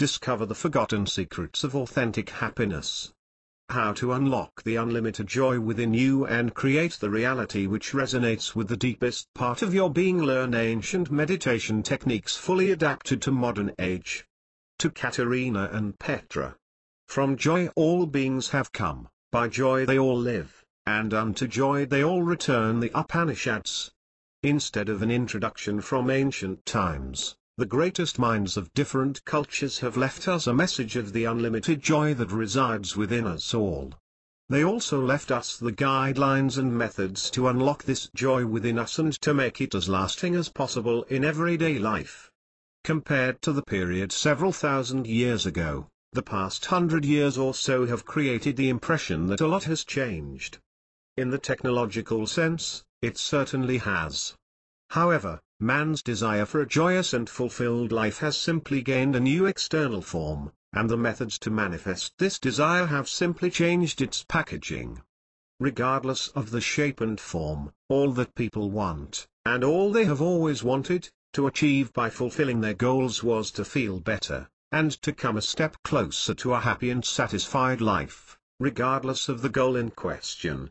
discover the forgotten secrets of authentic happiness. How to unlock the unlimited joy within you and create the reality which resonates with the deepest part of your being. Learn ancient meditation techniques fully adapted to modern age. To Katerina and Petra. From joy all beings have come, by joy they all live, and unto joy they all return. The Upanishads. Instead of an introduction from ancient times, the greatest minds of different cultures have left us a message of the unlimited joy that resides within us all. They also left us the guidelines and methods to unlock this joy within us and to make it as lasting as possible in everyday life. Compared to the period several thousand years ago, the past 100 years or so have created the impression that a lot has changed. In the technological sense, it certainly has. However, man's desire for a joyous and fulfilled life has simply gained a new external form, and the methods to manifest this desire have simply changed its packaging. Regardless of the shape and form, all that people want, and all they have always wanted, to achieve by fulfilling their goals was to feel better, and to come a step closer to a happy and satisfied life, regardless of the goal in question.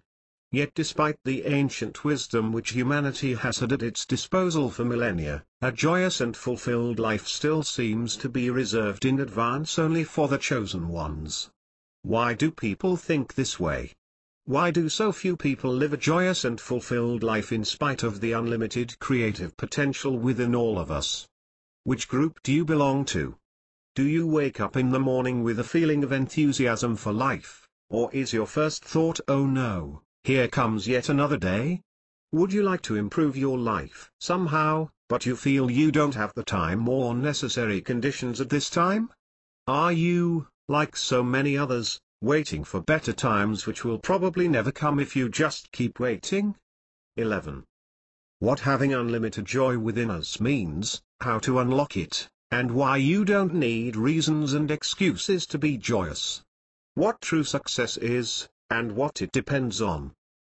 Yet despite the ancient wisdom which humanity has had at its disposal for millennia, a joyous and fulfilled life still seems to be reserved in advance only for the chosen ones. Why do people think this way? Why do so few people live a joyous and fulfilled life in spite of the unlimited creative potential within all of us? Which group do you belong to? Do you wake up in the morning with a feeling of enthusiasm for life, or is your first thought, "Oh no, here comes yet another day"? Would you like to improve your life somehow, but you feel you don't have the time or necessary conditions at this time? Are you, like so many others, waiting for better times which will probably never come if you just keep waiting? 11. What having unlimited joy within us means, how to unlock it, and why you don't need reasons and excuses to be joyous. What true success is, and what it depends on.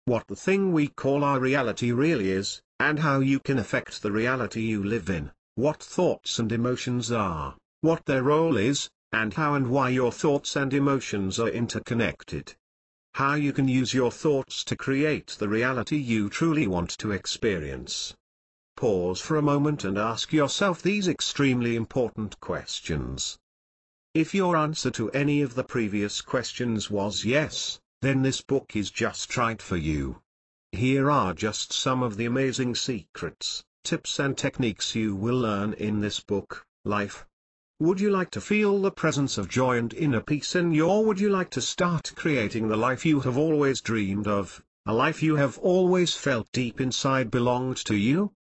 What the thing we call our reality really is, and how you can affect the reality you live in. What thoughts and emotions are, what their role is, and how and why your thoughts and emotions are interconnected. How you can use your thoughts to create the reality you truly want to experience. Pause for a moment and ask yourself these extremely important questions. If your answer to any of the previous questions was yes, then this book is just right for you. Here are just some of the amazing secrets, tips and techniques you will learn in this book, Life. Would you like to feel the presence of joy and inner peace in you, or would you like to start creating the life you have always dreamed of, a life you have always felt deep inside belonged to you?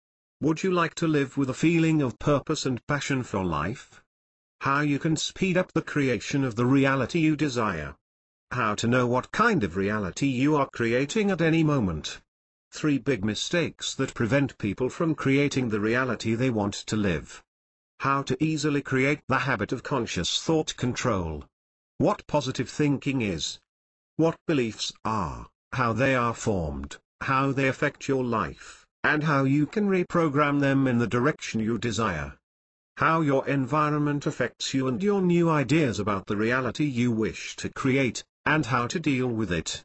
Would you like to live with a feeling of purpose and passion for life? How you can speed up the creation of the reality you desire. How to know what kind of reality you are creating at any moment. 3 big mistakes that prevent people from creating the reality they want to live. How to easily create the habit of conscious thought control. What positive thinking is. What beliefs are, how they are formed, how they affect your life, and how you can reprogram them in the direction you desire. How your environment affects you and your new ideas about the reality you wish to create, and how to deal with it.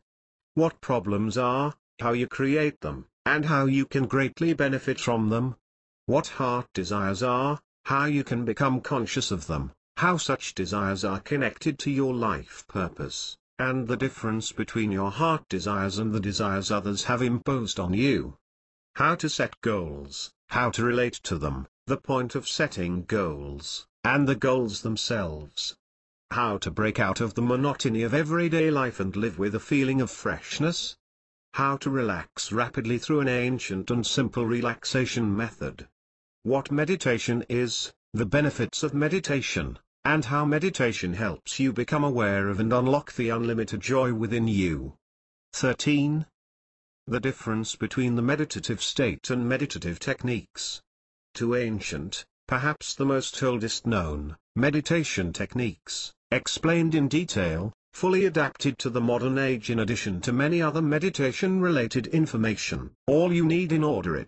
What problems are, how you create them, and how you can greatly benefit from them. What heart desires are, how you can become conscious of them, how such desires are connected to your life purpose, and the difference between your heart desires and the desires others have imposed on you. How to set goals, how to relate to them, the point of setting goals, and the goals themselves. How to break out of the monotony of everyday life and live with a feeling of freshness. How to relax rapidly through an ancient and simple relaxation method. What meditation is, the benefits of meditation, and how meditation helps you become aware of and unlock the unlimited joy within you. 13. The difference between the meditative state and meditative techniques. 2 ancient, perhaps the most oldest known, meditation techniques, explained in detail, fully adapted to the modern age in addition to many other meditation-related information. All you need in order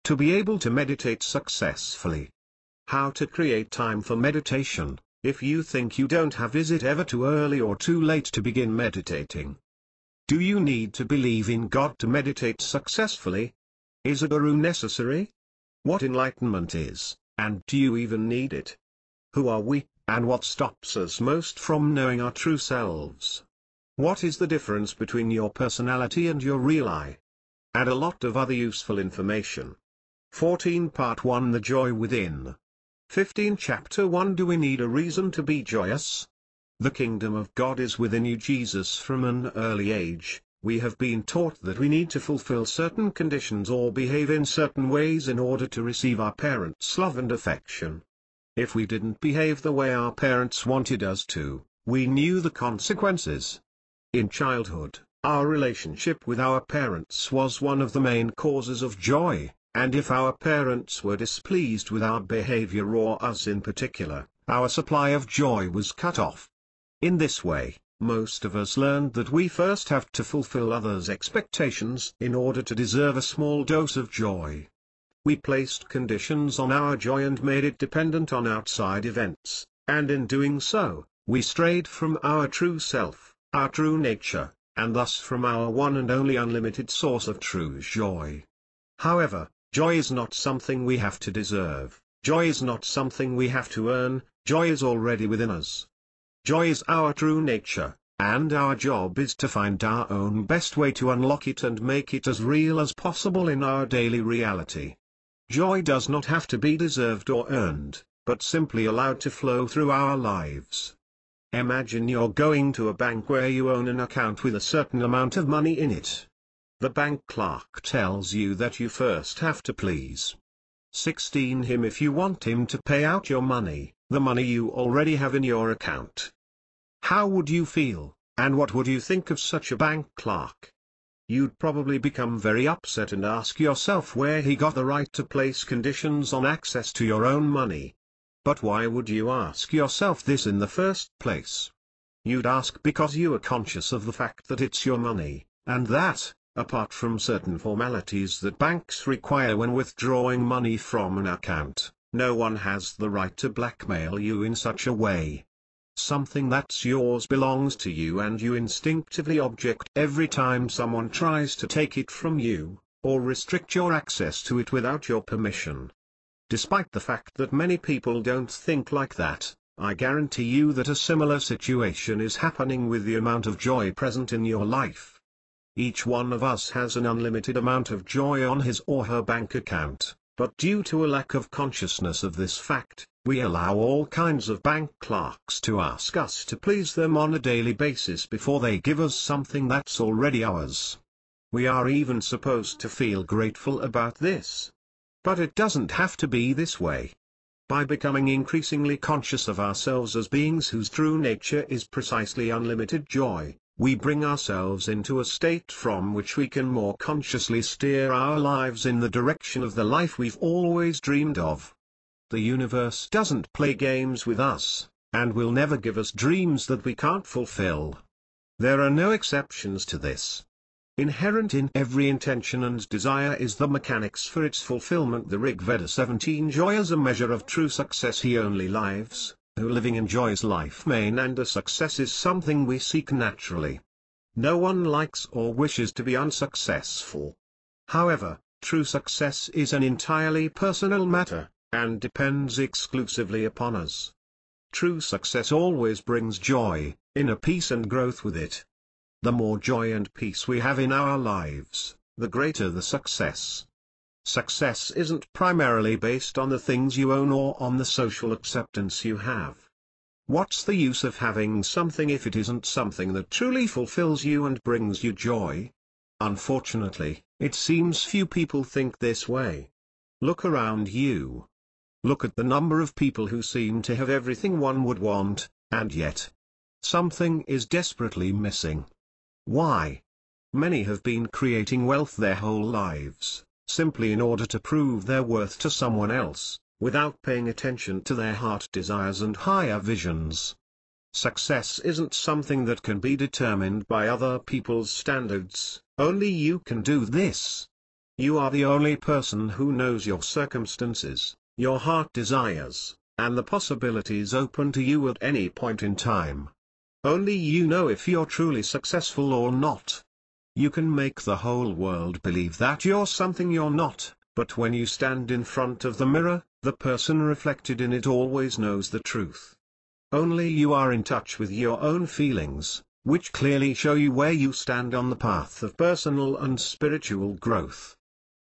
to be able to meditate successfully. How to create time for meditation, If you think you don't have, is it ever too early or too late to begin meditating? Do you need to believe in God to meditate successfully? Is a guru necessary? What enlightenment is, and do you even need it? Who are we, and what stops us most from knowing our true selves? What is the difference between your personality and your real I? And a lot of other useful information. 14 Part 1 The Joy Within. 15 Chapter 1 Do we need a reason to be joyous? The kingdom of God is within you. Jesus. From an early age, we have been taught that we need to fulfill certain conditions or behave in certain ways in order to receive our parents' love and affection. If we didn't behave the way our parents wanted us to, we knew the consequences. In childhood, our relationship with our parents was one of the main causes of joy, and if our parents were displeased with our behavior or us in particular, our supply of joy was cut off. In this way, most of us learned that we first have to fulfill others' expectations in order to deserve a small dose of joy. We placed conditions on our joy and made it dependent on outside events, and in doing so, we strayed from our true self, our true nature, and thus from our one and only unlimited source of true joy. However, joy is not something we have to deserve, joy is not something we have to earn, joy is already within us. Joy is our true nature, and our job is to find our own best way to unlock it and make it as real as possible in our daily reality. Joy does not have to be deserved or earned, but simply allowed to flow through our lives. Imagine you're going to a bank where you own an account with a certain amount of money in it. The bank clerk tells you that you first have to please 16 him if you want him to pay out your money, the money you already have in your account. How would you feel, and what would you think of such a bank clerk? You'd probably become very upset and ask yourself where he got the right to place conditions on access to your own money. But why would you ask yourself this in the first place? You'd ask because you are conscious of the fact that it's your money, and that, apart from certain formalities that banks require when withdrawing money from an account, no one has the right to blackmail you in such a way. Something that's yours belongs to you, and you instinctively object every time someone tries to take it from you, or restrict your access to it without your permission. Despite the fact that many people don't think like that, I guarantee you that a similar situation is happening with the amount of joy present in your life. Each one of us has an unlimited amount of joy on his or her bank account, but due to a lack of consciousness of this fact, we allow all kinds of bank clerks to ask us to please them on a daily basis before they give us something that's already ours. We are even supposed to feel grateful about this. But it doesn't have to be this way. By becoming increasingly conscious of ourselves as beings whose true nature is precisely unlimited joy, we bring ourselves into a state from which we can more consciously steer our lives in the direction of the life we've always dreamed of. The universe doesn't play games with us, and will never give us dreams that we can't fulfill. There are no exceptions to this. Inherent in every intention and desire is the mechanics for its fulfillment. The Rig Veda 17 Joy as a measure of true success. He only lives who living enjoys life main, and a success is something we seek naturally. No one likes or wishes to be unsuccessful. However, true success is an entirely personal matter, and depends exclusively upon us. True success always brings joy, inner peace and growth with it. The more joy and peace we have in our lives, the greater the success. Success isn't primarily based on the things you own or on the social acceptance you have. What's the use of having something if it isn't something that truly fulfills you and brings you joy? Unfortunately, it seems few people think this way. Look around you. Look at the number of people who seem to have everything one would want, and yet something is desperately missing. Why? Many have been creating wealth their whole lives, simply in order to prove their worth to someone else, without paying attention to their heart desires and higher visions. Success isn't something that can be determined by other people's standards, only you can do this. You are the only person who knows your circumstances, your heart desires, and the possibilities open to you at any point in time. Only you know if you're truly successful or not. You can make the whole world believe that you're something you're not, but when you stand in front of the mirror, the person reflected in it always knows the truth. Only you are in touch with your own feelings, which clearly show you where you stand on the path of personal and spiritual growth.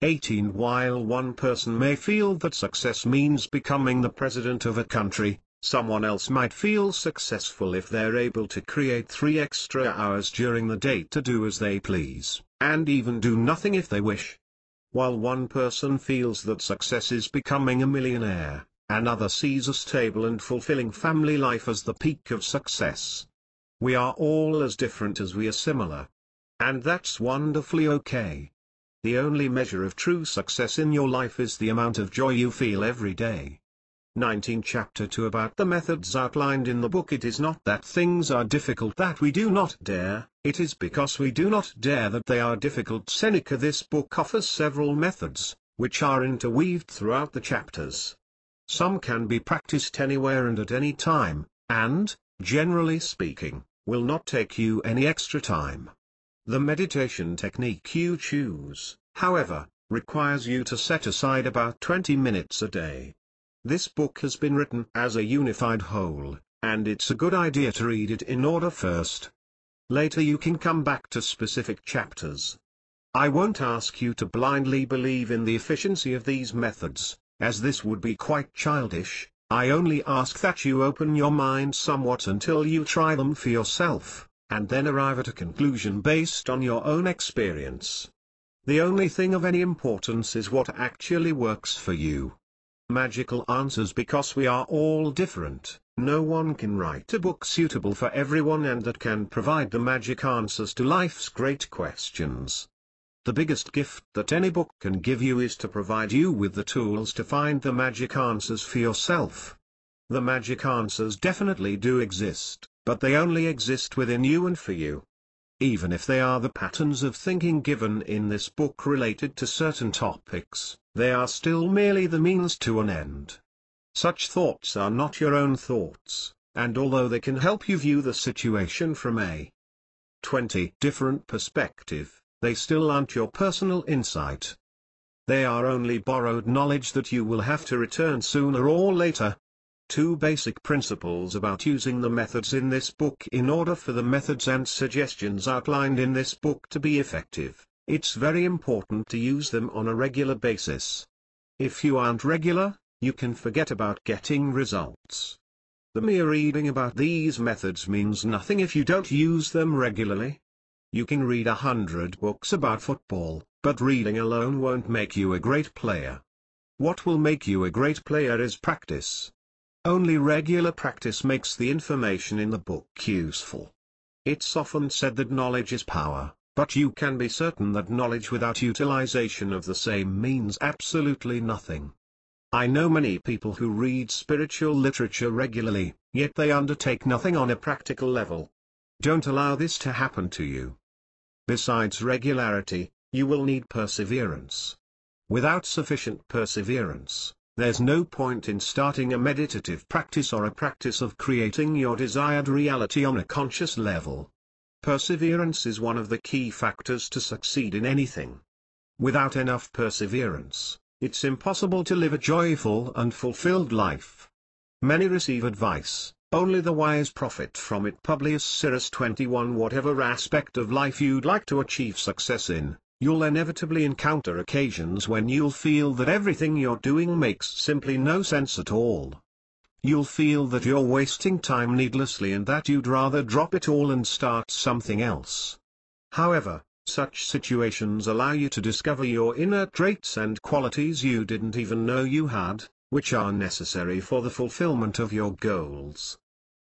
18. While one person may feel that success means becoming the president of a country, someone else might feel successful if they're able to create 3 extra hours during the day to do as they please, and even do nothing if they wish. While one person feels that success is becoming a millionaire, another sees a stable and fulfilling family life as the peak of success. We are all as different as we are similar. And that's wonderfully okay. The only measure of true success in your life is the amount of joy you feel every day. 19. Chapter 2 About the methods outlined in the book. It is not that things are difficult that we do not dare, it is because we do not dare that they are difficult. Seneca. This book offers several methods, which are interweaved throughout the chapters. Some can be practiced anywhere and at any time, and, generally speaking, will not take you any extra time. The meditation technique you choose, however, requires you to set aside about 20 minutes a day. This book has been written as a unified whole, and it's a good idea to read it in order first. Later you can come back to specific chapters. I won't ask you to blindly believe in the efficiency of these methods, as this would be quite childish. I only ask that you open your mind somewhat until you try them for yourself, and then arrive at a conclusion based on your own experience. The only thing of any importance is what actually works for you. Magical answers. Because we are all different, no one can write a book suitable for everyone and that can provide the magic answers to life's great questions. The biggest gift that any book can give you is to provide you with the tools to find the magic answers for yourself. The magic answers definitely do exist, but they only exist within you and for you. Even if they are the patterns of thinking given in this book related to certain topics, they are still merely the means to an end. Such thoughts are not your own thoughts, and although they can help you view the situation from a 20 different perspective, they still aren't your personal insight. They are only borrowed knowledge that you will have to return sooner or later. 2 basic principles about using the methods in this book. In order for the methods and suggestions outlined in this book to be effective, it's very important to use them on a regular basis. If you aren't regular, you can forget about getting results. The mere reading about these methods means nothing if you don't use them regularly. You can read 100 books about football, but reading alone won't make you a great player. What will make you a great player is practice. Only regular practice makes the information in the book useful. It's often said that knowledge is power, but you can be certain that knowledge without utilization of the same means absolutely nothing. I know many people who read spiritual literature regularly, yet they undertake nothing on a practical level. Don't allow this to happen to you. Besides regularity, you will need perseverance. Without sufficient perseverance, there's no point in starting a meditative practice or a practice of creating your desired reality on a conscious level. Perseverance is one of the key factors to succeed in anything. Without enough perseverance, it's impossible to live a joyful and fulfilled life. Many receive advice, only the wise profit from it. Publius Syrus 21. Whatever aspect of life you'd like to achieve success in, you'll inevitably encounter occasions when you'll feel that everything you're doing makes simply no sense at all. You'll feel that you're wasting time needlessly and that you'd rather drop it all and start something else. However, such situations allow you to discover your inner traits and qualities you didn't even know you had, which are necessary for the fulfillment of your goals.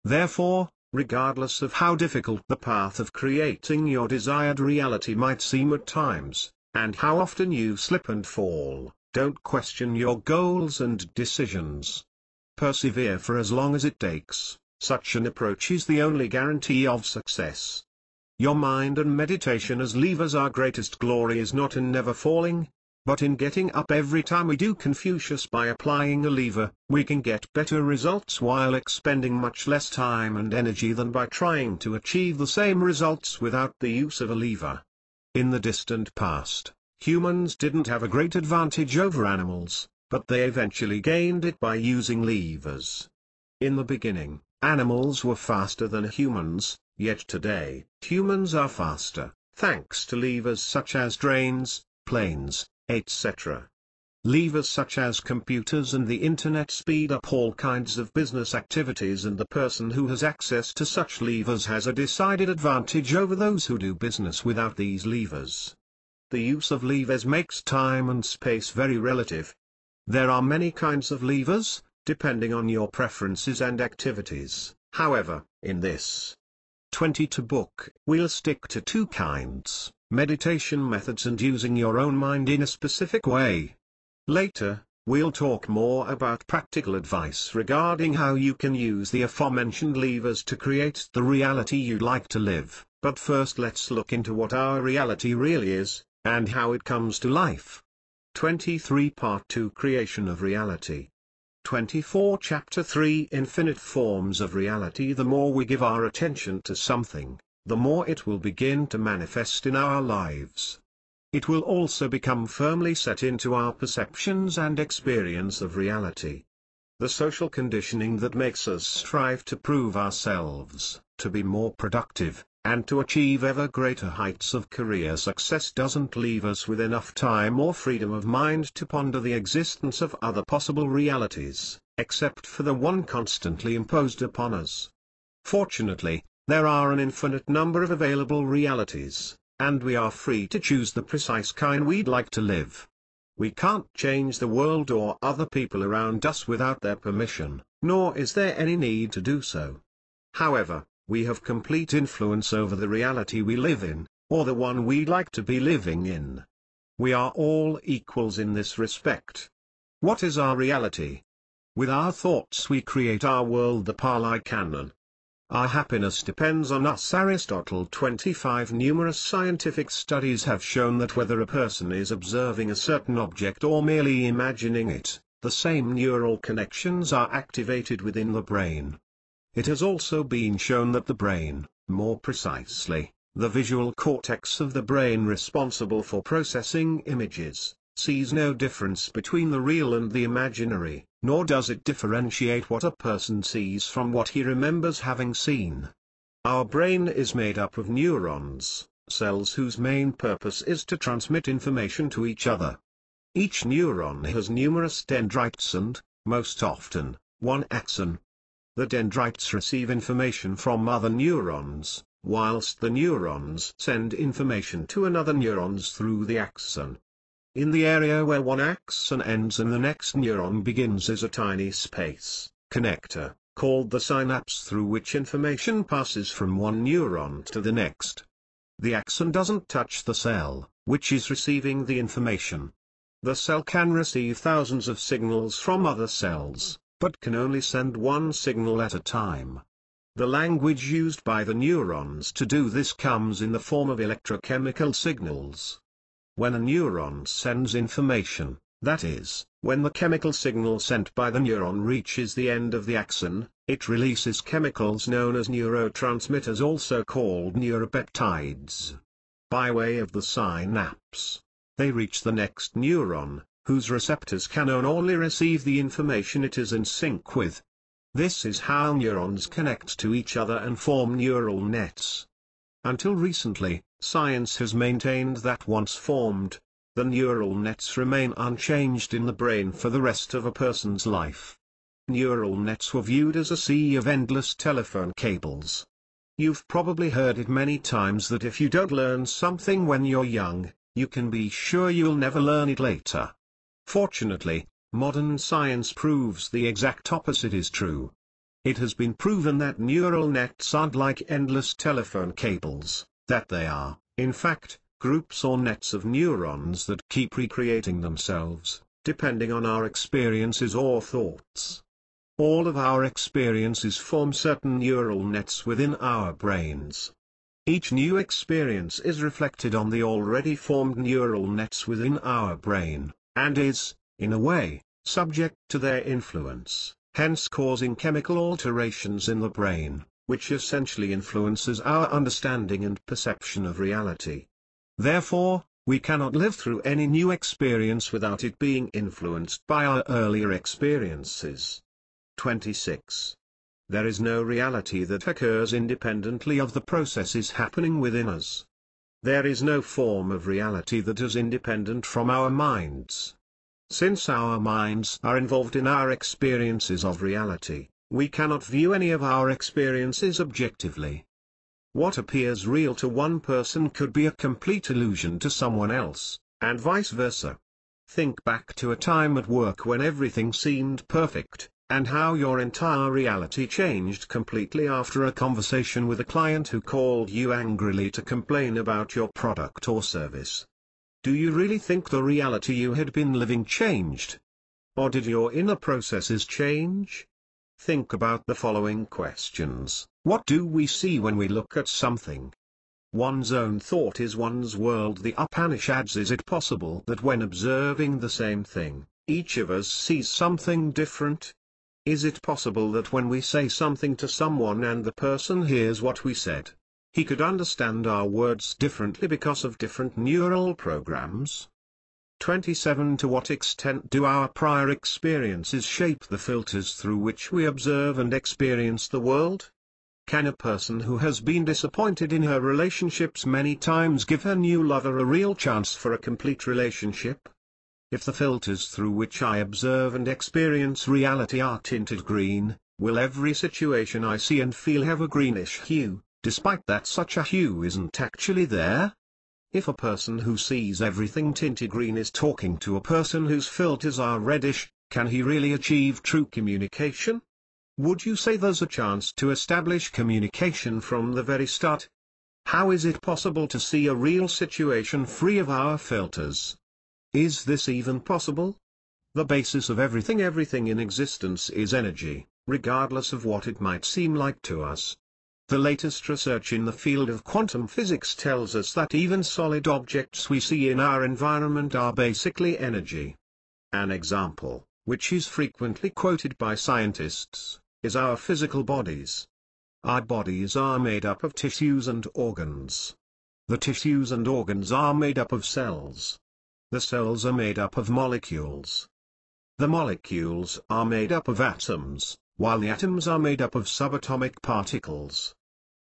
Therefore, regardless of how difficult the path of creating your desired reality might seem at times, and how often you slip and fall, don't question your goals and decisions. Persevere for as long as it takes. Such an approach is the only guarantee of success. Your mind and meditation as levers. Our greatest glory is not in never falling, But in getting up every time we do Confucius by applying a lever, we can get better results while expending much less time and energy than by trying to achieve the same results without the use of a lever. In the distant past, humans didn't have a great advantage over animals, but they eventually gained it by using levers. In the beginning, animals were faster than humans, yet today, humans are faster, thanks to levers such as trains, planes, etc. Levers such as computers and the internet speed up all kinds of business activities, and the person who has access to such levers has a decided advantage over those who do business without these levers. The use of levers makes time and space very relative. There are many kinds of levers, depending on your preferences and activities. However, in this 22 book, we'll stick to two kinds: meditation methods and using your own mind in a specific way. Later, we'll talk more about practical advice regarding how you can use the aforementioned levers to create the reality you'd like to live. But first let's look into what our reality really is, and how it comes to life. 23 Part 2 Creation of Reality. 24 Chapter 3 Infinite Forms of Reality. The more we give our attention to something, the more it will begin to manifest in our lives. It will also become firmly set into our perceptions and experience of reality. The social conditioning that makes us strive to prove ourselves, to be more productive, and to achieve ever greater heights of career success doesn't leave us with enough time or freedom of mind to ponder the existence of other possible realities, except for the one constantly imposed upon us. Fortunately, there are an infinite number of available realities, and we are free to choose the precise kind we'd like to live. We can't change the world or other people around us without their permission, nor is there any need to do so. However, we have complete influence over the reality we live in, or the one we'd like to be living in. We are all equals in this respect. What is our reality? With our thoughts we create our world, the Pali Canon. Our happiness depends on us. Aristotle 25. Numerous scientific studies have shown that whether a person is observing a certain object or merely imagining it, the same neural connections are activated within the brain. It has also been shown that the brain, more precisely, the visual cortex of the brain responsible for processing images, sees no difference between the real and the imaginary, nor does it differentiate what a person sees from what he remembers having seen. Our brain is made up of neurons, cells whose main purpose is to transmit information to each other. Each neuron has numerous dendrites and, most often, one axon. The dendrites receive information from other neurons, whilst the neurons send information to another neurons through the axon. In the area where one axon ends and the next neuron begins is a tiny space, connector, called the synapse, through which information passes from one neuron to the next. The axon doesn't touch the cell, which is receiving the information. The cell can receive thousands of signals from other cells, but can only send one signal at a time. The language used by the neurons to do this comes in the form of electrochemical signals. When a neuron sends information, that is, when the chemical signal sent by the neuron reaches the end of the axon, it releases chemicals known as neurotransmitters, also called neuropeptides. By way of the synapse, they reach the next neuron, whose receptors can only receive the information it is in sync with. This is how neurons connect to each other and form neural nets. Until recently, science has maintained that once formed, the neural nets remain unchanged in the brain for the rest of a person's life. Neural nets were viewed as a sea of endless telephone cables. You've probably heard it many times that if you don't learn something when you're young, you can be sure you'll never learn it later. Fortunately, modern science proves the exact opposite is true. It has been proven that neural nets aren't like endless telephone cables, that they are, in fact, groups or nets of neurons that keep recreating themselves, depending on our experiences or thoughts. All of our experiences form certain neural nets within our brains. Each new experience is reflected on the already formed neural nets within our brain, and is, in a way, subject to their influence, hence causing chemical alterations in the brain, which essentially influences our understanding and perception of reality. Therefore, we cannot live through any new experience without it being influenced by our earlier experiences. 26. There is no reality that occurs independently of the processes happening within us. There is no form of reality that is independent from our minds. Since our minds are involved in our experiences of reality, we cannot view any of our experiences objectively. What appears real to one person could be a complete illusion to someone else, and vice versa. Think back to a time at work when everything seemed perfect, and how your entire reality changed completely after a conversation with a client who called you angrily to complain about your product or service. Do you really think the reality you had been living changed? Or did your inner processes change? Think about the following questions. What do we see when we look at something? One's own thought is one's world. The Upanishads. Is it possible that when observing the same thing, each of us sees something different? Is it possible that when we say something to someone and the person hears what we said, he could understand our words differently because of different neural programs? 27. To what extent do our prior experiences shape the filters through which we observe and experience the world? Can a person who has been disappointed in her relationships many times give her new lover a real chance for a complete relationship? If the filters through which I observe and experience reality are tinted green, will every situation I see and feel have a greenish hue, despite that such a hue isn't actually there? If a person who sees everything tinted green is talking to a person whose filters are reddish, can he really achieve true communication? Would you say there's a chance to establish communication from the very start? How is it possible to see a real situation free of our filters? Is this even possible? The basis of everything in existence is energy, regardless of what it might seem like to us. The latest research in the field of quantum physics tells us that even solid objects we see in our environment are basically energy. An example, which is frequently quoted by scientists, is our physical bodies. Our bodies are made up of tissues and organs. The tissues and organs are made up of cells. The cells are made up of molecules. The molecules are made up of atoms, while the atoms are made up of subatomic particles.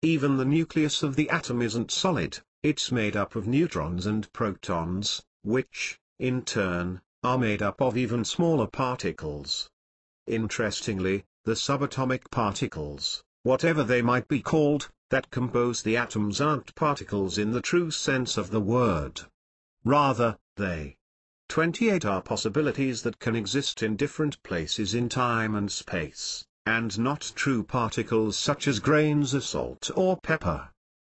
Even the nucleus of the atom isn't solid, it's made up of neutrons and protons, which, in turn, are made up of even smaller particles. Interestingly, the subatomic particles, whatever they might be called, that compose the atoms aren't particles in the true sense of the word. Rather, they 28 are possibilities that can exist in different places in time and space, and not true particles such as grains of salt or pepper.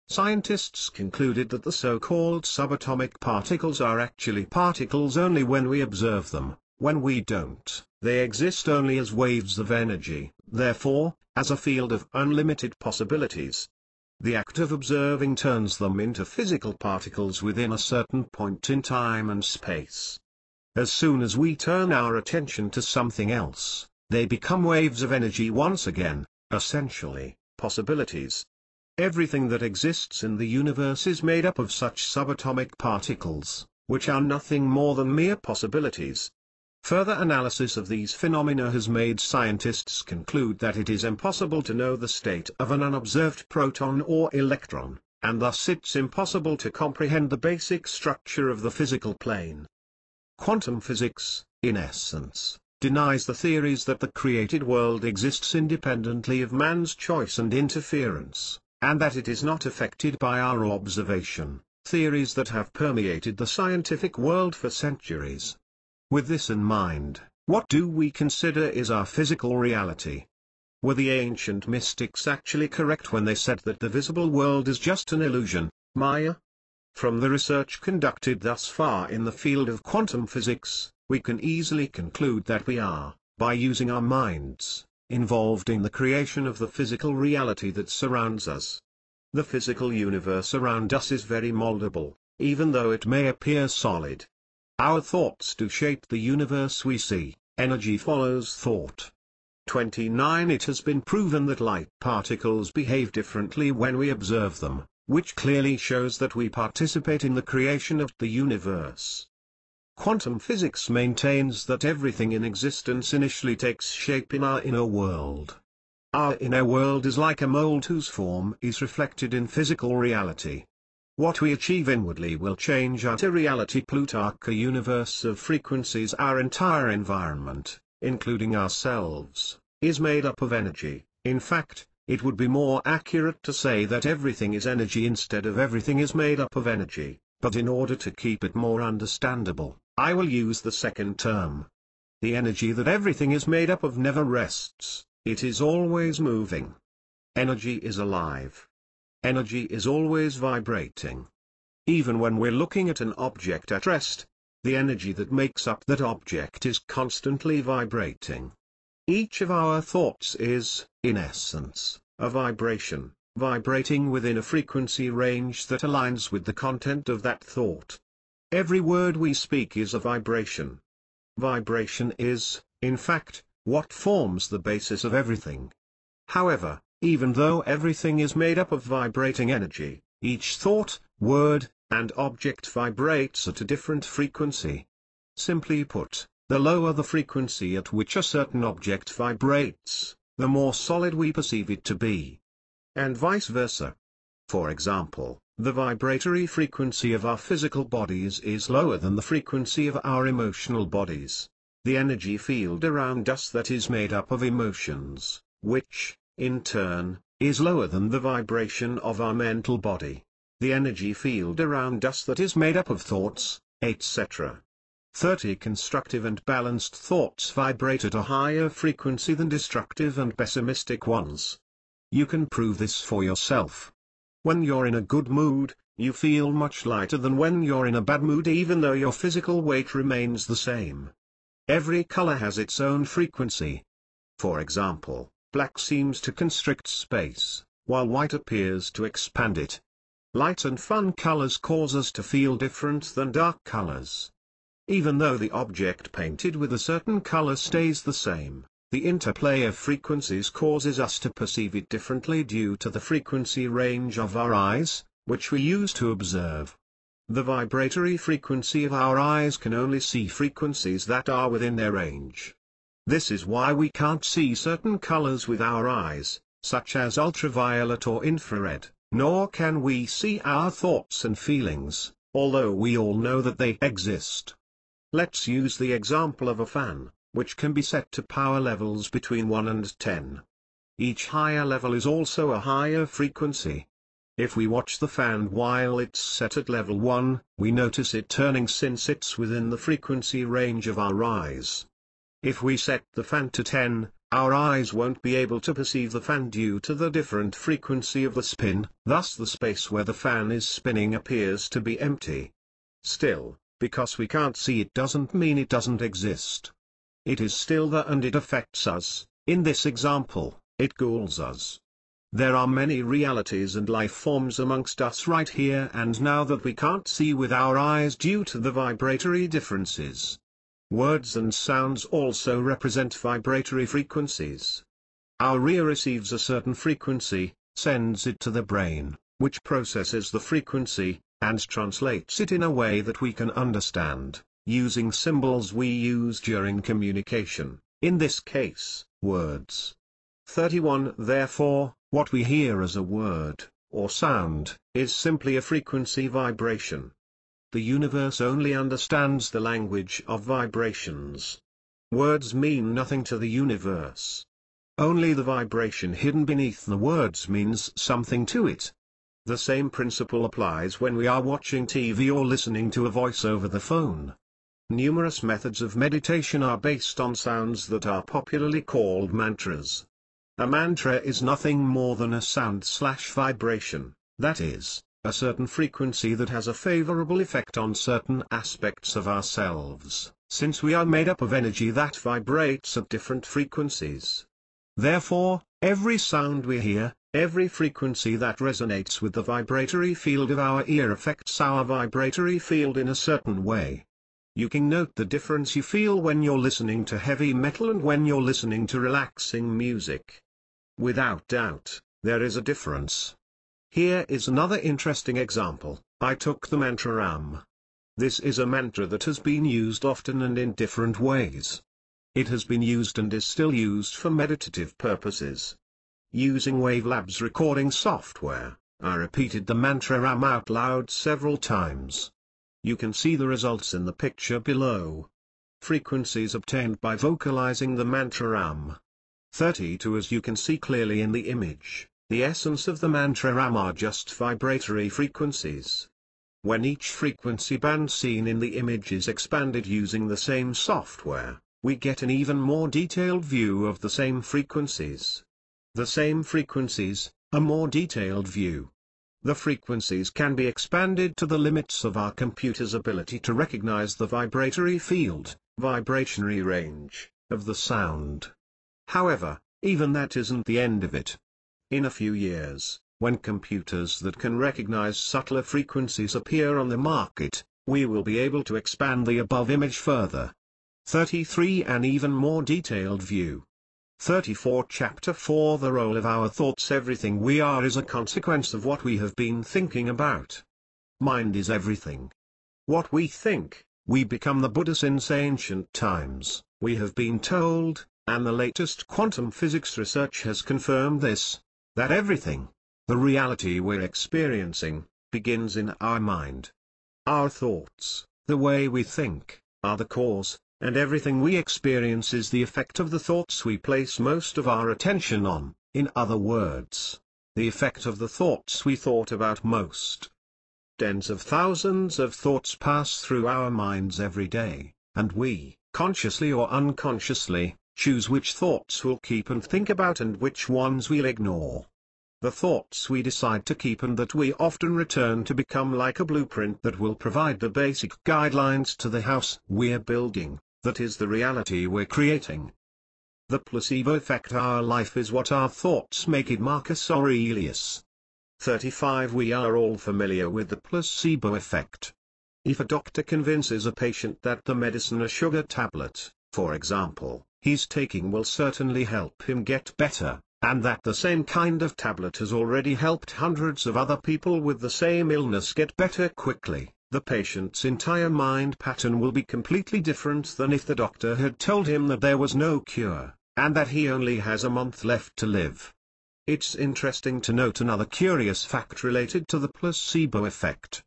Scientists concluded that the so-called subatomic particles are actually particles only when we observe them. When we don't, they exist only as waves of energy, therefore, as a field of unlimited possibilities. The act of observing turns them into physical particles within a certain point in time and space. As soon as we turn our attention to something else, they become waves of energy once again, essentially, possibilities. Everything that exists in the universe is made up of such subatomic particles, which are nothing more than mere possibilities. Further analysis of these phenomena has made scientists conclude that it is impossible to know the state of an unobserved proton or electron, and thus it's impossible to comprehend the basic structure of the physical plane. Quantum physics, in essence, denies the theories that the created world exists independently of man's choice and interference, and that it is not affected by our observation, theories that have permeated the scientific world for centuries. With this in mind, what do we consider is our physical reality? Were the ancient mystics actually correct when they said that the visible world is just an illusion, Maya? From the research conducted thus far in the field of quantum physics, we can easily conclude that we are, by using our minds, involved in the creation of the physical reality that surrounds us. The physical universe around us is very moldable, even though it may appear solid. Our thoughts do shape the universe we see. Energy follows thought. 29 It has been proven that light particles behave differently when we observe them, which clearly shows that we participate in the creation of the universe. Quantum physics maintains that everything in existence initially takes shape in our inner world. Our inner world is like a mold whose form is reflected in physical reality. What we achieve inwardly will change outer reality. Plutarch, a universe of frequencies. Our entire environment, including ourselves, is made up of energy. In fact, it would be more accurate to say that everything is energy instead of everything is made up of energy, but in order to keep it more understandable, I will use the second term. The energy that everything is made up of never rests, it is always moving. Energy is alive. Energy is always vibrating. Even when we're looking at an object at rest, the energy that makes up that object is constantly vibrating. Each of our thoughts is, in essence, a vibration, vibrating within a frequency range that aligns with the content of that thought. Every word we speak is a vibration. Vibration is, in fact, what forms the basis of everything. However, even though everything is made up of vibrating energy, each thought, word, and object vibrates at a different frequency. Simply put, the lower the frequency at which a certain object vibrates, the more solid we perceive it to be. And vice versa. For example, the vibratory frequency of our physical bodies is lower than the frequency of our emotional bodies. The energy field around us that is made up of emotions, which, in turn, is lower than the vibration of our mental body. The energy field around us that is made up of thoughts, etc. 30 Constructive and balanced thoughts vibrate at a higher frequency than destructive and pessimistic ones. You can prove this for yourself. When you're in a good mood, you feel much lighter than when you're in a bad mood, even though your physical weight remains the same. Every color has its own frequency. For example, black seems to constrict space, while white appears to expand it. Light and fun colors cause us to feel different than dark colors. Even though the object painted with a certain color stays the same, the interplay of frequencies causes us to perceive it differently due to the frequency range of our eyes, which we use to observe. The vibratory frequency of our eyes can only see frequencies that are within their range. This is why we can't see certain colors with our eyes, such as ultraviolet or infrared, nor can we see our thoughts and feelings, although we all know that they exist. Let's use the example of a fan, which can be set to power levels between 1 and 10. Each higher level is also a higher frequency. If we watch the fan while it's set at level 1, we notice it turning since it's within the frequency range of our eyes. If we set the fan to 10, our eyes won't be able to perceive the fan due to the different frequency of the spin, thus the space where the fan is spinning appears to be empty. Still, because we can't see it doesn't mean it doesn't exist. It is still there and it affects us. In this example, it ghouls us. There are many realities and life forms amongst us right here and now that we can't see with our eyes due to the vibratory differences. Words and sounds also represent vibratory frequencies. Our ear receives a certain frequency, sends it to the brain, which processes the frequency, and translates it in a way that we can understand, using symbols we use during communication, in this case, words. 31 Therefore, what we hear as a word, or sound, is simply a frequency vibration. The universe only understands the language of vibrations. Words mean nothing to the universe. Only the vibration hidden beneath the words means something to it. The same principle applies when we are watching TV or listening to a voice over the phone. Numerous methods of meditation are based on sounds that are popularly called mantras. A mantra is nothing more than a sound/vibration, that is, a certain frequency that has a favorable effect on certain aspects of ourselves, since we are made up of energy that vibrates at different frequencies. Therefore, every sound we hear, Every frequency that resonates with the vibratory field of our ear affects our vibratory field in a certain way. You can note the difference you feel when you're listening to heavy metal and when you're listening to relaxing music. Without doubt, there is a difference. Here is another interesting example. I took the mantra Ram. This is a mantra that has been used often and in different ways. It has been used and is still used for meditative purposes. Using Wavelabs recording software, I repeated the mantra Ram out loud several times. You can see the results in the picture below. Frequencies obtained by vocalizing the mantra Ram. 32. As you can see clearly in the image, the essence of the mantra Ram are just vibratory frequencies. When each frequency band seen in the image is expanded using the same software, we get an even more detailed view of the same frequencies. The same frequencies, a more detailed view. The frequencies can be expanded to the limits of our computer's ability to recognize the vibratory field, vibrationary range, of the sound. However, even that isn't the end of it. In a few years, when computers that can recognize subtler frequencies appear on the market, we will be able to expand the above image further. 33. An even more detailed view. 34. Chapter 4. The role of our thoughts. Everything we are is a consequence of what we have been thinking about. Mind is everything. What we think, we become. The Buddha since ancient times, we have been told, and the latest quantum physics research has confirmed this, that everything, the reality we're experiencing, begins in our mind. Our thoughts, the way we think, are the cause, and everything we experience is the effect of the thoughts we place most of our attention on. In other words, the effect of the thoughts we thought about most. Tens of thousands of thoughts pass through our minds every day, and we, consciously or unconsciously, choose which thoughts we'll keep and think about and which ones we'll ignore. The thoughts we decide to keep and that we often return to become like a blueprint that will provide the basic guidelines to the house we're building, that is the reality we're creating. The placebo effect. Our life is what our thoughts make it. Marcus Aurelius. 35. We are all familiar with the placebo effect. If a doctor convinces a patient that the medicine, a sugar tablet, for example, he's taking will certainly help him get better, and that the same kind of tablet has already helped hundreds of other people with the same illness get better quickly, the patient's entire mind pattern will be completely different than if the doctor had told him that there was no cure, and that he only has a month left to live. It's interesting to note another curious fact related to the placebo effect.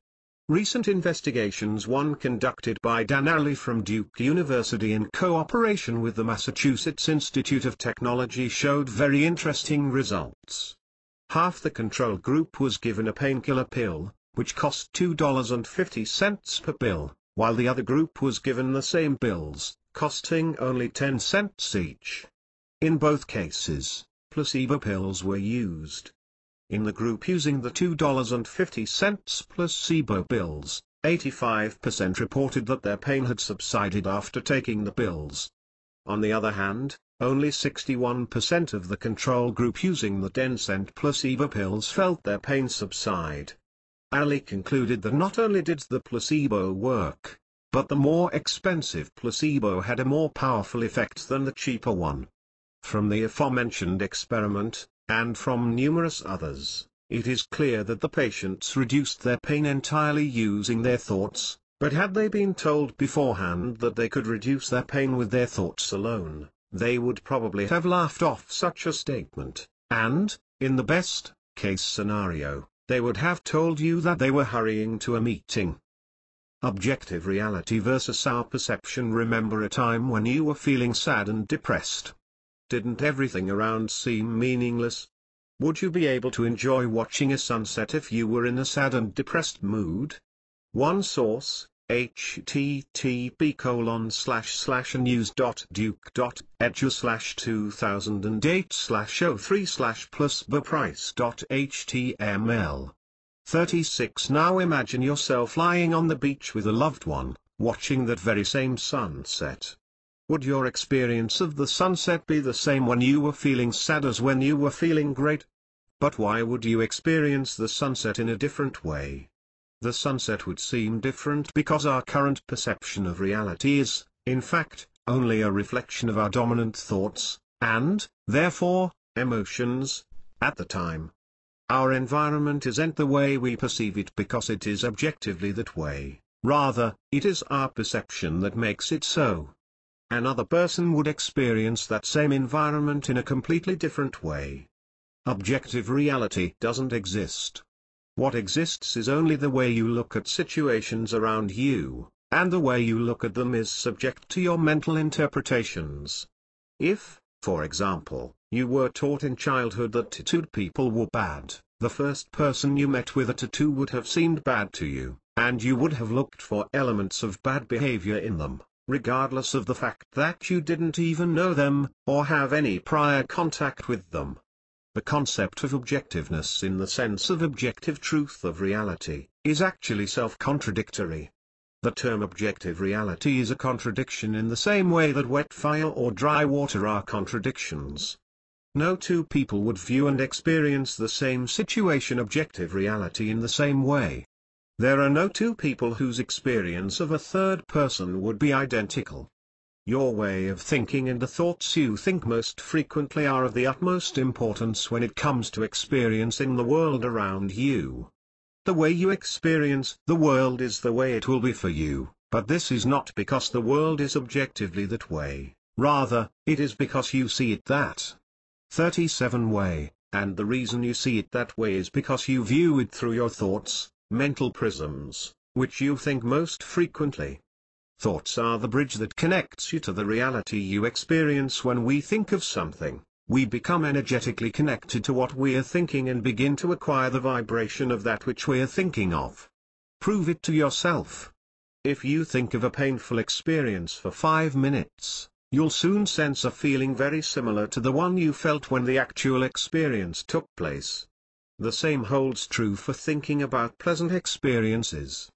Recent investigations, one conducted by Dan Ariely from Duke University in cooperation with the Massachusetts Institute of Technology, showed very interesting results. Half the control group was given a painkiller pill, which cost $2.50 per pill, while the other group was given the same pills, costing only 10 cents each. In both cases, placebo pills were used. In the group using the $2.50 placebo pills, 85% reported that their pain had subsided after taking the pills. On the other hand, only 61% of the control group using the 10-cent placebo pills felt their pain subside. Ariely concluded that not only did the placebo work, but the more expensive placebo had a more powerful effect than the cheaper one. From the aforementioned experiment, and from numerous others, it is clear that the patients reduced their pain entirely using their thoughts, but had they been told beforehand that they could reduce their pain with their thoughts alone, they would probably have laughed off such a statement, and, in the best case scenario, they would have told you that they were hurrying to a meeting. Objective reality versus our perception. Remember a time when you were feeling sad and depressed. Didn't everything around seem meaningless? Would you be able to enjoy watching a sunset if you were in a sad and depressed mood? One source, http://news.duke.edu/03/plusberprice.html. 36. Now imagine yourself lying on the beach with a loved one, watching that very same sunset. Would your experience of the sunset be the same when you were feeling sad as when you were feeling great? But why would you experience the sunset in a different way? The sunset would seem different because our current perception of reality is, in fact, only a reflection of our dominant thoughts, and, therefore, emotions, at the time. Our environment isn't the way we perceive it because it is objectively that way, rather, it is our perception that makes it so. Another person would experience that same environment in a completely different way. Objective reality doesn't exist. What exists is only the way you look at situations around you, and the way you look at them is subject to your mental interpretations. If, for example, you were taught in childhood that tattooed people were bad, the first person you met with a tattoo would have seemed bad to you, and you would have looked for elements of bad behavior in them, regardless of the fact that you didn't even know them, or have any prior contact with them. The concept of objectiveness in the sense of objective truth of reality, is actually self-contradictory. The term objective reality is a contradiction in the same way that wet fire or dry water are contradictions. No two people would view and experience the same situation objective reality in the same way. There are no two people whose experience of a third person would be identical. Your way of thinking and the thoughts you think most frequently are of the utmost importance when it comes to experiencing the world around you. The way you experience the world is the way it will be for you, but this is not because the world is objectively that way, rather, it is because you see it that 37 way, and the reason you see it that way is because you view it through your thoughts, mental prisms, which you think most frequently. Thoughts are the bridge that connects you to the reality you experience. When we think of something, we become energetically connected to what we are thinking and begin to acquire the vibration of that which we are thinking of. Prove it to yourself. If you think of a painful experience for 5 minutes, you'll soon sense a feeling very similar to the one you felt when the actual experience took place. The same holds true for thinking about pleasant experiences.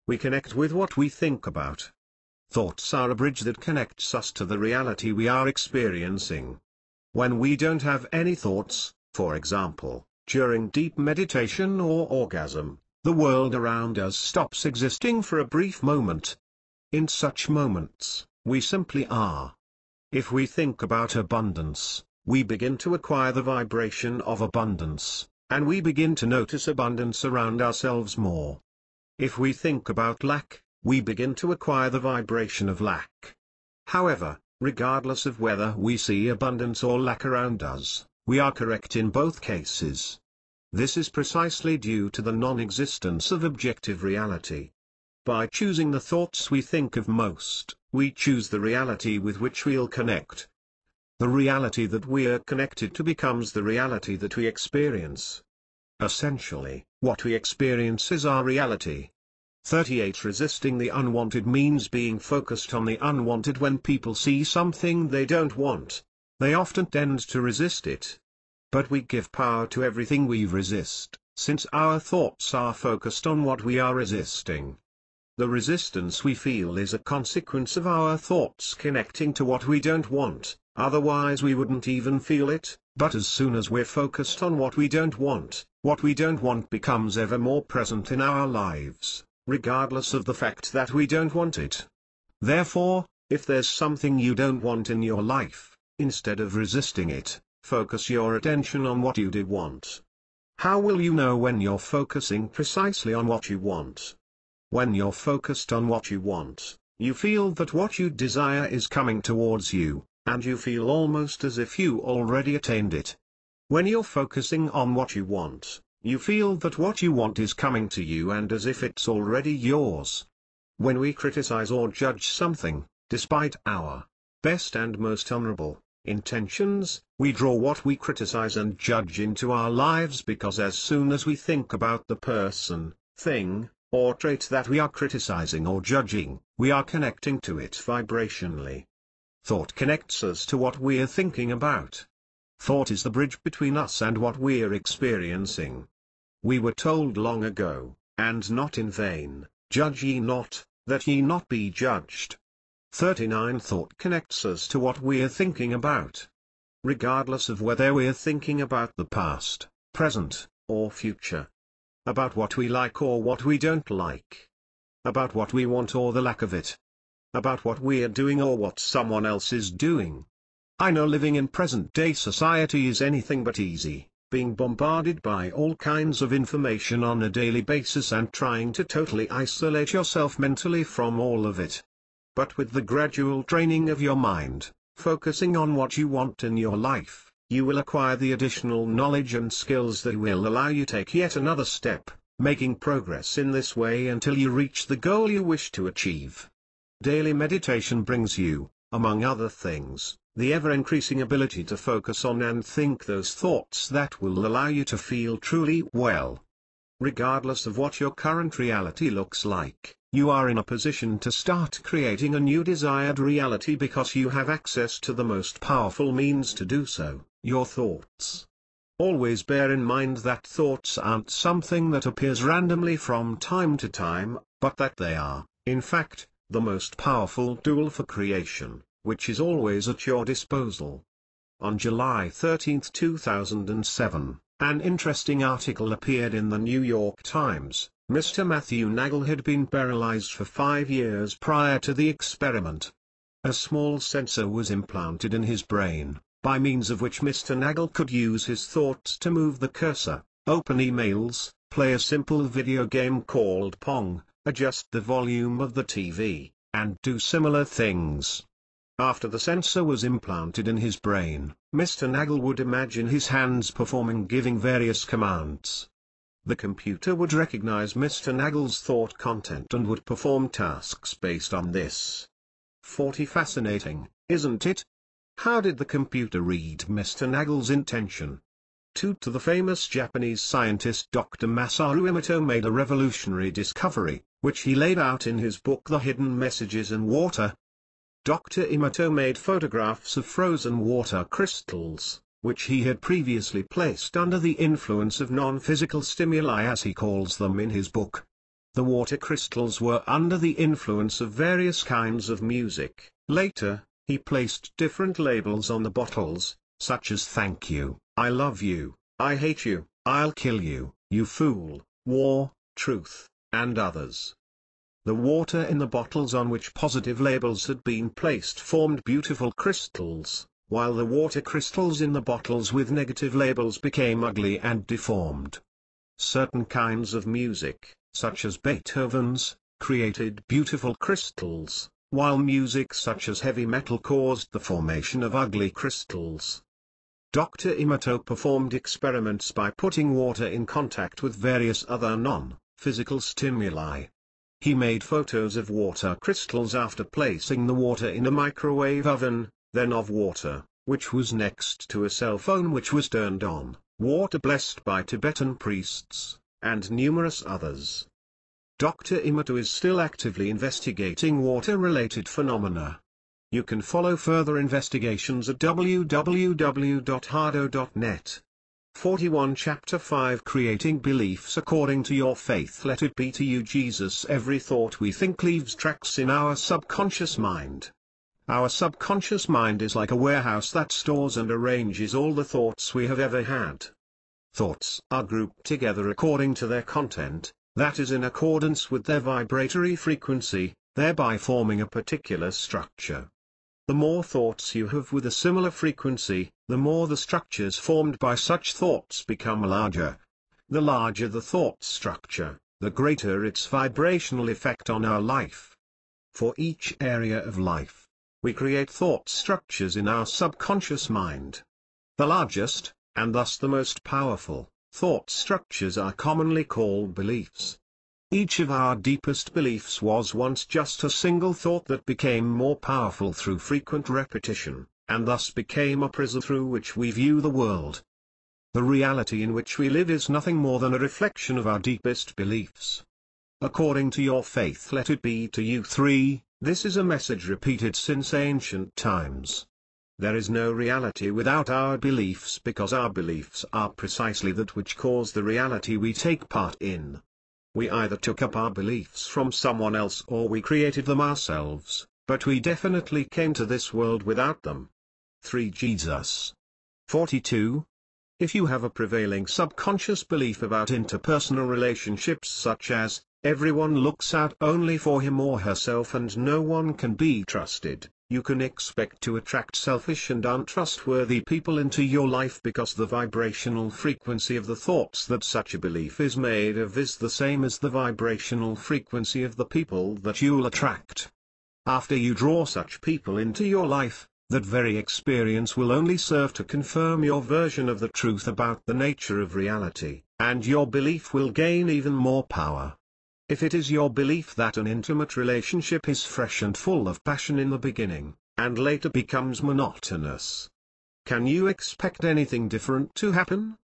We connect with what we think about. Thoughts are a bridge that connects us to the reality we are experiencing. When we don't have any thoughts, for example, during deep meditation or orgasm, the world around us stops existing for a brief moment. In such moments, we simply are. If we think about abundance, we begin to acquire the vibration of abundance, and we begin to notice abundance around ourselves more. If we think about lack, we begin to acquire the vibration of lack. However, regardless of whether we see abundance or lack around us, we are correct in both cases. This is precisely due to the non-existence of objective reality. By choosing the thoughts we think of most, we choose the reality with which we'll connect. The reality that we are connected to becomes the reality that we experience. Essentially, what we experience is our reality. 38. Resisting the unwanted means being focused on the unwanted. When people see something they don't want, they often tend to resist it. But we give power to everything we resist, since our thoughts are focused on what we are resisting. The resistance we feel is a consequence of our thoughts connecting to what we don't want, otherwise we wouldn't even feel it. But as soon as we're focused on what we don't want becomes ever more present in our lives, regardless of the fact that we don't want it. Therefore, if there's something you don't want in your life, instead of resisting it, focus your attention on what you do want. How will you know when you're focusing precisely on what you want? When you're focused on what you want, you feel that what you desire is coming towards you, and you feel almost as if you already attained it. When you're focusing on what you want, you feel that what you want is coming to you and as if it's already yours. When we criticize or judge something, despite our best and most honorable intentions, we draw what we criticize and judge into our lives, because as soon as we think about the person, thing, or trait that we are criticizing or judging, we are connecting to it vibrationally. Thought connects us to what we are thinking about. Thought is the bridge between us and what we are experiencing. We were told long ago, and not in vain, "Judge ye not, that ye not be judged." 39. Thought connects us to what we are thinking about. Regardless of whether we are thinking about the past, present, or future. About what we like or what we don't like. About what we want or the lack of it. About what we're doing or what someone else is doing. I know living in present-day society is anything but easy, being bombarded by all kinds of information on a daily basis and trying to totally isolate yourself mentally from all of it. But with the gradual training of your mind, focusing on what you want in your life, you will acquire the additional knowledge and skills that will allow you to take yet another step, making progress in this way until you reach the goal you wish to achieve. Daily meditation brings you, among other things, the ever-increasing ability to focus on and think those thoughts that will allow you to feel truly well. Regardless of what your current reality looks like, you are in a position to start creating a new desired reality because you have access to the most powerful means to do so, your thoughts. Always bear in mind that thoughts aren't something that appears randomly from time to time, but that they are, in fact, the most powerful tool for creation, which is always at your disposal. On July 13, 2007, an interesting article appeared in the New York Times. Mr. Matthew Nagle had been paralyzed for 5 years prior to the experiment. A small sensor was implanted in his brain, by means of which Mr. Nagle could use his thoughts to move the cursor, open emails, play a simple video game called Pong, adjust the volume of the TV, and do similar things. After the sensor was implanted in his brain, Mr. Nagle would imagine his hands performing, giving various commands. The computer would recognize Mr. Nagle's thought content and would perform tasks based on this. Fascinating, isn't it? How did the computer read Mr. Nagle's intention? To the famous Japanese scientist Dr. Masaru Emoto made a revolutionary discovery, which he laid out in his book The Hidden Messages in Water. Dr. Emoto made photographs of frozen water crystals, which he had previously placed under the influence of non-physical stimuli, as he calls them in his book. The water crystals were under the influence of various kinds of music. Later, he placed different labels on the bottles, such as "Thank you," "I love you," "I hate you," "I'll kill you," "You fool," "War," "Truth," and others. The water in the bottles on which positive labels had been placed formed beautiful crystals, while the water crystals in the bottles with negative labels became ugly and deformed. Certain kinds of music, such as Beethoven's, created beautiful crystals, while music such as heavy metal caused the formation of ugly crystals. Dr. Emoto performed experiments by putting water in contact with various other non-physical stimuli. He made photos of water crystals after placing the water in a microwave oven, then of water, which was next to a cell phone which was turned on, water blessed by Tibetan priests, and numerous others. Dr. Emoto is still actively investigating water-related phenomena. You can follow further investigations at www.hardo.net. 41 Chapter 5 Creating Beliefs According to Your Faith. Let it be to you, Jesus. Every thought we think leaves tracks in our subconscious mind. Our subconscious mind is like a warehouse that stores and arranges all the thoughts we have ever had. Thoughts are grouped together according to their content, that is in accordance with their vibratory frequency, thereby forming a particular structure. The more thoughts you have with a similar frequency, the more the structures formed by such thoughts become larger. The larger the thought structure, the greater its vibrational effect on our life. For each area of life, we create thought structures in our subconscious mind. The largest, and thus the most powerful, thought structures are commonly called beliefs. Each of our deepest beliefs was once just a single thought that became more powerful through frequent repetition, and thus became a prism through which we view the world. The reality in which we live is nothing more than a reflection of our deepest beliefs. According to your faith, let it be to you. 3. This is a message repeated since ancient times. There is no reality without our beliefs, because our beliefs are precisely that which cause the reality we take part in. We either took up our beliefs from someone else or we created them ourselves, but we definitely came to this world without them. 3. Jesus. 42. If you have a prevailing subconscious belief about interpersonal relationships such as, everyone looks out only for him or herself and no one can be trusted, you can expect to attract selfish and untrustworthy people into your life because the vibrational frequency of the thoughts that such a belief is made of is the same as the vibrational frequency of the people that you'll attract. After you draw such people into your life, that very experience will only serve to confirm your version of the truth about the nature of reality, and your belief will gain even more power. If it is your belief that an intimate relationship is fresh and full of passion in the beginning, and later becomes monotonous, can you expect anything different to happen?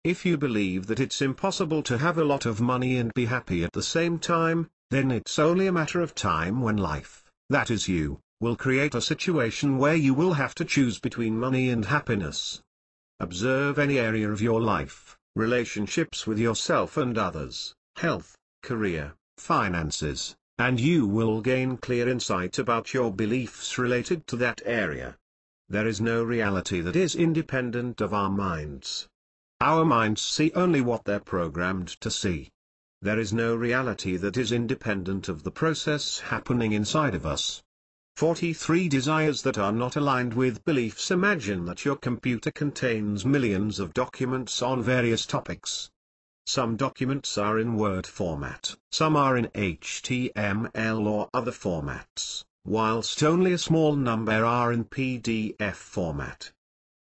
If you believe that it's impossible to have a lot of money and be happy at the same time, then it's only a matter of time when life, that is you, will create a situation where you will have to choose between money and happiness. Observe any area of your life, relationships with yourself and others, health, career, finances, and you will gain clear insight about your beliefs related to that area. There is no reality that is independent of our minds. Our minds see only what they're programmed to see. There is no reality that is independent of the process happening inside of us. 43 Desires that are not aligned with beliefs. Imagine that your computer contains millions of documents on various topics. Some documents are in Word format, some are in HTML or other formats, whilst only a small number are in PDF format.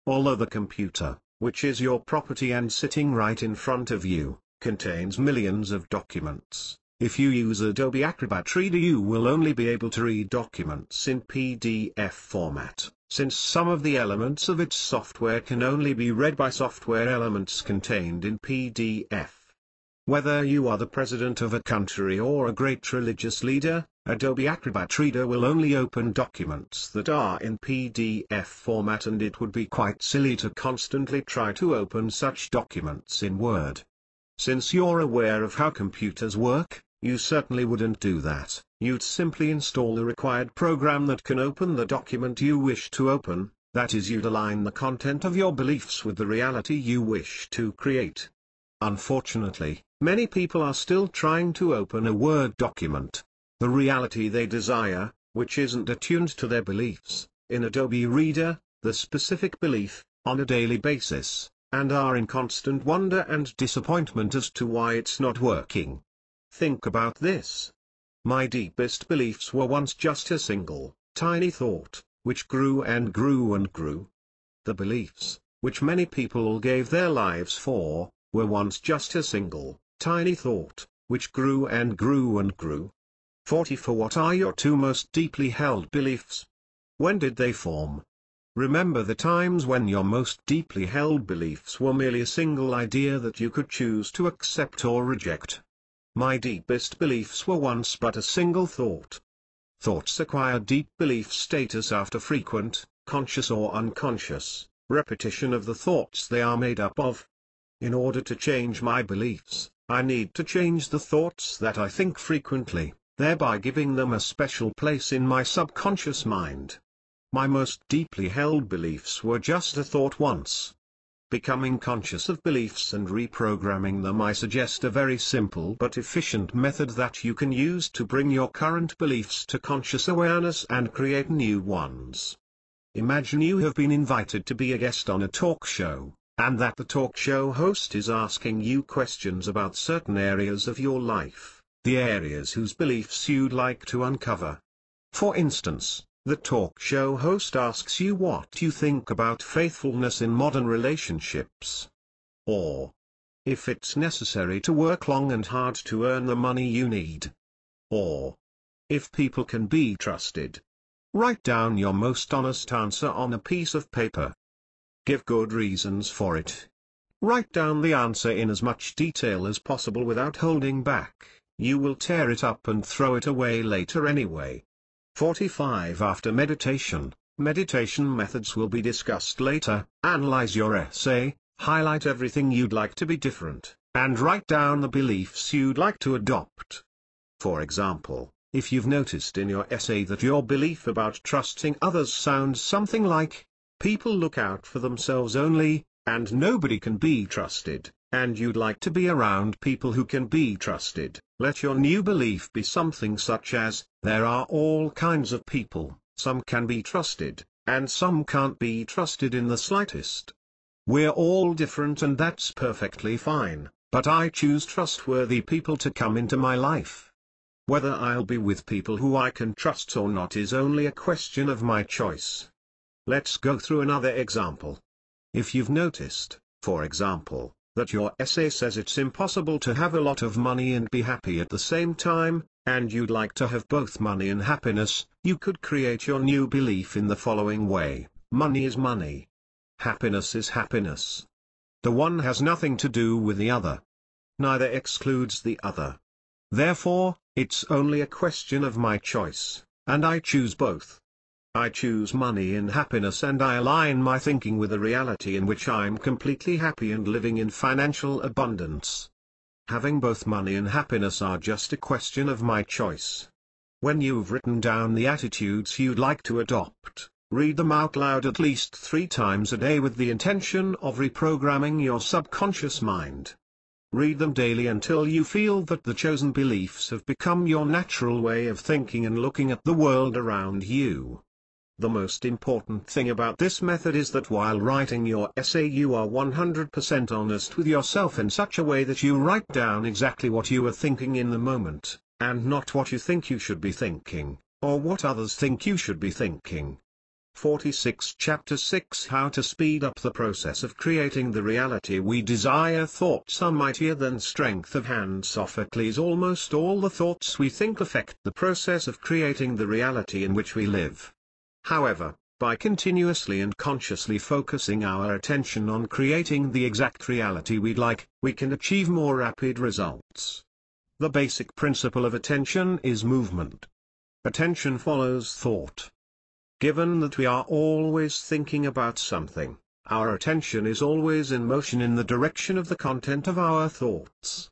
Although the computer, which is your property and sitting right in front of you, contains millions of documents, if you use Adobe Acrobat Reader you will only be able to read documents in PDF format, since some of the elements of its software can only be read by software elements contained in PDF. Whether you are the president of a country or a great religious leader, Adobe Acrobat Reader will only open documents that are in PDF format, and it would be quite silly to constantly try to open such documents in Word. Since you're aware of how computers work, you certainly wouldn't do that. You'd simply install the required program that can open the document you wish to open, that is, you'd align the content of your beliefs with the reality you wish to create. Unfortunately, many people are still trying to open a Word document, the reality they desire, which isn't attuned to their beliefs, in Adobe Reader, the specific belief, on a daily basis, and are in constant wonder and disappointment as to why it's not working. Think about this. My deepest beliefs were once just a single, tiny thought, which grew and grew and grew. The beliefs, which many people gave their lives for, were once just a single, tiny thought, which grew and grew and grew. 44 What are your two most deeply held beliefs? When did they form? Remember the times when your most deeply held beliefs were merely a single idea that you could choose to accept or reject. My deepest beliefs were once but a single thought. Thoughts acquire deep belief status after frequent, conscious or unconscious, repetition of the thoughts they are made up of. In order to change my beliefs, I need to change the thoughts that I think frequently, thereby giving them a special place in my subconscious mind. My most deeply held beliefs were just a thought once. Becoming conscious of beliefs and reprogramming them, I suggest a very simple but efficient method that you can use to bring your current beliefs to conscious awareness and create new ones. Imagine you have been invited to be a guest on a talk show, and that the talk show host is asking you questions about certain areas of your life, the areas whose beliefs you'd like to uncover. For instance, the talk show host asks you what you think about faithfulness in modern relationships. Or, if it's necessary to work long and hard to earn the money you need. Or, if people can be trusted. Write down your most honest answer on a piece of paper. Give good reasons for it. Write down the answer in as much detail as possible without holding back. You will tear it up and throw it away later anyway. 45 After meditation, meditation methods will be discussed later. Analyze your essay, highlight everything you'd like to be different, and write down the beliefs you'd like to adopt. For example, if you've noticed in your essay that your belief about trusting others sounds something like, people look out for themselves only, and nobody can be trusted, and you'd like to be around people who can be trusted. Let your new belief be something such as, there are all kinds of people, some can be trusted, and some can't be trusted in the slightest. We're all different and that's perfectly fine, but I choose trustworthy people to come into my life. Whether I'll be with people who I can trust or not is only a question of my choice. Let's go through another example. If you've noticed, for example, that your essay says it's impossible to have a lot of money and be happy at the same time, and you'd like to have both money and happiness, you could create your new belief in the following way: money is money. Happiness is happiness. The one has nothing to do with the other. Neither excludes the other. Therefore, it's only a question of my choice, and I choose both. I choose money and happiness, and I align my thinking with a reality in which I'm completely happy and living in financial abundance. Having both money and happiness are just a question of my choice. When you've written down the attitudes you'd like to adopt, read them out loud at least 3 times a day with the intention of reprogramming your subconscious mind. Read them daily until you feel that the chosen beliefs have become your natural way of thinking and looking at the world around you. The most important thing about this method is that while writing your essay you are 100% honest with yourself in such a way that you write down exactly what you are thinking in the moment, and not what you think you should be thinking, or what others think you should be thinking. 46 Chapter 6 How to Speed Up the Process of Creating the Reality We Desire. Thoughts are mightier than strength of hand. Sophocles. Almost all the thoughts we think affect the process of creating the reality in which we live. However, by continuously and consciously focusing our attention on creating the exact reality we'd like, we can achieve more rapid results. The basic principle of attention is movement. Attention follows thought. Given that we are always thinking about something, our attention is always in motion in the direction of the content of our thoughts.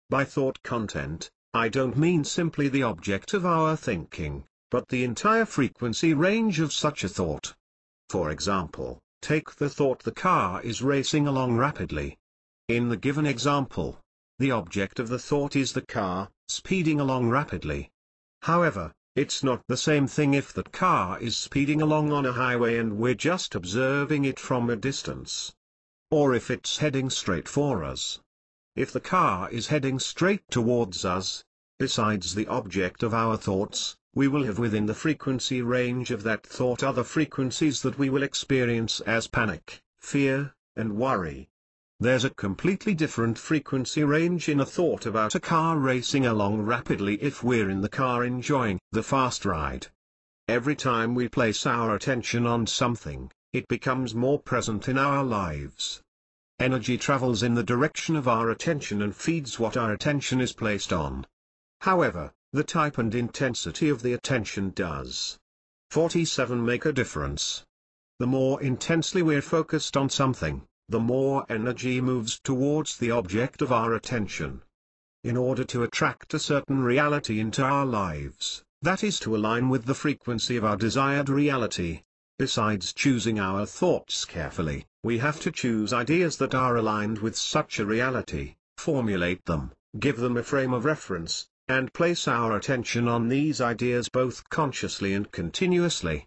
By thought content, I don't mean simply the object of our thinking, but the entire frequency range of such a thought. For example, take the thought the car is racing along rapidly. In the given example, the object of the thought is the car, speeding along rapidly. However, it's not the same thing if that car is speeding along on a highway and we're just observing it from a distance. Or if it's heading straight for us. If the car is heading straight towards us, besides the object of our thoughts, we will have within the frequency range of that thought other frequencies that we will experience as panic, fear, and worry. There's a completely different frequency range in a thought about a car racing along rapidly if we're in the car enjoying the fast ride. Every time we place our attention on something, it becomes more present in our lives. Energy travels in the direction of our attention and feeds what our attention is placed on. However, the type and intensity of the attention does. 47 Make a difference. The more intensely we're focused on something, the more energy moves towards the object of our attention. In order to attract a certain reality into our lives, that is to align with the frequency of our desired reality, besides choosing our thoughts carefully, we have to choose ideas that are aligned with such a reality, formulate them, give them a frame of reference, and place our attention on these ideas both consciously and continuously.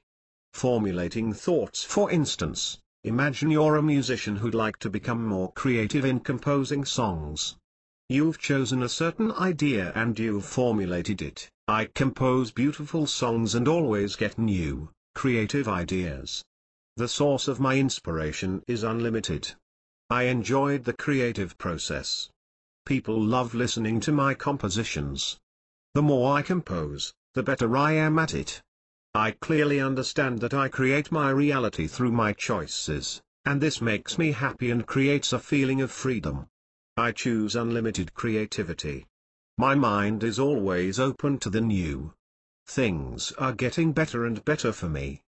Formulating thoughts. For instance, imagine you're a musician who'd like to become more creative in composing songs. You've chosen a certain idea and you've formulated it. I compose beautiful songs and always get new, creative ideas. The source of my inspiration is unlimited. I enjoyed the creative process. People love listening to my compositions. The more I compose, the better I am at it. I clearly understand that I create my reality through my choices, and this makes me happy and creates a feeling of freedom. I choose unlimited creativity. My mind is always open to the new. Things are getting better and better for me.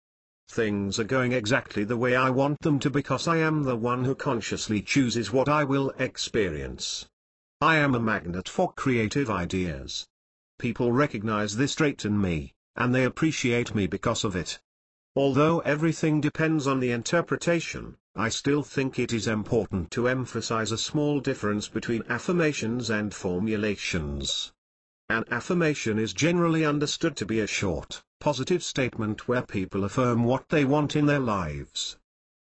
Things are going exactly the way I want them to because I am the one who consciously chooses what I will experience. I am a magnet for creative ideas. People recognize this trait in me, and they appreciate me because of it. Although everything depends on the interpretation, I still think it is important to emphasize a small difference between affirmations and formulations. An affirmation is generally understood to be a short, positive statement where people affirm what they want in their lives.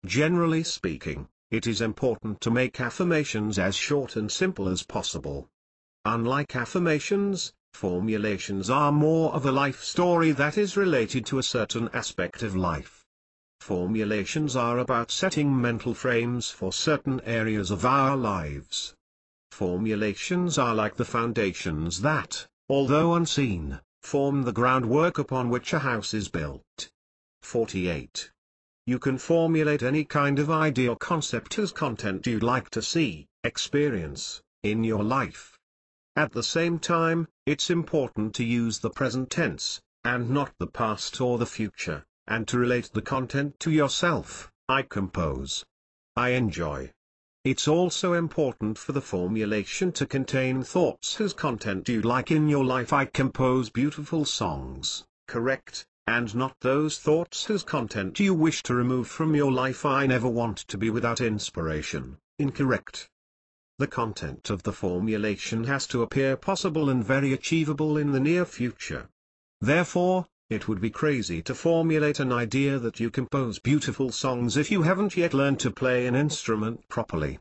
Generally speaking, it is important to make affirmations as short and simple as possible. Unlike affirmations, formulations are more of a life story that is related to a certain aspect of life. Formulations are about setting mental frames for certain areas of our lives. Formulations are like the foundations that, although unseen, form the groundwork upon which a house is built. 48. You can formulate any kind of idea or concept as content you'd like to see, experience, in your life. At the same time, it's important to use the present tense, and not the past or the future, and to relate the content to yourself. I compose. I enjoy. It's also important for the formulation to contain thoughts whose content you'd like in your life. I compose beautiful songs, correct, and not those thoughts whose content you wish to remove from your life. I never want to be without inspiration, incorrect. The content of the formulation has to appear possible and very achievable in the near future. Therefore, it would be crazy to formulate an idea that you compose beautiful songs if you haven't yet learned to play an instrument properly.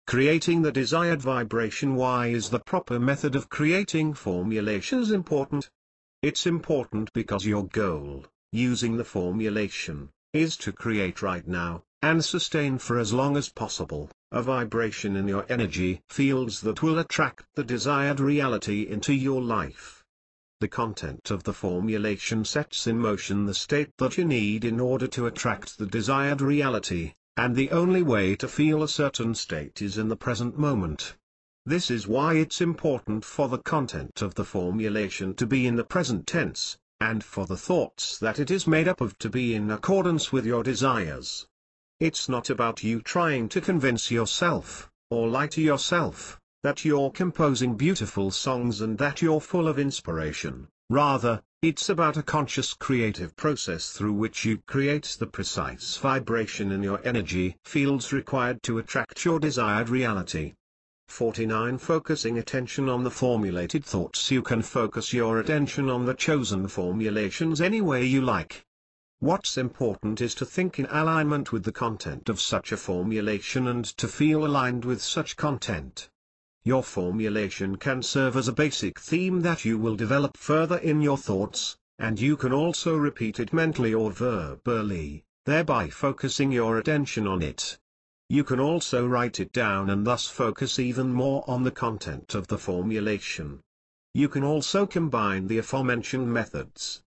Creating the desired vibration. Why is the proper method of creating formulations important? It's important because your goal, using the formulation, is to create right now, and sustain for as long as possible, a vibration in your energy fields that will attract the desired reality into your life. The content of the formulation sets in motion the state that you need in order to attract the desired reality, and the only way to feel a certain state is in the present moment. This is why it's important for the content of the formulation to be in the present tense, and for the thoughts that it is made up of to be in accordance with your desires. It's not about you trying to convince yourself, or lie to yourself, that you're composing beautiful songs and that you're full of inspiration. Rather, it's about a conscious creative process through which you create the precise vibration in your energy fields required to attract your desired reality. 49. Focusing attention on the formulated thoughts. You can focus your attention on the chosen formulations any way you like. What's important is to think in alignment with the content of such a formulation and to feel aligned with such content. Your formulation can serve as a basic theme that you will develop further in your thoughts, and you can also repeat it mentally or verbally, thereby focusing your attention on it. You can also write it down and thus focus even more on the content of the formulation. You can also combine the aforementioned methods.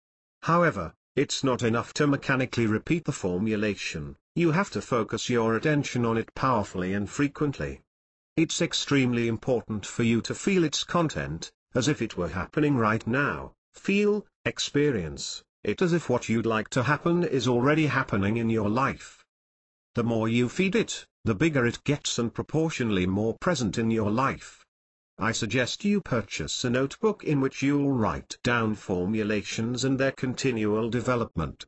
However, it's not enough to mechanically repeat the formulation, you have to focus your attention on it powerfully and frequently. It's extremely important for you to feel its content, as if it were happening right now. Feel, experience it as if what you'd like to happen is already happening in your life. The more you feed it, the bigger it gets and proportionally more present in your life. I suggest you purchase a notebook in which you'll write down formulations and their continual development.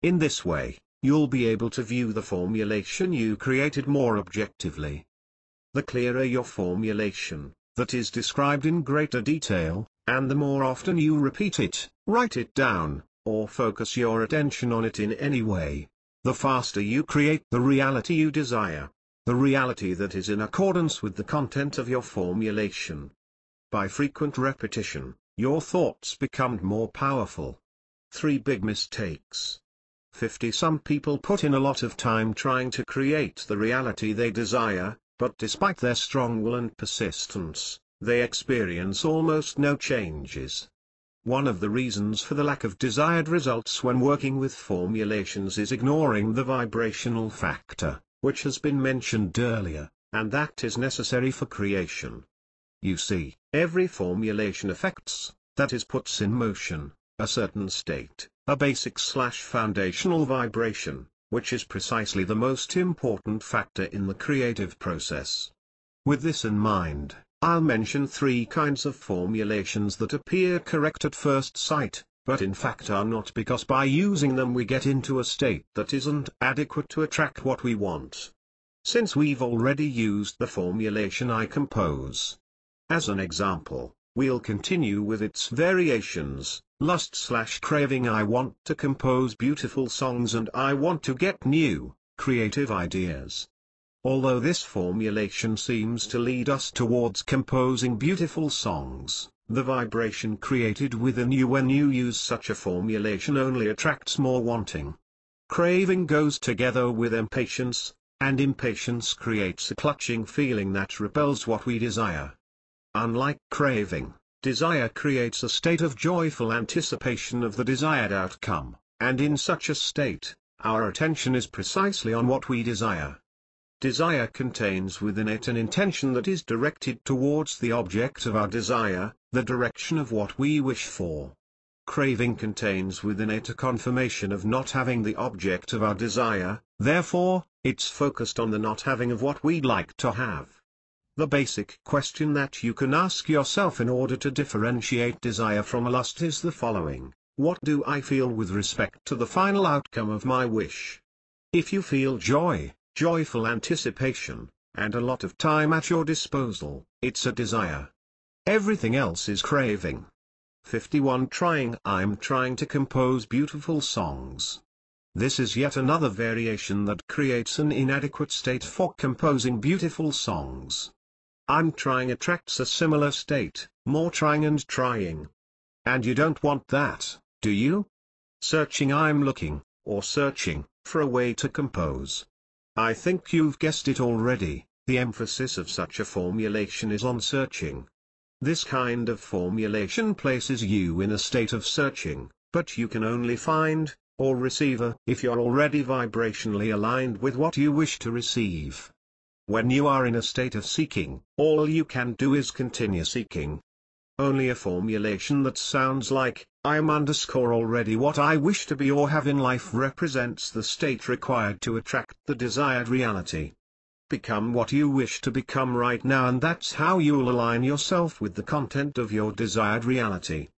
In this way, you'll be able to view the formulation you created more objectively. The clearer your formulation, that is described in greater detail, and the more often you repeat it, write it down, or focus your attention on it in any way, the faster you create the reality you desire, the reality that is in accordance with the content of your formulation. By frequent repetition, your thoughts become more powerful. 3 big mistakes. 50. Some people put in a lot of time trying to create the reality they desire, but despite their strong will and persistence, they experience almost no changes. One of the reasons for the lack of desired results when working with formulations is ignoring the vibrational factor, which has been mentioned earlier, and that is necessary for creation. You see, every formulation affects, that is puts in motion, a certain state, a basic/foundational vibration, which is precisely the most important factor in the creative process. With this in mind, I'll mention 3 kinds of formulations that appear correct at first sight, but in fact are not, because by using them we get into a state that isn't adequate to attract what we want. Since we've already used the formulation I compose as an example, we'll continue with its variations. Lust/craving. I want to compose beautiful songs and I want to get new, creative ideas. Although this formulation seems to lead us towards composing beautiful songs, the vibration created within you when you use such a formulation only attracts more wanting. Craving goes together with impatience, and impatience creates a clutching feeling that repels what we desire. Unlike craving, desire creates a state of joyful anticipation of the desired outcome, and in such a state, our attention is precisely on what we desire. Desire contains within it an intention that is directed towards the object of our desire, the direction of what we wish for. Craving contains within it a confirmation of not having the object of our desire, therefore, it's focused on the not having of what we'd like to have. The basic question that you can ask yourself in order to differentiate desire from lust is the following: what do I feel with respect to the final outcome of my wish? If you feel joy, joyful anticipation, and a lot of time at your disposal, it's a desire. Everything else is craving. 51. I'm trying to compose beautiful songs. This is yet another variation that creates an inadequate state for composing beautiful songs. I'm trying attracts a similar state, more trying and trying. And you don't want that, do you? Searching. I'm looking, or searching, for a way to compose. I think you've guessed it already, the emphasis of such a formulation is on searching. This kind of formulation places you in a state of searching, but you can only find, or receive if you're already vibrationally aligned with what you wish to receive. When you are in a state of seeking, all you can do is continue seeking. Only a formulation that sounds like, I'm already what I wish to be or have in life represents the state required to attract the desired reality. Become what you wish to become right now, and that's how you'll align yourself with the content of your desired reality.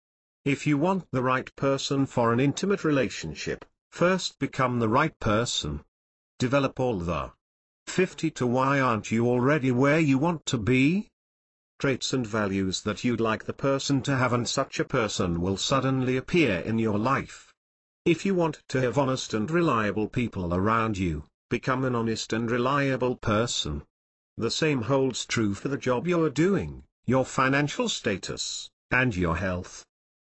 If you want the right person for an intimate relationship, first become the right person. Develop all the 52. Why aren't you already where you want to be? Traits and values that you'd like the person to have, and such a person will suddenly appear in your life. If you want to have honest and reliable people around you, become an honest and reliable person. The same holds true for the job you're doing, your financial status, and your health.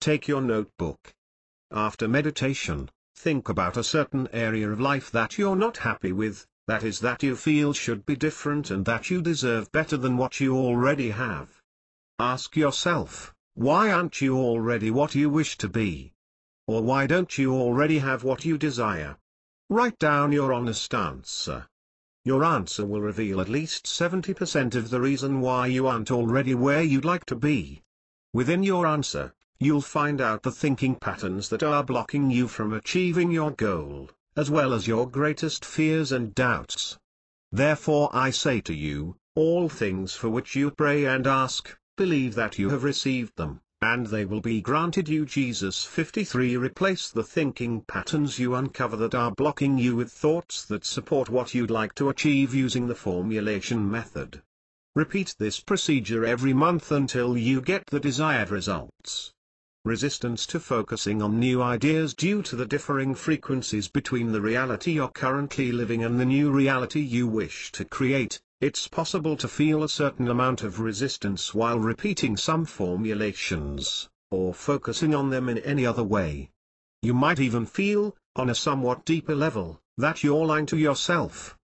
Take your notebook. After meditation, think about a certain area of life that you're not happy with, that is, that you feel should be different and that you deserve better than what you already have. Ask yourself, why aren't you already what you wish to be? Or why don't you already have what you desire? Write down your honest answer. Your answer will reveal at least 70% of the reason why you aren't already where you'd like to be. Within your answer, you'll find out the thinking patterns that are blocking you from achieving your goal, as well as your greatest fears and doubts. Therefore I say to you, all things for which you pray and ask, believe that you have received them, and they will be granted you. Jesus 53. Replace the thinking patterns you uncover that are blocking you with thoughts that support what you'd like to achieve using the formulation method. Repeat this procedure every month until you get the desired results. Resistance to focusing on new ideas due to the differing frequencies between the reality you're currently living and the new reality you wish to create. It's possible to feel a certain amount of resistance while repeating some formulations, or focusing on them in any other way. You might even feel, on a somewhat deeper level, that you're lying to yourself.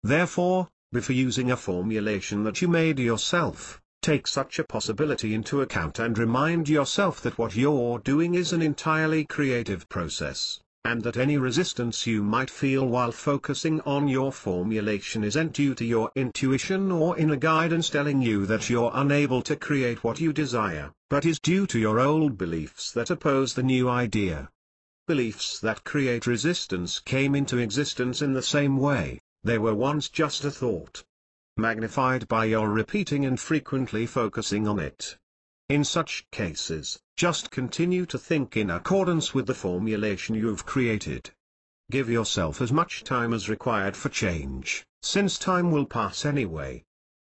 Therefore, before using a formulation that you made yourself, take such a possibility into account and remind yourself that what you're doing is an entirely creative process, and that any resistance you might feel while focusing on your formulation isn't due to your intuition or inner guidance telling you that you're unable to create what you desire, but is due to your old beliefs that oppose the new idea. Beliefs that create resistance came into existence in the same way. They were once just a thought, magnified by your repeating and frequently focusing on it. In such cases, just continue to think in accordance with the formulation you've created. Give yourself as much time as required for change, since time will pass anyway.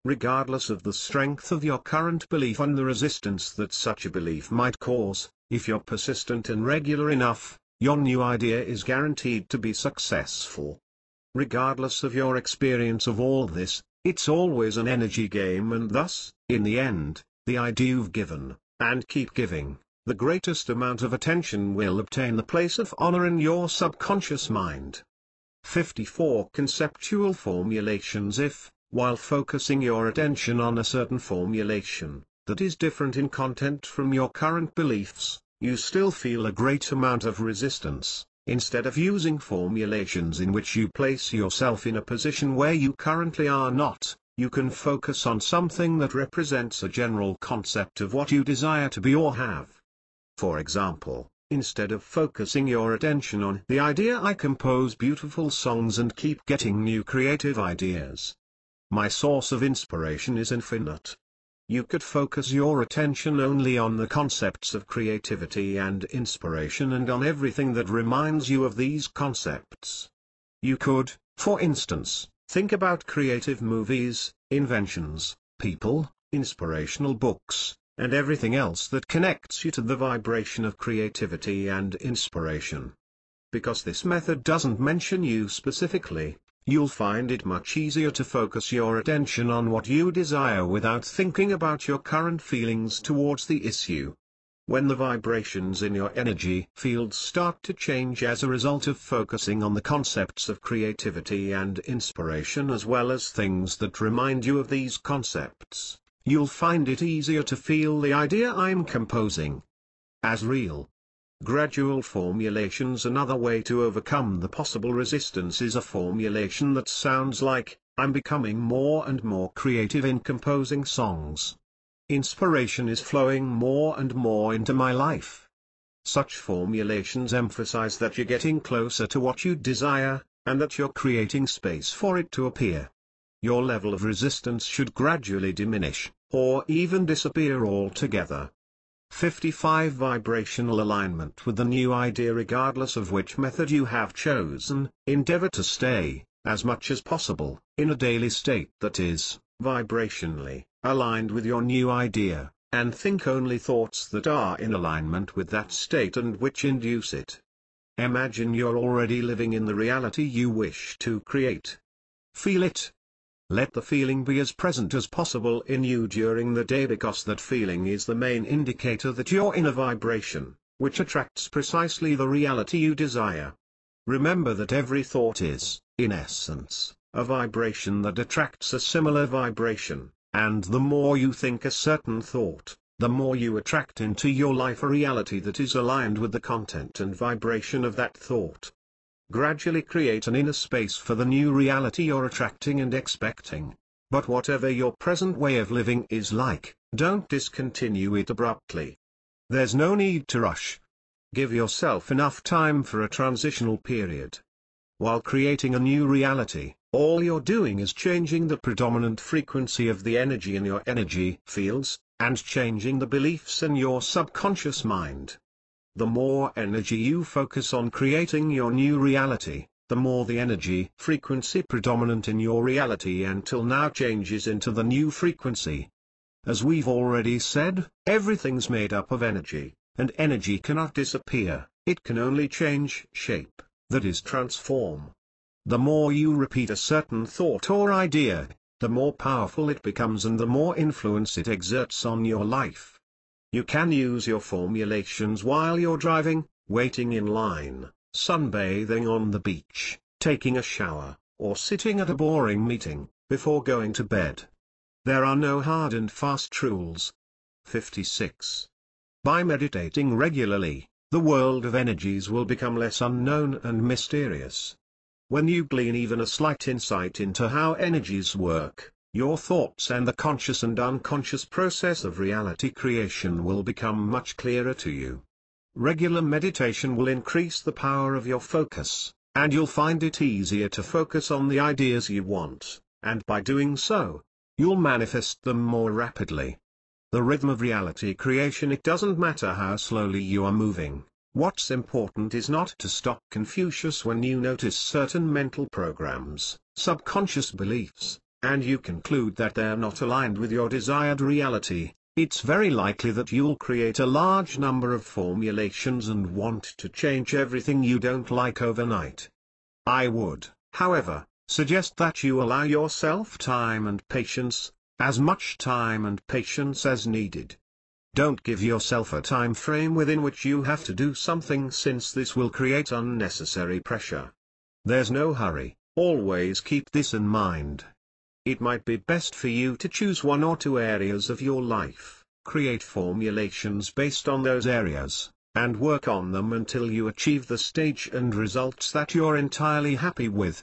Regardless of the strength of your current belief and the resistance that such a belief might cause, if you're persistent and regular enough, your new idea is guaranteed to be successful. Regardless of your experience of all this, it's always an energy game, and thus, in the end, the idea you've given, and keep giving, the greatest amount of attention will obtain the place of honor in your subconscious mind. 54 Conceptual formulations. If, while focusing your attention on a certain formulation, that is different in content from your current beliefs, you still feel a great amount of resistance, instead of using formulations in which you place yourself in a position where you currently are not, you can focus on something that represents a general concept of what you desire to be or have. For example, instead of focusing your attention on the idea "I compose beautiful songs and keep getting new creative ideas. My source of inspiration is infinite." You could focus your attention only on the concepts of creativity and inspiration and on everything that reminds you of these concepts. You could, for instance, think about creative movies, inventions, people, inspirational books, and everything else that connects you to the vibration of creativity and inspiration. Because this method doesn't mention you specifically, you'll find it much easier to focus your attention on what you desire without thinking about your current feelings towards the issue. When the vibrations in your energy field start to change as a result of focusing on the concepts of creativity and inspiration as well as things that remind you of these concepts, you'll find it easier to feel the idea "I'm composing" as real. Gradual formulations. Another way to overcome the possible resistance is a formulation that sounds like, "I'm becoming more and more creative in composing songs. Inspiration is flowing more and more into my life." Such formulations emphasize that you're getting closer to what you desire, and that you're creating space for it to appear. Your level of resistance should gradually diminish, or even disappear altogether. 55 Vibrational alignment with the new idea. Regardless of which method you have chosen, endeavor to stay, as much as possible, in a daily state that is, vibrationally, aligned with your new idea, and think only thoughts that are in alignment with that state and which induce it. Imagine you're already living in the reality you wish to create. Feel it. Let the feeling be as present as possible in you during the day, because that feeling is the main indicator that you're in a vibration, which attracts precisely the reality you desire. Remember that every thought is, in essence, a vibration that attracts a similar vibration, and the more you think a certain thought, the more you attract into your life a reality that is aligned with the content and vibration of that thought. Gradually create an inner space for the new reality you're attracting and expecting. But whatever your present way of living is like, don't discontinue it abruptly. There's no need to rush. Give yourself enough time for a transitional period. While creating a new reality, all you're doing is changing the predominant frequency of the energy in your energy fields, and changing the beliefs in your subconscious mind. The more energy you focus on creating your new reality, the more the energy frequency predominant in your reality until now changes into the new frequency. As we've already said, everything's made up of energy, and energy cannot disappear, it can only change shape, that is transform. The more you repeat a certain thought or idea, the more powerful it becomes and the more influence it exerts on your life. You can use your formulations while you're driving, waiting in line, sunbathing on the beach, taking a shower, or sitting at a boring meeting, before going to bed. There are no hard and fast rules. 56. By meditating regularly, the world of energies will become less unknown and mysterious. When you glean even a slight insight into how energies work, your thoughts and the conscious and unconscious process of reality creation will become much clearer to you. Regular meditation will increase the power of your focus, and you'll find it easier to focus on the ideas you want, and by doing so, you'll manifest them more rapidly. the rhythm of reality creation. It doesn't matter how slowly you are moving. What's important is not to stop Confucius when you notice certain mental programs, subconscious beliefs, and you conclude that they're not aligned with your desired reality. It's very likely that you'll create a large number of formulations and want to change everything you don't like overnight. I would, however, suggest that you allow yourself time and patience, as much time and patience as needed. Don't give yourself a time frame within which you have to do something, since this will create unnecessary pressure. There's no hurry. Always keep this in mind. It might be best for you to choose 1 or 2 areas of your life, create formulations based on those areas, and work on them until you achieve the stage and results that you're entirely happy with.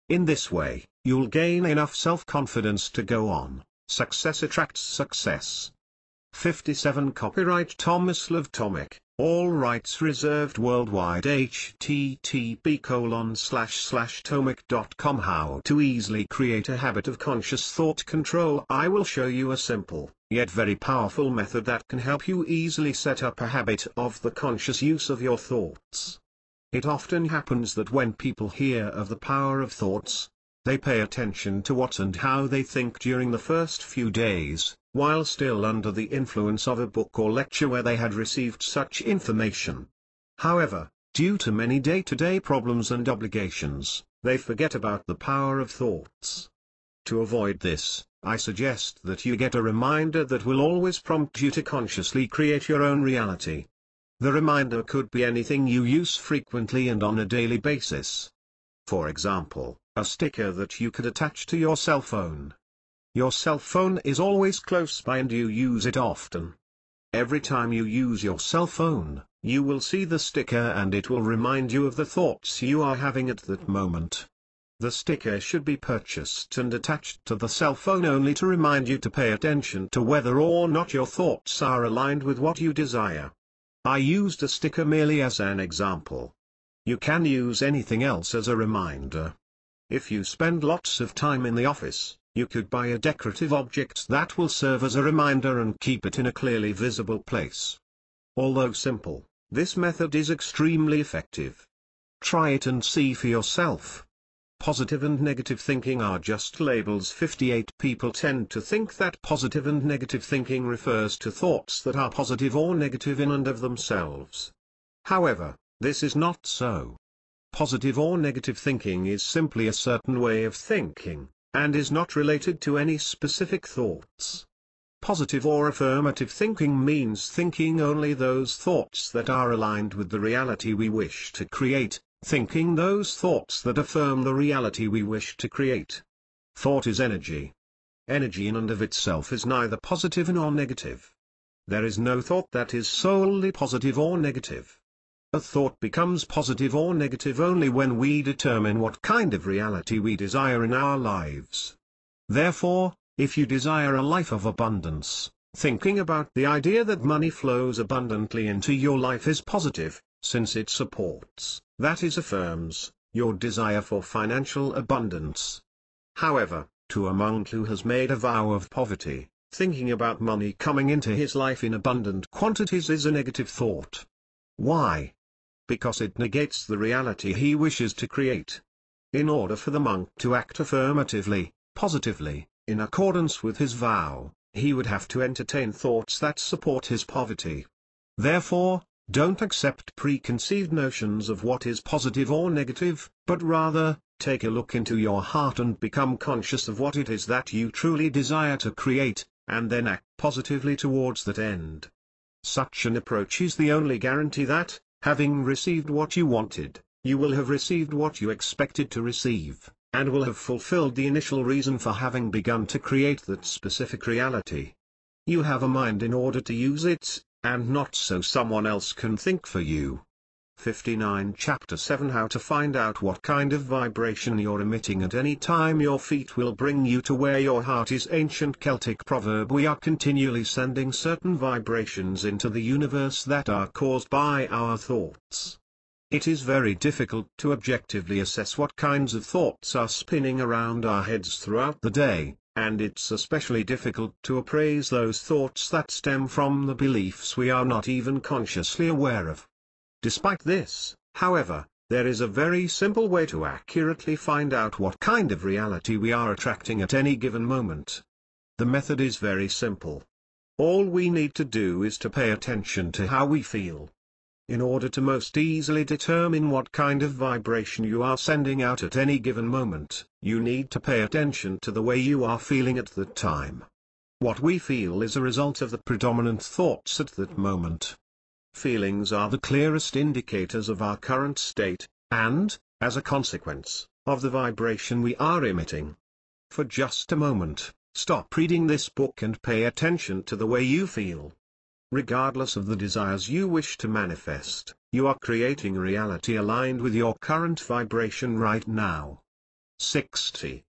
In this way, you'll gain enough self-confidence to go on. Success attracts success. 57 Copyright Thomas Love Tomic, all rights reserved worldwide. http://tomic.com. How to easily create a habit of conscious thought control. I will show you a simple, yet very powerful method that can help you easily set up a habit of the conscious use of your thoughts. It often happens that when people hear of the power of thoughts, they pay attention to what and how they think during the first few days, while still under the influence of a book or lecture where they had received such information. However, due to many day-to-day problems and obligations, they forget about the power of thoughts. To avoid this, I suggest that you get a reminder that will always prompt you to consciously create your own reality. The reminder could be anything you use frequently and on a daily basis. For example, a sticker that you could attach to your cell phone. Your cell phone is always close by and you use it often. Every time you use your cell phone, you will see the sticker and it will remind you of the thoughts you are having at that moment. The sticker should be purchased and attached to the cell phone only to remind you to pay attention to whether or not your thoughts are aligned with what you desire. I used a sticker merely as an example. You can use anything else as a reminder. If you spend lots of time in the office, you could buy a decorative object that will serve as a reminder and keep it in a clearly visible place. Although simple, this method is extremely effective. Try it and see for yourself. Positive and negative thinking are just labels. 58 People tend to think that positive and negative thinking refers to thoughts that are positive or negative in and of themselves. However, this is not so. Positive or negative thinking is simply a certain way of thinking, and is not related to any specific thoughts. Positive or affirmative thinking means thinking only those thoughts that are aligned with the reality we wish to create, thinking those thoughts that affirm the reality we wish to create. Thought is energy. Energy in and of itself is neither positive nor negative. There is no thought that is solely positive or negative. A thought becomes positive or negative only when we determine what kind of reality we desire in our lives. Therefore, if you desire a life of abundance, thinking about the idea that money flows abundantly into your life is positive, since it supports, that is affirms, your desire for financial abundance. However, to a monk who has made a vow of poverty, thinking about money coming into his life in abundant quantities is a negative thought. Why? Because it negates the reality he wishes to create. In order for the monk to act affirmatively, positively, in accordance with his vow, he would have to entertain thoughts that support his poverty. Therefore, don't accept preconceived notions of what is positive or negative, but rather, take a look into your heart and become conscious of what it is that you truly desire to create, and then act positively towards that end. Such an approach is the only guarantee that, having received what you wanted, you will have received what you expected to receive, and will have fulfilled the initial reason for having begun to create that specific reality. You have a mind in order to use it, and not so someone else can think for you. 59 Chapter 7 How to find out what kind of vibration you're emitting at any time. Your feet will bring you to where your heart is. Ancient Celtic proverb. We are continually sending certain vibrations into the universe that are caused by our thoughts. It is very difficult to objectively assess what kinds of thoughts are spinning around our heads throughout the day, and it's especially difficult to appraise those thoughts that stem from the beliefs we are not even consciously aware of. Despite this, however, there is a very simple way to accurately find out what kind of reality we are attracting at any given moment. The method is very simple. All we need to do is to pay attention to how we feel. In order to most easily determine what kind of vibration you are sending out at any given moment, you need to pay attention to the way you are feeling at that time. What we feel is a result of the predominant thoughts at that moment. Feelings are the clearest indicators of our current state, and, as a consequence, of the vibration we are emitting. For just a moment, stop reading this book and pay attention to the way you feel. Regardless of the desires you wish to manifest, you are creating a reality aligned with your current vibration right now. 60.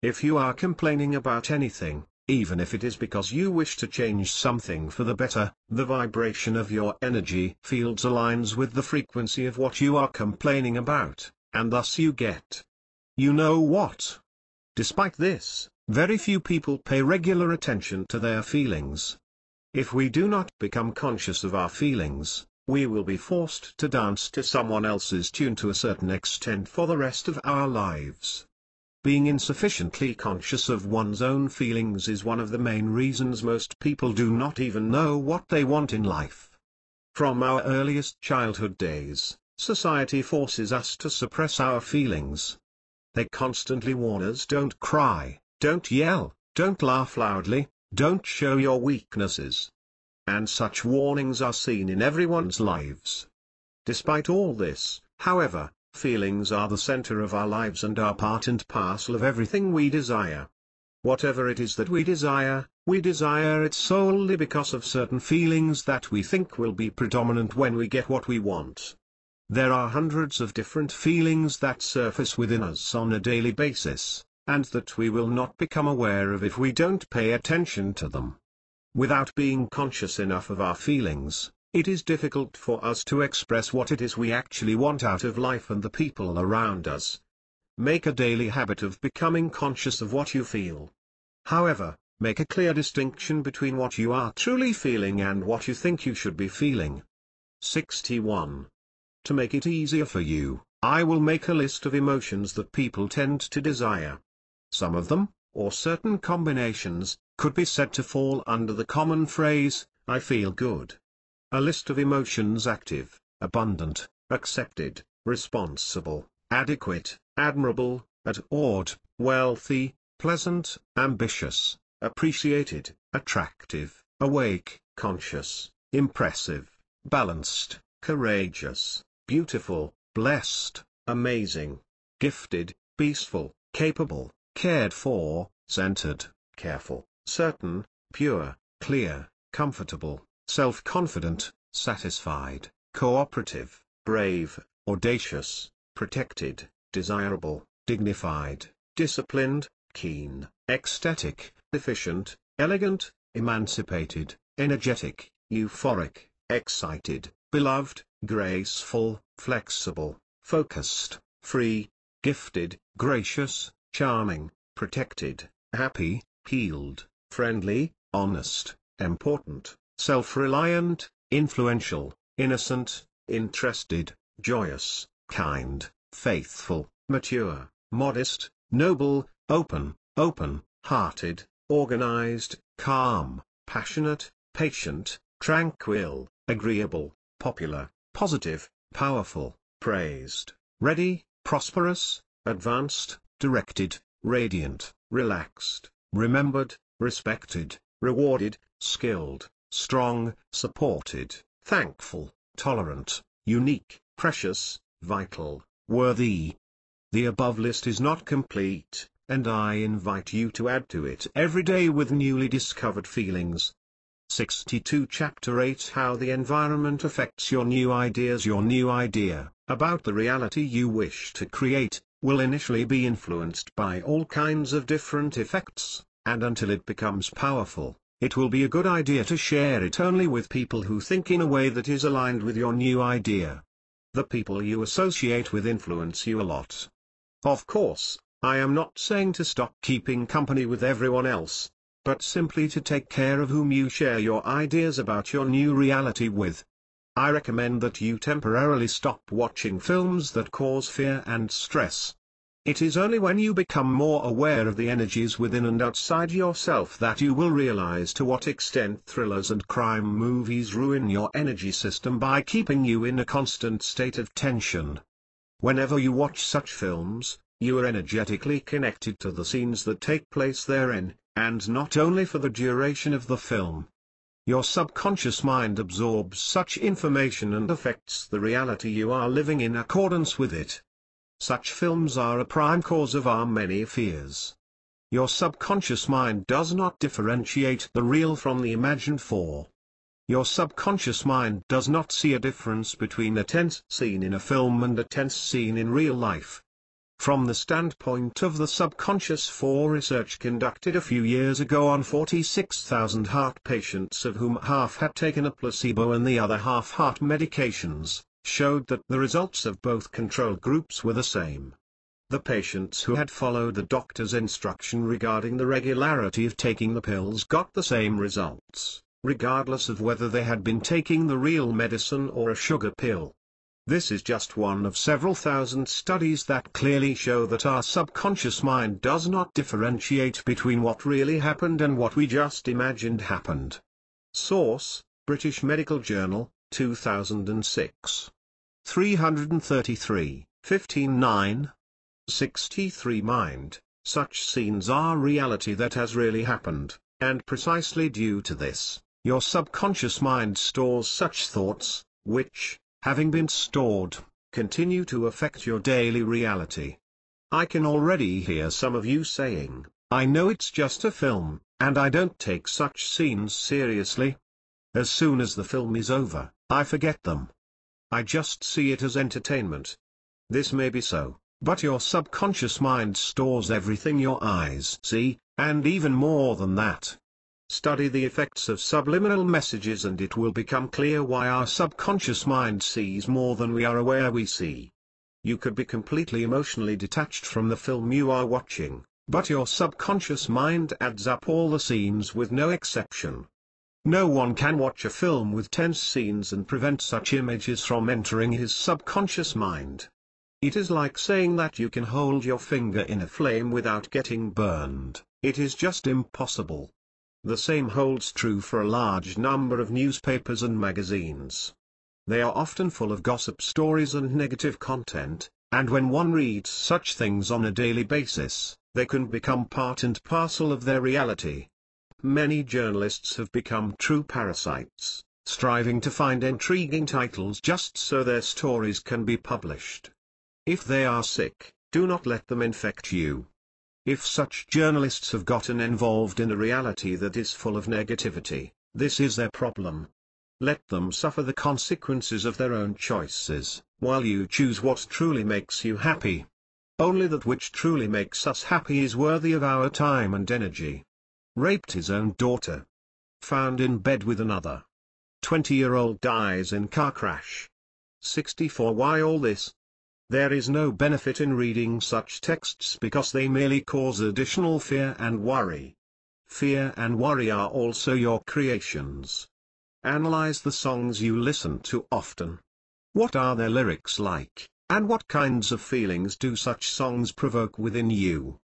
If you are complaining about anything, even if it is because you wish to change something for the better, the vibration of your energy fields aligns with the frequency of what you are complaining about, and thus you get. You know what? Despite this, very few people pay regular attention to their feelings. If we do not become conscious of our feelings, we will be forced to dance to someone else's tune to a certain extent for the rest of our lives. Being insufficiently conscious of one's own feelings is one of the main reasons most people do not even know what they want in life. From our earliest childhood days, society forces us to suppress our feelings. They constantly warn us: don't cry, don't yell, don't laugh loudly, don't show your weaknesses. And such warnings are seen in everyone's lives. Despite all this, however, feelings are the center of our lives and are part and parcel of everything we desire. Whatever it is that we desire it solely because of certain feelings that we think will be predominant when we get what we want. There are hundreds of different feelings that surface within us on a daily basis, and that we will not become aware of if we don't pay attention to them. Without being conscious enough of our feelings, it is difficult for us to express what it is we actually want out of life and the people around us. Make a daily habit of becoming conscious of what you feel. However, make a clear distinction between what you are truly feeling and what you think you should be feeling. 61. To make it easier for you, I will make a list of emotions that people tend to desire. Some of them, or certain combinations, could be said to fall under the common phrase, I feel good. A list of emotions: active, abundant, accepted, responsible, adequate, admirable, adored, wealthy, pleasant, ambitious, appreciated, attractive, awake, conscious, impressive, balanced, courageous, beautiful, blessed, amazing, gifted, peaceful, capable, cared for, centered, careful, certain, pure, clear, comfortable, self-confident, satisfied, cooperative, brave, audacious, protected, desirable, dignified, disciplined, keen, ecstatic, efficient, elegant, emancipated, energetic, euphoric, excited, beloved, graceful, flexible, focused, free, gifted, gracious, charming, protected, happy, healed, friendly, honest, important, self-reliant, influential, innocent, interested, joyous, kind, faithful, mature, modest, noble, open-hearted, organized, calm, passionate, patient, tranquil, agreeable, popular, positive, powerful, praised, ready, prosperous, advanced, directed, radiant, relaxed, remembered, respected, rewarded, skilled, strong, supported, thankful, tolerant, unique, precious, vital, worthy. The above list is not complete, and I invite you to add to it every day with newly discovered feelings. 62 Chapter 8 How the environment affects your new ideas. Your new idea about the reality you wish to create will initially be influenced by all kinds of different effects, and until it becomes powerful, it will be a good idea to share it only with people who think in a way that is aligned with your new idea. The people you associate with influence you a lot. Of course, I am not saying to stop keeping company with everyone else, but simply to take care of whom you share your ideas about your new reality with. I recommend that you temporarily stop watching films that cause fear and stress. It is only when you become more aware of the energies within and outside yourself that you will realize to what extent thrillers and crime movies ruin your energy system by keeping you in a constant state of tension. Whenever you watch such films, you are energetically connected to the scenes that take place therein, and not only for the duration of the film. Your subconscious mind absorbs such information and affects the reality you are living in accordance with it. Such films are a prime cause of our many fears. Your subconscious mind does not differentiate the real from the imagined for. Your subconscious mind does not see a difference between a tense scene in a film and a tense scene in real life. From the standpoint of the subconscious, for research conducted a few years ago on 46,000 heart patients, of whom half had taken a placebo and the other half heart medications, showed that the results of both control groups were the same. The patients who had followed the doctor's instruction regarding the regularity of taking the pills got the same results, regardless of whether they had been taking the real medicine or a sugar pill. This is just one of several thousand studies that clearly show that our subconscious mind does not differentiate between what really happened and what we just imagined happened. Source: British Medical Journal, 2006. 333, 15-9. 63 Mind: such scenes are reality that has really happened, and precisely due to this, your subconscious mind stores such thoughts, which, having been stored, continue to affect your daily reality. I can already hear some of you saying, "I know it's just a film, and I don't take such scenes seriously. As soon as the film is over, I forget them. I just see it as entertainment." This may be so, but your subconscious mind stores everything your eyes see, and even more than that. Study the effects of subliminal messages and it will become clear why our subconscious mind sees more than we are aware we see. You could be completely emotionally detached from the film you are watching, but your subconscious mind adds up all the scenes with no exception. No one can watch a film with tense scenes and prevent such images from entering his subconscious mind. It is like saying that you can hold your finger in a flame without getting burned. It is just impossible. The same holds true for a large number of newspapers and magazines. They are often full of gossip stories and negative content, and when one reads such things on a daily basis, they can become part and parcel of their reality. Many journalists have become true parasites, striving to find intriguing titles just so their stories can be published. If they are sick, do not let them infect you. If such journalists have gotten involved in a reality that is full of negativity, this is their problem. Let them suffer the consequences of their own choices, while you choose what truly makes you happy. Only that which truly makes us happy is worthy of our time and energy. Raped his own daughter. Found in bed with another. 20-year-old dies in car crash. 64 Why all this? There is no benefit in reading such texts because they merely cause additional fear and worry. Fear and worry are also your creations. Analyze the songs you listen to often. What are their lyrics like, and what kinds of feelings do such songs provoke within you?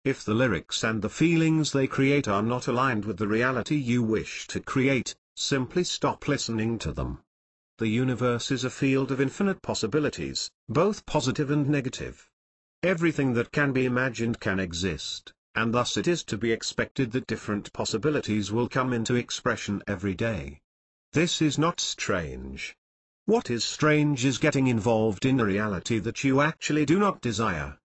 If the lyrics and the feelings they create are not aligned with the reality you wish to create, simply stop listening to them. The universe is a field of infinite possibilities, both positive and negative. Everything that can be imagined can exist, and thus it is to be expected that different possibilities will come into expression every day. This is not strange. What is strange is getting involved in a reality that you actually do not desire.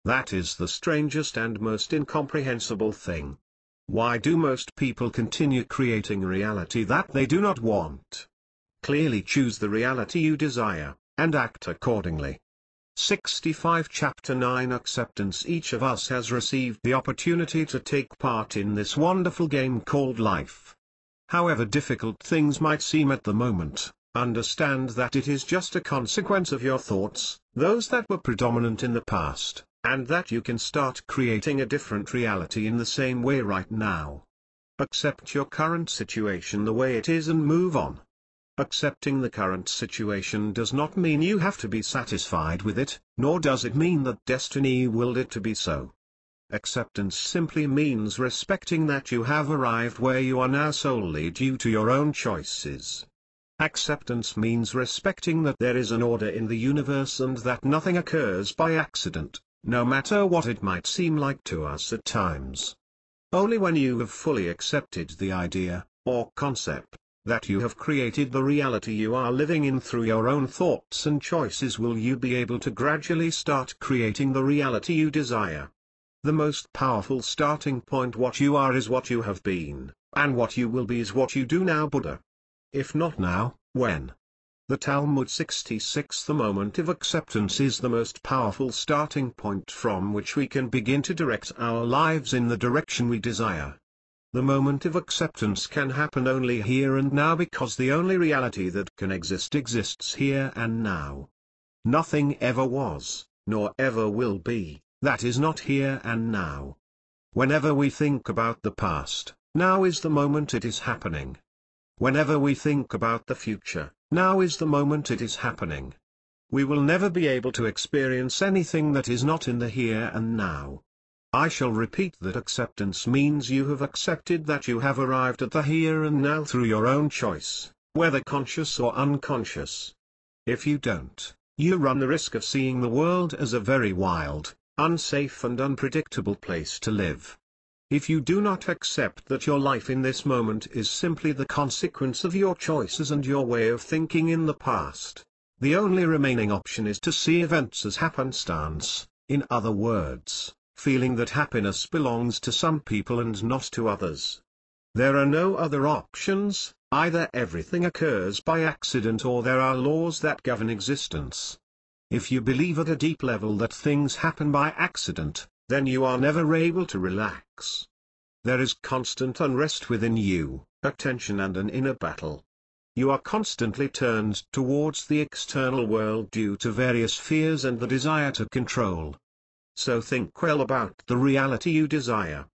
That is the strangest and most incomprehensible thing. Why do most people continue creating a reality that they do not want? Clearly choose the reality you desire, and act accordingly. 65 Chapter 9 Acceptance. Each of us has received the opportunity to take part in this wonderful game called life. However difficult things might seem at the moment, understand that it is just a consequence of your thoughts, those that were predominant in the past. and that you can start creating a different reality in the same way right now. Accept your current situation the way it is and move on. Accepting the current situation does not mean you have to be satisfied with it, nor does it mean that destiny willed it to be so. Acceptance simply means respecting that you have arrived where you are now solely due to your own choices. Acceptance means respecting that there is an order in the universe and that nothing occurs by accident, no matter what it might seem like to us at times. Only when you have fully accepted the idea, or concept, that you have created the reality you are living in through your own thoughts and choices will you be able to gradually start creating the reality you desire. The most powerful starting point: what you are is what you have been, and what you will be is what you do now. Buddha. If not now, when? The Talmud 66. The moment of acceptance is the most powerful starting point from which we can begin to direct our lives in the direction we desire. The moment of acceptance can happen only here and now because the only reality that can exist exists here and now. Nothing ever was, nor ever will be, that is not here and now. Whenever we think about the past, now is the moment it is happening. Whenever we think about the future, now is the moment it is happening. We will never be able to experience anything that is not in the here and now. I shall repeat that acceptance means you have accepted that you have arrived at the here and now through your own choice, whether conscious or unconscious. If you don't, you run the risk of seeing the world as a very wild, unsafe and unpredictable place to live. If you do not accept that your life in this moment is simply the consequence of your choices and your way of thinking in the past, the only remaining option is to see events as happenstance, in other words, feeling that happiness belongs to some people and not to others. There are no other options: either everything occurs by accident or there are laws that govern existence. If you believe at a deep level that things happen by accident, then you are never able to relax. There is constant unrest within you, a tension and an inner battle. You are constantly turned towards the external world due to various fears and the desire to control. So think well about the reality you desire.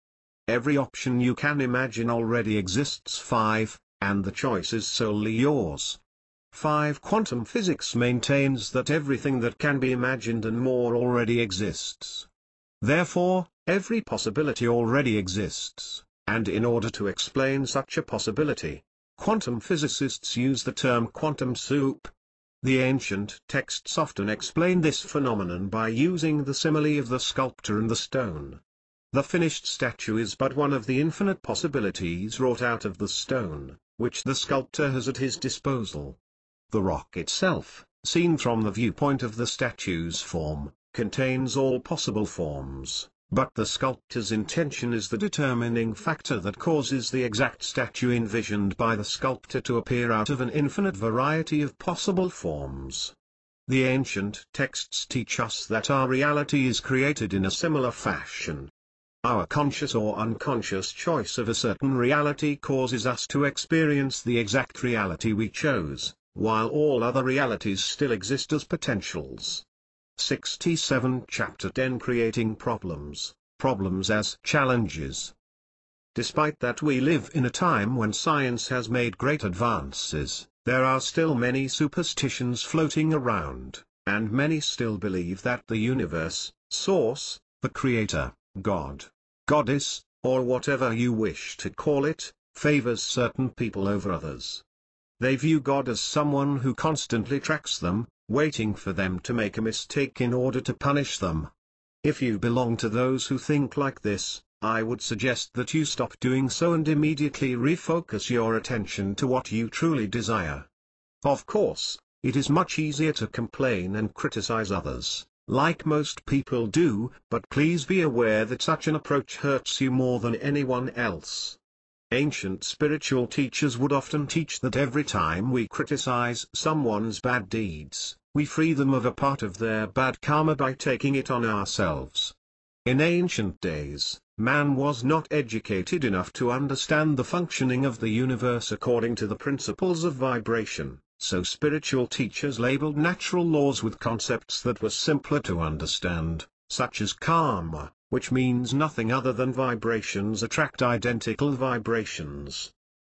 Every option you can imagine already exists. 5, and the choice is solely yours. 5. Quantum physics maintains that everything that can be imagined and more already exists. Therefore, every possibility already exists, and in order to explain such a possibility, quantum physicists use the term quantum soup. The ancient texts often explain this phenomenon by using the simile of the sculptor and the stone. The finished statue is but one of the infinite possibilities wrought out of the stone, which the sculptor has at his disposal. The rock itself, seen from the viewpoint of the statue's form, contains all possible forms, but the sculptor's intention is the determining factor that causes the exact statue envisioned by the sculptor to appear out of an infinite variety of possible forms. The ancient texts teach us that our reality is created in a similar fashion. Our conscious or unconscious choice of a certain reality causes us to experience the exact reality we chose, while all other realities still exist as potentials. 67 Chapter 10 Creating Problems, Problems as Challenges. Despite that we live in a time when science has made great advances, there are still many superstitions floating around, and many still believe that the universe, source, the creator, God, goddess, or whatever you wish to call it, favors certain people over others. They view God as someone who constantly tracks them, waiting for them to make a mistake in order to punish them. If you belong to those who think like this, I would suggest that you stop doing so and immediately refocus your attention to what you truly desire. Of course, it is much easier to complain and criticize others, like most people do, but please be aware that such an approach hurts you more than anyone else. Ancient spiritual teachers would often teach that every time we criticize someone's bad deeds, we free them of a part of their bad karma by taking it on ourselves. In ancient days, man was not educated enough to understand the functioning of the universe according to the principles of vibration, so spiritual teachers labeled natural laws with concepts that were simpler to understand, such as karma, which means nothing other than vibrations attract identical vibrations.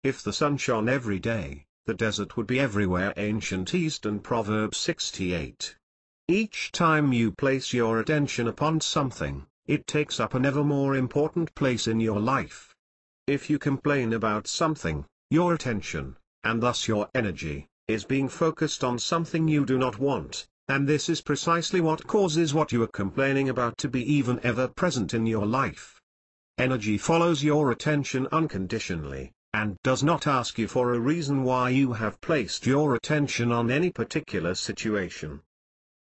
If the sun shone every day, the desert would be everywhere. Ancient Eastern proverb 68. Each time you place your attention upon something, it takes up an ever more important place in your life. If you complain about something, your attention, and thus your energy, is being focused on something you do not want, and this is precisely what causes what you are complaining about to be even ever present in your life. Energy follows your attention unconditionally, and does not ask you for a reason why you have placed your attention on any particular situation.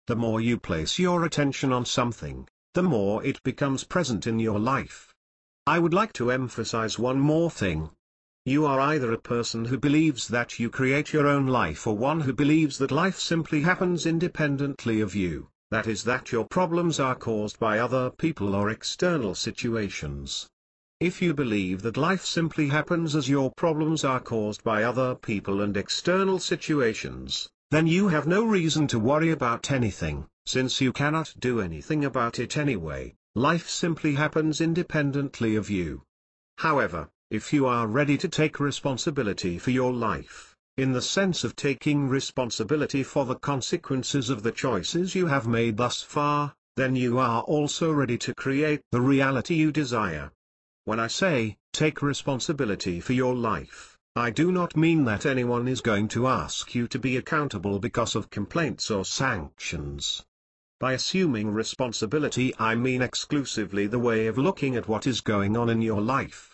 The more you place your attention on something, the more it becomes present in your life. I would like to emphasize one more thing. You are either a person who believes that you create your own life or one who believes that life simply happens independently of you, that is, that your problems are caused by other people or external situations. If you believe that life simply happens as your problems are caused by other people and external situations, then you have no reason to worry about anything, since you cannot do anything about it anyway. Life simply happens independently of you. However, if you are ready to take responsibility for your life, in the sense of taking responsibility for the consequences of the choices you have made thus far, then you are also ready to create the reality you desire. When I say, take responsibility for your life, I do not mean that anyone is going to ask you to be accountable because of complaints or sanctions. By assuming responsibility, I mean exclusively the way of looking at what is going on in your life.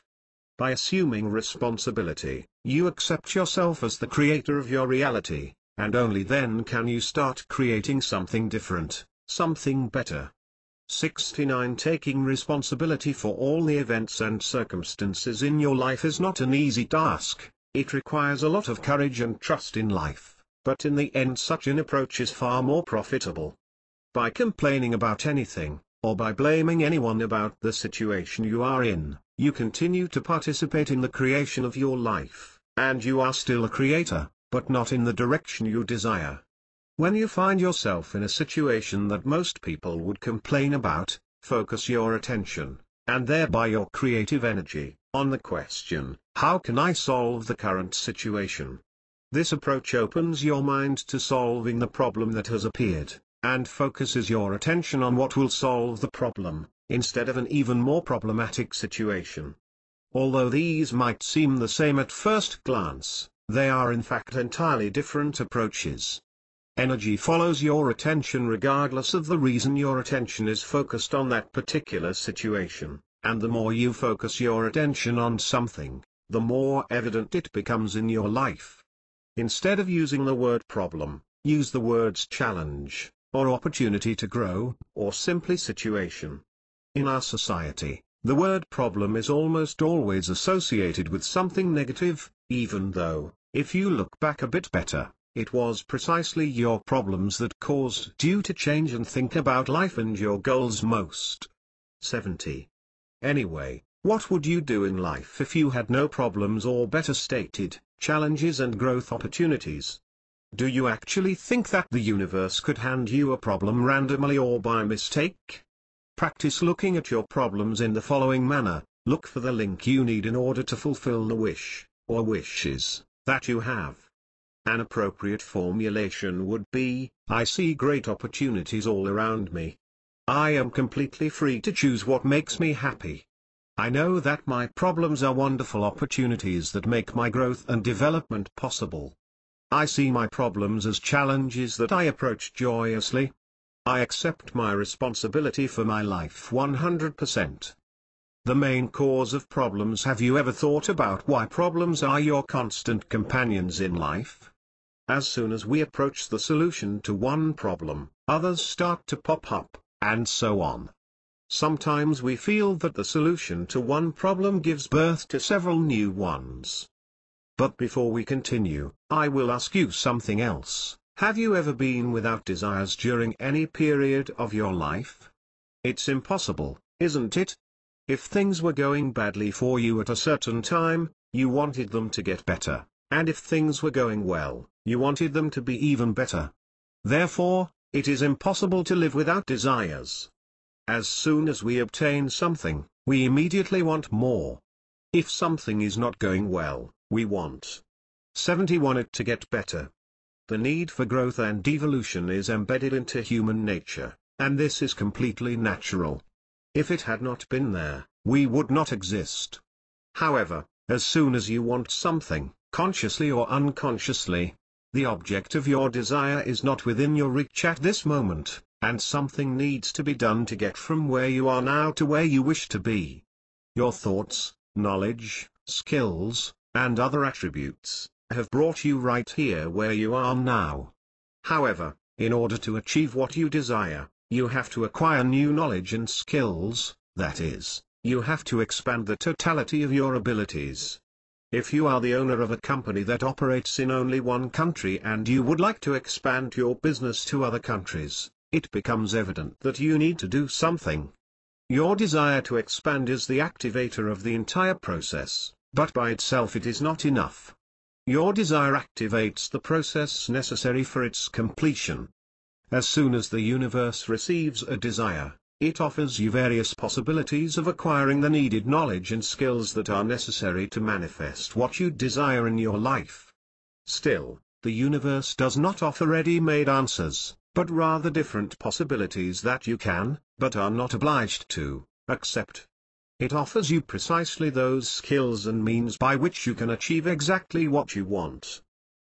By assuming responsibility, you accept yourself as the creator of your reality, and only then can you start creating something different, something better. 69. Taking responsibility for all the events and circumstances in your life is not an easy task. It requires a lot of courage and trust in life, but in the end such an approach is far more profitable. By complaining about anything, or by blaming anyone about the situation you are in, you continue to participate in the creation of your life, and you are still a creator, but not in the direction you desire. When you find yourself in a situation that most people would complain about, focus your attention, and thereby your creative energy, on the question, how can I solve the current situation? This approach opens your mind to solving the problem that has appeared, and focuses your attention on what will solve the problem, instead of an even more problematic situation. Although these might seem the same at first glance, they are in fact entirely different approaches. Energy follows your attention regardless of the reason your attention is focused on that particular situation, and the more you focus your attention on something, the more evident it becomes in your life. Instead of using the word problem, use the words challenge, or opportunity to grow, or simply situation. In our society, the word problem is almost always associated with something negative, even though, if you look back a bit better, it was precisely your problems that caused you to change and think about life and your goals most. 70. Anyway, what would you do in life if you had no problems, or better stated, challenges and growth opportunities? Do you actually think that the universe could hand you a problem randomly or by mistake? Practice looking at your problems in the following manner: look for the link you need in order to fulfill the wish, or wishes, that you have. An appropriate formulation would be, I see great opportunities all around me. I am completely free to choose what makes me happy. I know that my problems are wonderful opportunities that make my growth and development possible. I see my problems as challenges that I approach joyously. I accept my responsibility for my life 100%. The main cause of problems. Have you ever thought about why problems are your constant companions in life? As soon as we approach the solution to one problem, others start to pop up, and so on. Sometimes we feel that the solution to one problem gives birth to several new ones. But before we continue, I will ask you something else. Have you ever been without desires during any period of your life? It's impossible, isn't it? If things were going badly for you at a certain time, you wanted them to get better, and if things were going well, you wanted them to be even better. Therefore, it is impossible to live without desires. As soon as we obtain something, we immediately want more. If something is not going well, we want 71 it to get better. The need for growth and evolution is embedded into human nature, and this is completely natural. If it had not been there, we would not exist. However, as soon as you want something, consciously or unconsciously, the object of your desire is not within your reach at this moment, and something needs to be done to get from where you are now to where you wish to be. Your thoughts, knowledge, skills, and other attributes have brought you right here where you are now. However, in order to achieve what you desire, you have to acquire new knowledge and skills, that is, you have to expand the totality of your abilities. If you are the owner of a company that operates in only one country and you would like to expand your business to other countries, it becomes evident that you need to do something. Your desire to expand is the activator of the entire process, but by itself it is not enough. Your desire activates the process necessary for its completion. As soon as the universe receives a desire, it offers you various possibilities of acquiring the needed knowledge and skills that are necessary to manifest what you desire in your life. Still, the universe does not offer ready-made answers, but rather different possibilities that you can, but are not obliged to, accept. It offers you precisely those skills and means by which you can achieve exactly what you want.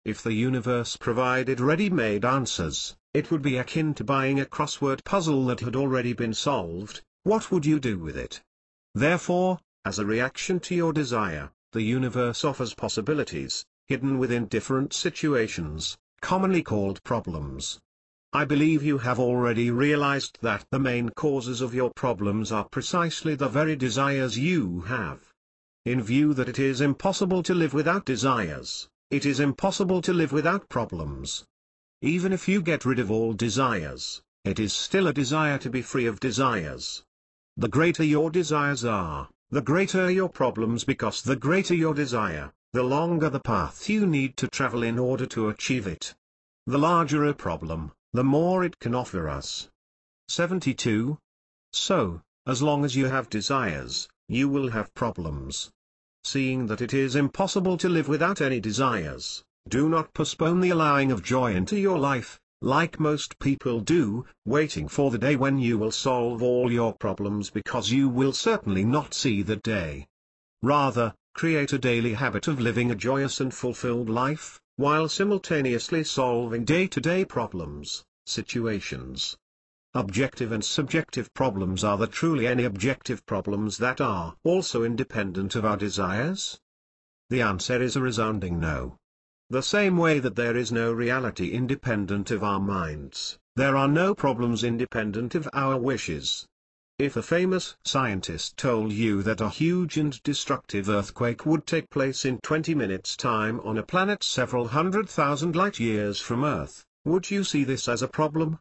If the universe provided ready-made answers, it would be akin to buying a crossword puzzle that had already been solved. What would you do with it? Therefore, as a reaction to your desire, the universe offers possibilities, hidden within different situations, commonly called problems. I believe you have already realized that the main causes of your problems are precisely the very desires you have. In view that it is impossible to live without desires, it is impossible to live without problems. Even if you get rid of all desires, it is still a desire to be free of desires. The greater your desires are, the greater your problems, because the greater your desire, the longer the path you need to travel in order to achieve it. The larger a problem, the more it can offer us. 72. So, as long as you have desires, you will have problems. Seeing that it is impossible to live without any desires, do not postpone the allowing of joy into your life, like most people do, waiting for the day when you will solve all your problems, because you will certainly not see that day. Rather, create a daily habit of living a joyous and fulfilled life, while simultaneously solving day-to-day problems, situations. Objective and subjective problems are there truly any objective problems that are also independent of our desires? The answer is a resounding no. The same way that there is no reality independent of our minds, there are no problems independent of our wishes. If a famous scientist told you that a huge and destructive earthquake would take place in 20 minutes' time on a planet several 100,000 light-years from Earth, would you see this as a problem?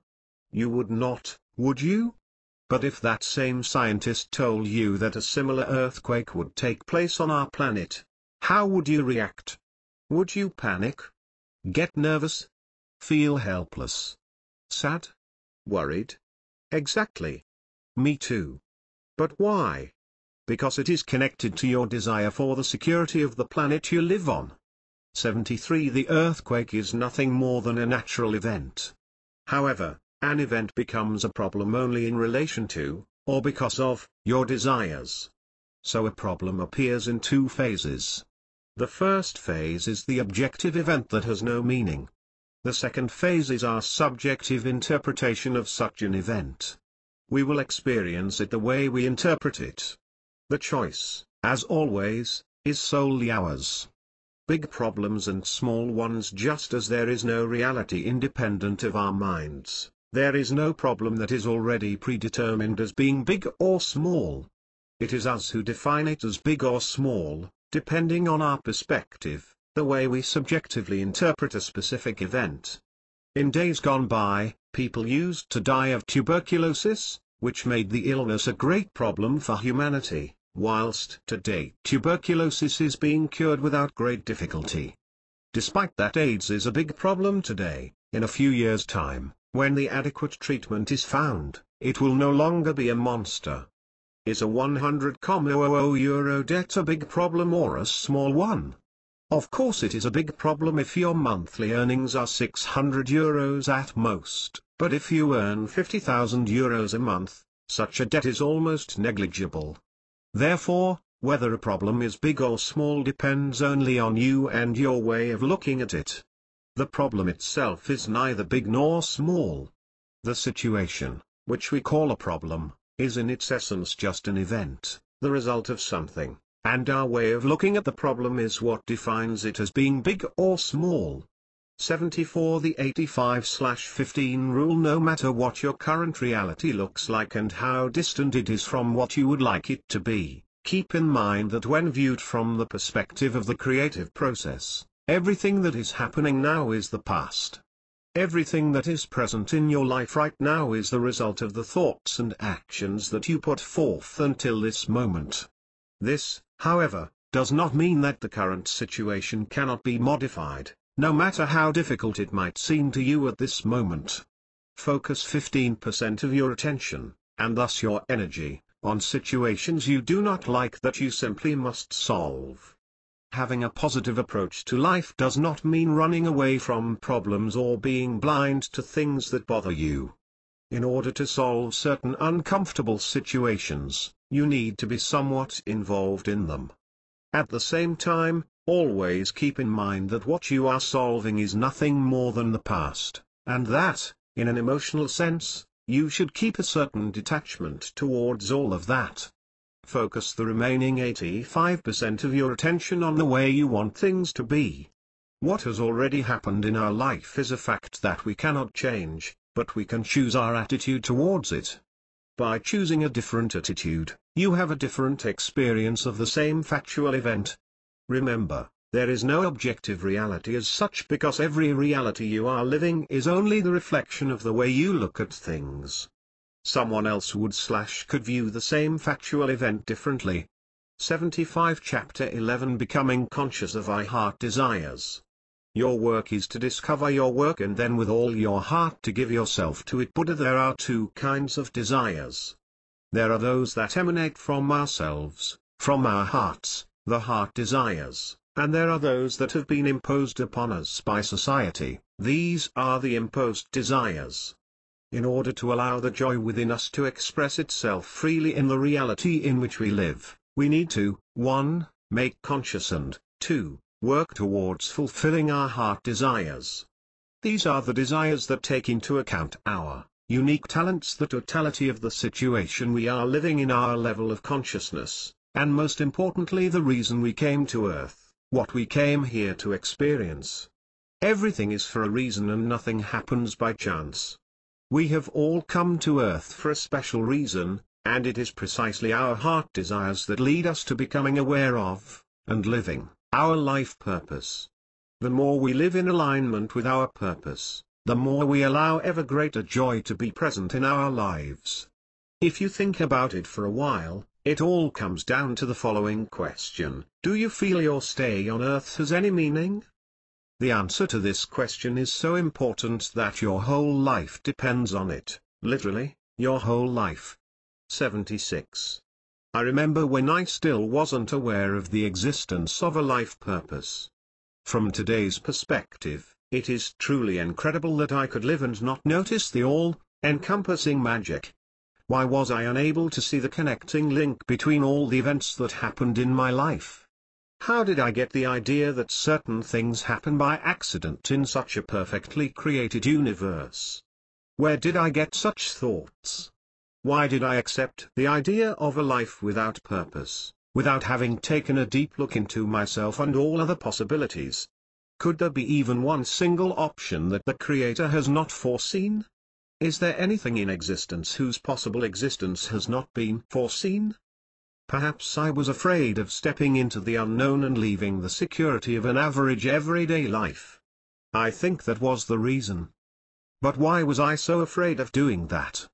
You would not, would you? But if that same scientist told you that a similar earthquake would take place on our planet, how would you react? Would you panic? Get nervous? Feel helpless? Sad? Worried? Exactly. Me too. But why? Because it is connected to your desire for the security of the planet you live on. 73. The earthquake is nothing more than a natural event. However, an event becomes a problem only in relation to, or because of, your desires. So a problem appears in two phases. The first phase is the objective event that has no meaning. The second phase is our subjective interpretation of such an event. We will experience it the way we interpret it. The choice, as always, is solely ours. Big problems and small ones, just as there is no reality independent of our minds, there is no problem that is already predetermined as being big or small. It is us who define it as big or small, depending on our perspective, the way we subjectively interpret a specific event. In days gone by, people used to die of tuberculosis, which made the illness a great problem for humanity, whilst today tuberculosis is being cured without great difficulty. Despite that AIDS is a big problem today, in a few years' time, when the adequate treatment is found, it will no longer be a monster. Is a €100,000 debt a big problem or a small one? Of course it is a big problem if your monthly earnings are €600 at most, but if you earn €50,000 a month, such a debt is almost negligible. Therefore, whether a problem is big or small depends only on you and your way of looking at it. The problem itself is neither big nor small. The situation, which we call a problem, is in its essence just an event, the result of something, and our way of looking at the problem is what defines it as being big or small. 74 The 85/15 rule. No matter what your current reality looks like and how distant it is from what you would like it to be, keep in mind that when viewed from the perspective of the creative process, everything that is happening now is the past. Everything that is present in your life right now is the result of the thoughts and actions that you put forth until this moment. This, however, does not mean that the current situation cannot be modified, no matter how difficult it might seem to you at this moment. Focus 15% of your attention, and thus your energy, on situations you do not like that you simply must solve. Having a positive approach to life does not mean running away from problems or being blind to things that bother you. In order to solve certain uncomfortable situations, you need to be somewhat involved in them. At the same time, always keep in mind that what you are solving is nothing more than the past, and that, in an emotional sense, you should keep a certain detachment towards all of that. Focus the remaining 85% of your attention on the way you want things to be. What has already happened in our life is a fact that we cannot change, but we can choose our attitude towards it. By choosing a different attitude, you have a different experience of the same factual event. Remember, there is no objective reality as such because every reality you are living is only the reflection of the way you look at things. Someone else could view the same factual event differently. 75 Chapter 11 Becoming Conscious of Our Heart Desires. Your work is to discover your work and then with all your heart to give yourself to it. Buddha. There are two kinds of desires. There are those that emanate from ourselves, from our hearts, the heart desires, and there are those that have been imposed upon us by society. These are the imposed desires. In order to allow the joy within us to express itself freely in the reality in which we live, we need to, 1. Make conscious and, 2. Work towards fulfilling our heart desires. These are the desires that take into account our unique talents, the totality of the situation we are living in, our level of consciousness, and most importantly the reason we came to Earth, what we came here to experience. Everything is for a reason and nothing happens by chance. We have all come to Earth for a special reason, and it is precisely our heart desires that lead us to becoming aware of, and living, our life purpose. The more we live in alignment with our purpose, the more we allow ever greater joy to be present in our lives. If you think about it for a while, it all comes down to the following question: do you feel your stay on Earth has any meaning? The answer to this question is so important that your whole life depends on it, literally, your whole life. 76. I remember when I still wasn't aware of the existence of a life purpose. From today's perspective, it is truly incredible that I could live and not notice the all-encompassing magic. Why was I unable to see the connecting link between all the events that happened in my life? How did I get the idea that certain things happen by accident in such a perfectly created universe? Where did I get such thoughts? Why did I accept the idea of a life without purpose, without having taken a deep look into myself and all other possibilities? Could there be even one single option that the Creator has not foreseen? Is there anything in existence whose possible existence has not been foreseen? Perhaps I was afraid of stepping into the unknown and leaving the security of an average everyday life. I think that was the reason. But why was I so afraid of doing that?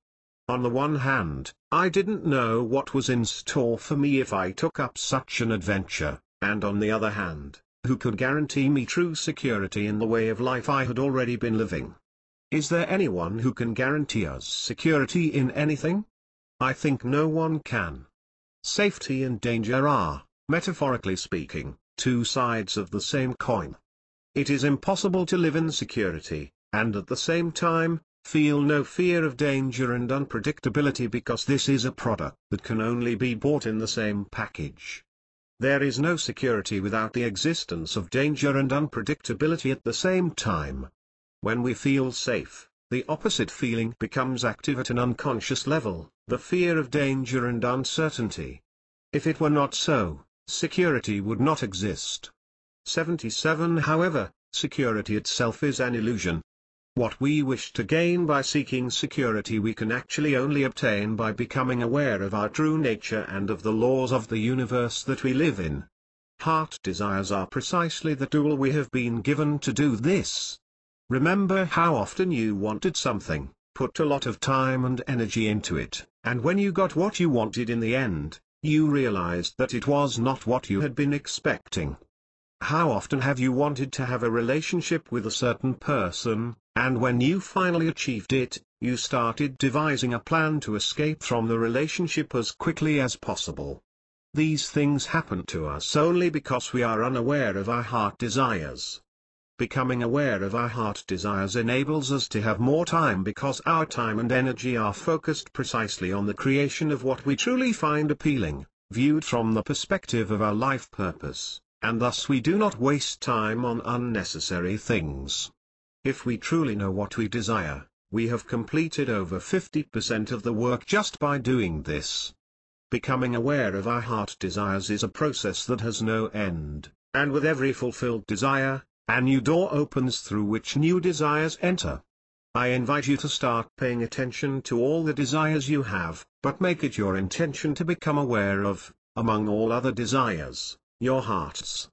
On the one hand, I didn't know what was in store for me if I took up such an adventure, and on the other hand, who could guarantee me true security in the way of life I had already been living? Is there anyone who can guarantee us security in anything? I think no one can. Safety and danger are, metaphorically speaking, two sides of the same coin. It is impossible to live in security, and at the same time, feel no fear of danger and unpredictability, because this is a product that can only be bought in the same package. There is no security without the existence of danger and unpredictability at the same time. When we feel safe, the opposite feeling becomes active at an unconscious level, the fear of danger and uncertainty. If it were not so, security would not exist. 77 However, security itself is an illusion. What we wish to gain by seeking security we can actually only obtain by becoming aware of our true nature and of the laws of the universe that we live in. Heart desires are precisely the tool we have been given to do this. Remember how often you wanted something, put a lot of time and energy into it, and when you got what you wanted in the end, you realized that it was not what you had been expecting. How often have you wanted to have a relationship with a certain person, and when you finally achieved it, you started devising a plan to escape from the relationship as quickly as possible? These things happen to us only because we are unaware of our heart desires. Becoming aware of our heart desires enables us to have more time, because our time and energy are focused precisely on the creation of what we truly find appealing, viewed from the perspective of our life purpose, and thus we do not waste time on unnecessary things. If we truly know what we desire, we have completed over 50% of the work just by doing this. Becoming aware of our heart desires is a process that has no end, and with every fulfilled desire, a new door opens through which new desires enter. I invite you to start paying attention to all the desires you have, but make it your intention to become aware of, among all other desires, your heart's.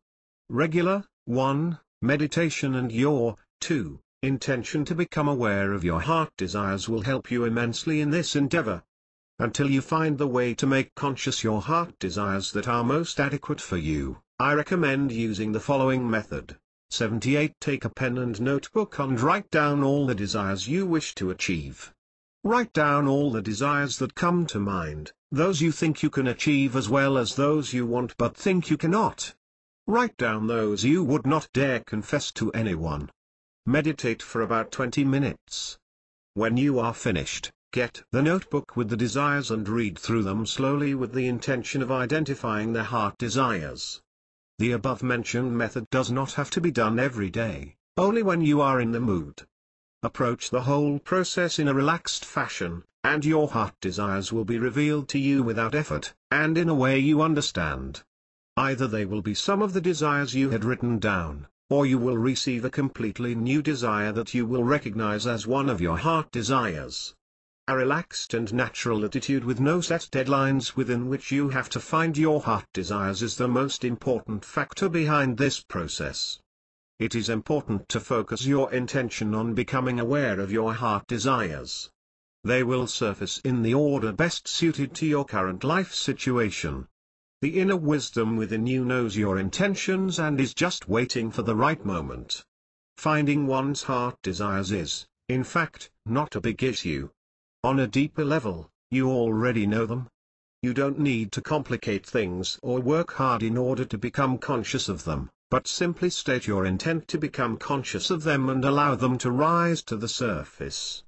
Regular, 1, meditation and your, 2, intention to become aware of your heart desires will help you immensely in this endeavor. Until you find the way to make conscious your heart desires that are most adequate for you, I recommend using the following method. 78 Take a pen and notebook and write down all the desires you wish to achieve. Write down all the desires that come to mind, those you think you can achieve as well as those you want but think you cannot. Write down those you would not dare confess to anyone. Meditate for about 20 minutes. When you are finished, get the notebook with the desires and read through them slowly with the intention of identifying the heart desires. The above-mentioned method does not have to be done every day, only when you are in the mood. Approach the whole process in a relaxed fashion, and your heart desires will be revealed to you without effort, and in a way you understand. Either they will be some of the desires you had written down, or you will receive a completely new desire that you will recognize as one of your heart desires. A relaxed and natural attitude with no set deadlines within which you have to find your heart desires is the most important factor behind this process. It is important to focus your intention on becoming aware of your heart desires. They will surface in the order best suited to your current life situation. The inner wisdom within you knows your intentions and is just waiting for the right moment. Finding one's heart desires is, in fact, not a big issue. On a deeper level, you already know them. You don't need to complicate things or work hard in order to become conscious of them, but simply state your intent to become conscious of them and allow them to rise to the surface.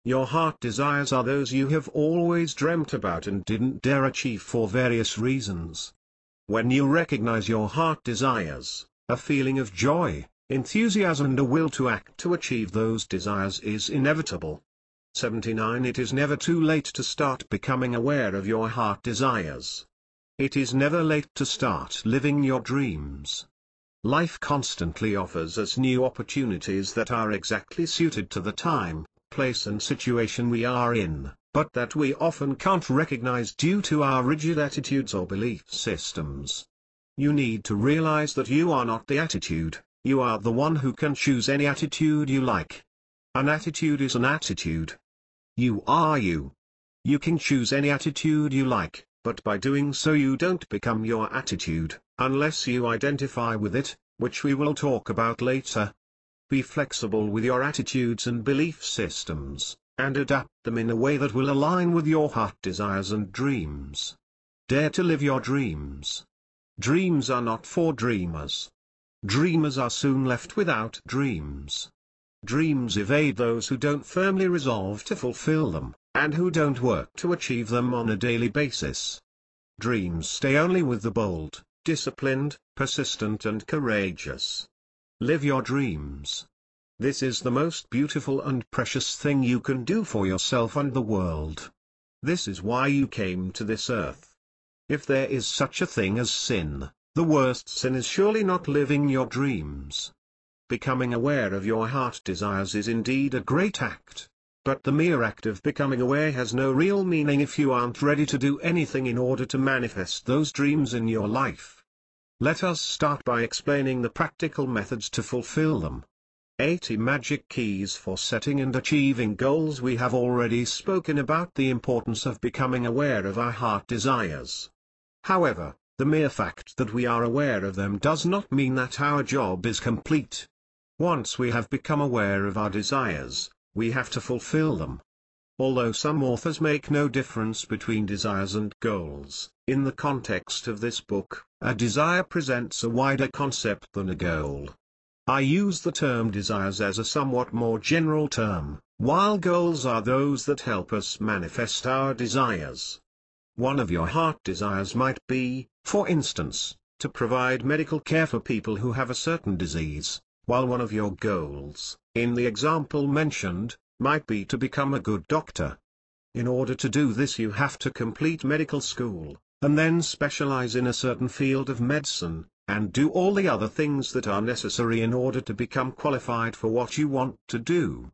Your heart desires are those you have always dreamt about and didn't dare achieve for various reasons. When you recognize your heart desires, a feeling of joy, enthusiasm and a will to act to achieve those desires is inevitable. 79 It is never too late to start becoming aware of your heart desires. It is never late to start living your dreams. Life constantly offers us new opportunities that are exactly suited to the time, place and situation we are in, but that we often can't recognize due to our rigid attitudes or belief systems. You need to realize that you are not the attitude, you are the one who can choose any attitude you like. An attitude is an attitude. You are you. You can choose any attitude you like, but by doing so you don't become your attitude, unless you identify with it, which we will talk about later. Be flexible with your attitudes and belief systems, and adapt them in a way that will align with your heart desires and dreams. Dare to live your dreams. Dreams are not for dreamers. Dreamers are soon left without dreams. Dreams evade those who don't firmly resolve to fulfill them, and who don't work to achieve them on a daily basis. Dreams stay only with the bold, disciplined, persistent and courageous. Live your dreams. This is the most beautiful and precious thing you can do for yourself and the world. This is why you came to this earth. If there is such a thing as sin, the worst sin is surely not living your dreams. Becoming aware of your heart desires is indeed a great act, but the mere act of becoming aware has no real meaning if you aren't ready to do anything in order to manifest those dreams in your life. Let us start by explaining the practical methods to fulfill them. 80 magic keys for setting and achieving goals. We have already spoken about the importance of becoming aware of our heart desires. However, the mere fact that we are aware of them does not mean that our job is complete. Once we have become aware of our desires, we have to fulfill them. Although some authors make no difference between desires and goals, in the context of this book, a desire presents a wider concept than a goal. I use the term desires as a somewhat more general term, while goals are those that help us manifest our desires. One of your heart desires might be, for instance, to provide medical care for people who have a certain disease, while one of your goals, in the example mentioned, might be to become a good doctor. In order to do this you have to complete medical school, and then specialize in a certain field of medicine, and do all the other things that are necessary in order to become qualified for what you want to do.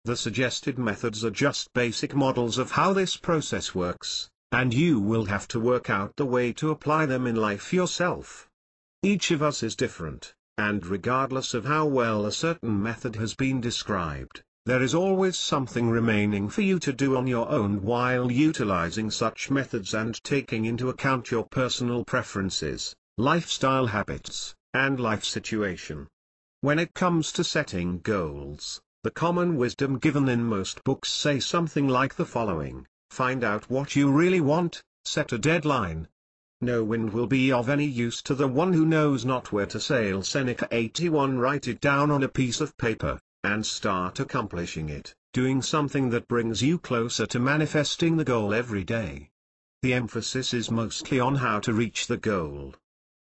The suggested methods are just basic models of how this process works, and you will have to work out the way to apply them in life yourself. Each of us is different, and regardless of how well a certain method has been described, there is always something remaining for you to do on your own while utilizing such methods and taking into account your personal preferences, lifestyle habits, and life situation. When it comes to setting goals, the common wisdom given in most books say something like the following: find out what you really want, set a deadline. No wind will be of any use to the one who knows not where to sail. Seneca 81. Write it down on a piece of paper, and start accomplishing it, doing something that brings you closer to manifesting the goal every day. The emphasis is mostly on how to reach the goal.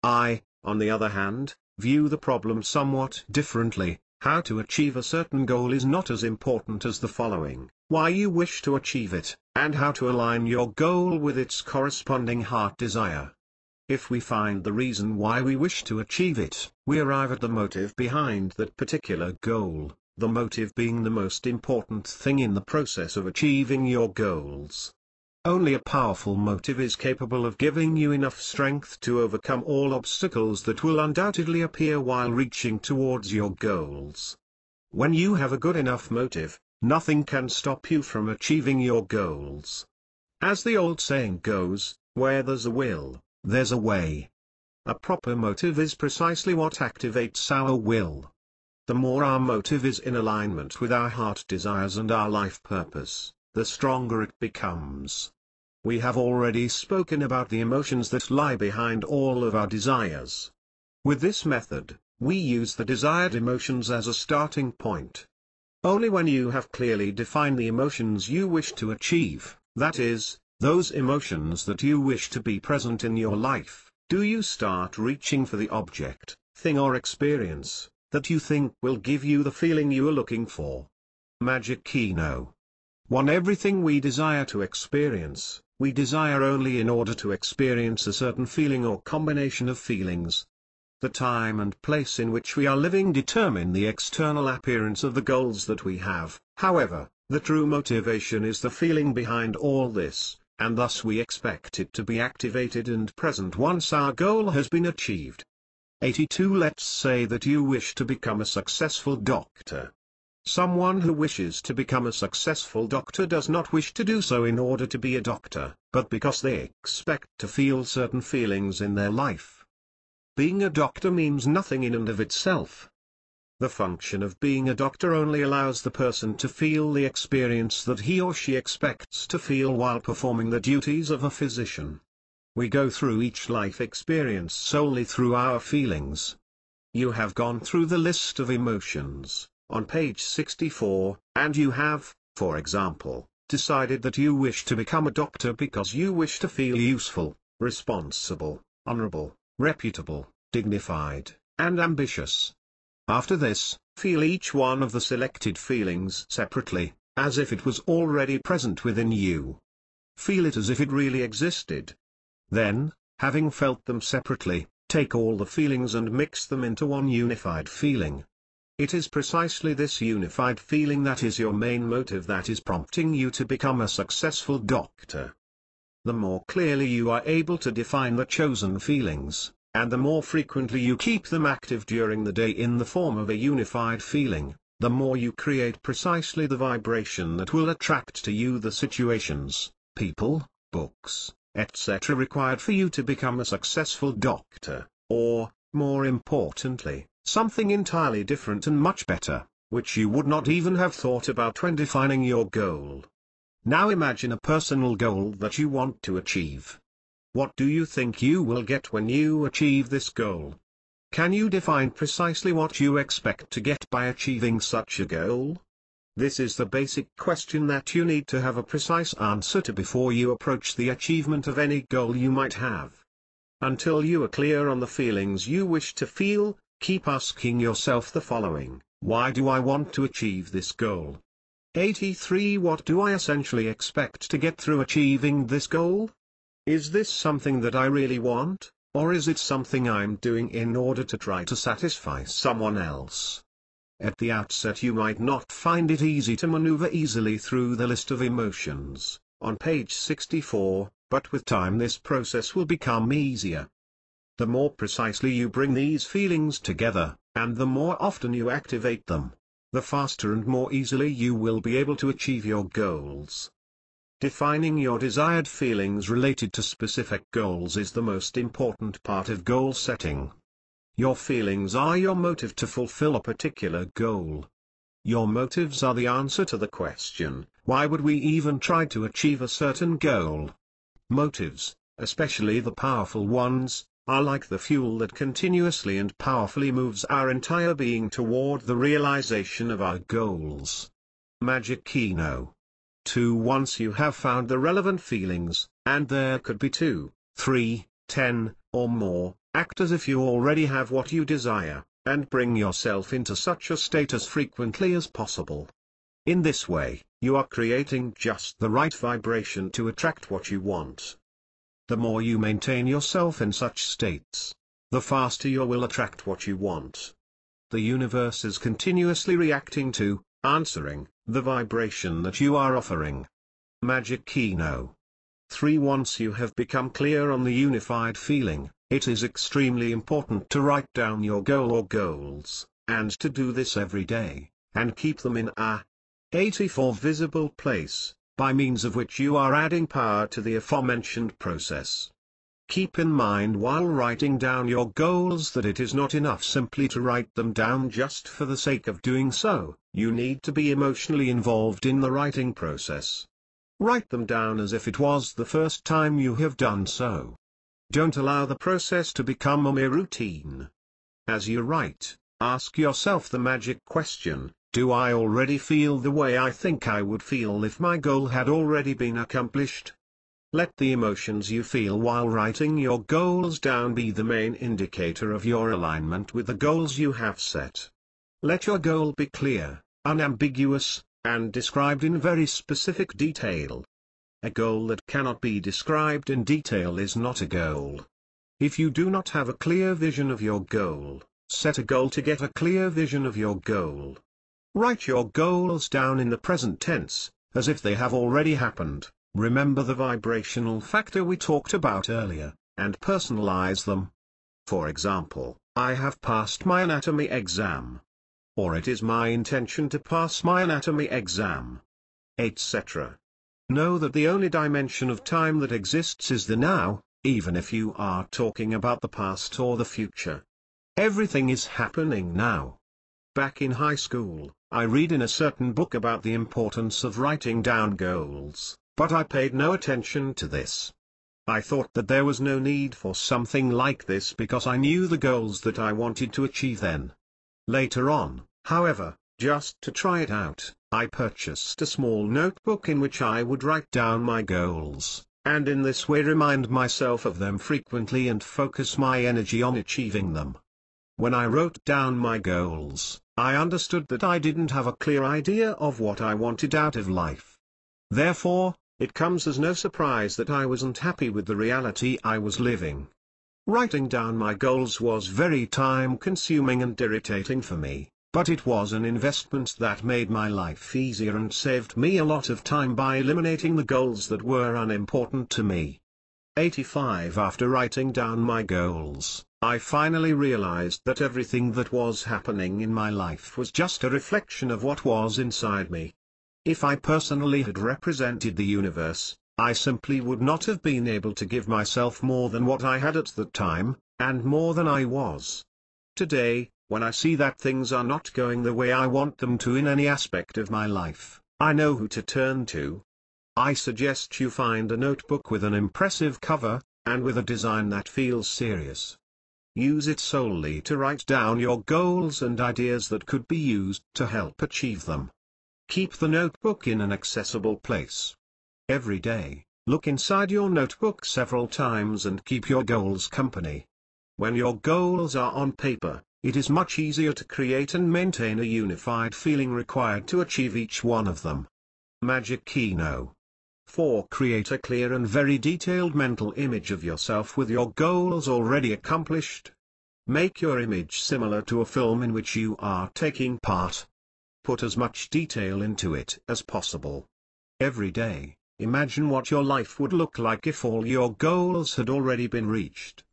I, on the other hand, view the problem somewhat differently. How to achieve a certain goal is not as important as the following: why you wish to achieve it, and how to align your goal with its corresponding heart desire. If we find the reason why we wish to achieve it, we arrive at the motive behind that particular goal, the motive being the most important thing in the process of achieving your goals. Only a powerful motive is capable of giving you enough strength to overcome all obstacles that will undoubtedly appear while reaching towards your goals. When you have a good enough motive, nothing can stop you from achieving your goals. As the old saying goes, where there's a will, there's a way. A proper motive is precisely what activates our will. The more our motive is in alignment with our heart desires and our life purpose, the stronger it becomes. We have already spoken about the emotions that lie behind all of our desires. With this method, we use the desired emotions as a starting point. Only when you have clearly defined the emotions you wish to achieve, that is, those emotions that you wish to be present in your life, do you start reaching for the object, thing or experience that you think will give you the feeling you are looking for. Magic key no. 1. Everything we desire to experience, we desire only in order to experience a certain feeling or combination of feelings. The time and place in which we are living determine the external appearance of the goals that we have. However, the true motivation is the feeling behind all this, and thus we expect it to be activated and present once our goal has been achieved. 82. Let's say that you wish to become a successful doctor. Someone who wishes to become a successful doctor does not wish to do so in order to be a doctor, but because they expect to feel certain feelings in their life. Being a doctor means nothing in and of itself. The function of being a doctor only allows the person to feel the experience that he or she expects to feel while performing the duties of a physician. We go through each life experience solely through our feelings. You have gone through the list of emotions, on page 64, and you have, for example, decided that you wish to become a doctor because you wish to feel useful, responsible, honorable, reputable, dignified, and ambitious. After this, feel each one of the selected feelings separately, as if it was already present within you. Feel it as if it really existed. Then, having felt them separately, take all the feelings and mix them into one unified feeling. It is precisely this unified feeling that is your main motive that is prompting you to become a successful doctor. The more clearly you are able to define the chosen feelings, and the more frequently you keep them active during the day in the form of a unified feeling, the more you create precisely the vibration that will attract to you the situations, people, books, etc. required for you to become a successful doctor, or, more importantly, something entirely different and much better, which you would not even have thought about when defining your goal. Now imagine a personal goal that you want to achieve. What do you think you will get when you achieve this goal? Can you define precisely what you expect to get by achieving such a goal? This is the basic question that you need to have a precise answer to before you approach the achievement of any goal you might have. Until you are clear on the feelings you wish to feel, keep asking yourself the following: why do I want to achieve this goal? 83. What do I essentially expect to get through achieving this goal? Is this something that I really want, or is it something I'm doing in order to try to satisfy someone else? At the outset you might not find it easy to maneuver easily through the list of emotions, on page 64, but with time this process will become easier. The more precisely you bring these feelings together, and the more often you activate them, the faster and more easily you will be able to achieve your goals. Defining your desired feelings related to specific goals is the most important part of goal setting. Your feelings are your motive to fulfill a particular goal. Your motives are the answer to the question, why would we even try to achieve a certain goal? Motives, especially the powerful ones, are like the fuel that continuously and powerfully moves our entire being toward the realization of our goals. Magic Kino. 2. Once you have found the relevant feelings, and there could be 2, 3, 10, or more, act as if you already have what you desire, and bring yourself into such a state as frequently as possible. In this way, you are creating just the right vibration to attract what you want. The more you maintain yourself in such states, the faster you will attract what you want. The universe is continuously reacting to, answering, the vibration that you are offering. Magic Kino. 3. Once you have become clear on the unified feeling, it is extremely important to write down your goal or goals, and to do this every day, and keep them in a 84 visible place, by means of which you are adding power to the aforementioned process. Keep in mind while writing down your goals that it is not enough simply to write them down just for the sake of doing so, you need to be emotionally involved in the writing process. Write them down as if it was the first time you have done so. Don't allow the process to become a mere routine. As you write, ask yourself the magic question: do I already feel the way I think I would feel if my goal had already been accomplished? Let the emotions you feel while writing your goals down be the main indicator of your alignment with the goals you have set. Let your goal be clear, unambiguous, and described in very specific detail. A goal that cannot be described in detail is not a goal. If you do not have a clear vision of your goal, set a goal to get a clear vision of your goal. Write your goals down in the present tense, as if they have already happened. Remember the vibrational factor we talked about earlier, and personalize them. For example, I have passed my anatomy exam. Or it is my intention to pass my anatomy exam. Etc. Know that the only dimension of time that exists is the now, even if you are talking about the past or the future. Everything is happening now. back in high school, I read in a certain book about the importance of writing down goals, but I paid no attention to this. I thought that there was no need for something like this because I knew the goals that I wanted to achieve then. Later on, however, just to try it out, I purchased a small notebook in which I would write down my goals, and in this way remind myself of them frequently and focus my energy on achieving them. When I wrote down my goals, I understood that I didn't have a clear idea of what I wanted out of life. Therefore, it comes as no surprise that I wasn't happy with the reality I was living. Writing down my goals was very time-consuming and irritating for me, but it was an investment that made my life easier and saved me a lot of time by eliminating the goals that were unimportant to me. 85 After writing down my goals, I finally realized that everything that was happening in my life was just a reflection of what was inside me. If I personally had represented the universe, I simply would not have been able to give myself more than what I had at the time, and more than I was. Today, when I see that things are not going the way I want them to in any aspect of my life, I know who to turn to. I suggest you find a notebook with an impressive cover, and with a design that feels serious. Use it solely to write down your goals and ideas that could be used to help achieve them. Keep the notebook in an accessible place. Every day, look inside your notebook several times and keep your goals company. When your goals are on paper, it is much easier to create and maintain a unified feeling required to achieve each one of them. Magic Keynote 4. Create a clear and very detailed mental image of yourself with your goals already accomplished. Make your image similar to a film in which you are taking part. Put as much detail into it as possible. Every day, imagine what your life would look like if all your goals had already been reached.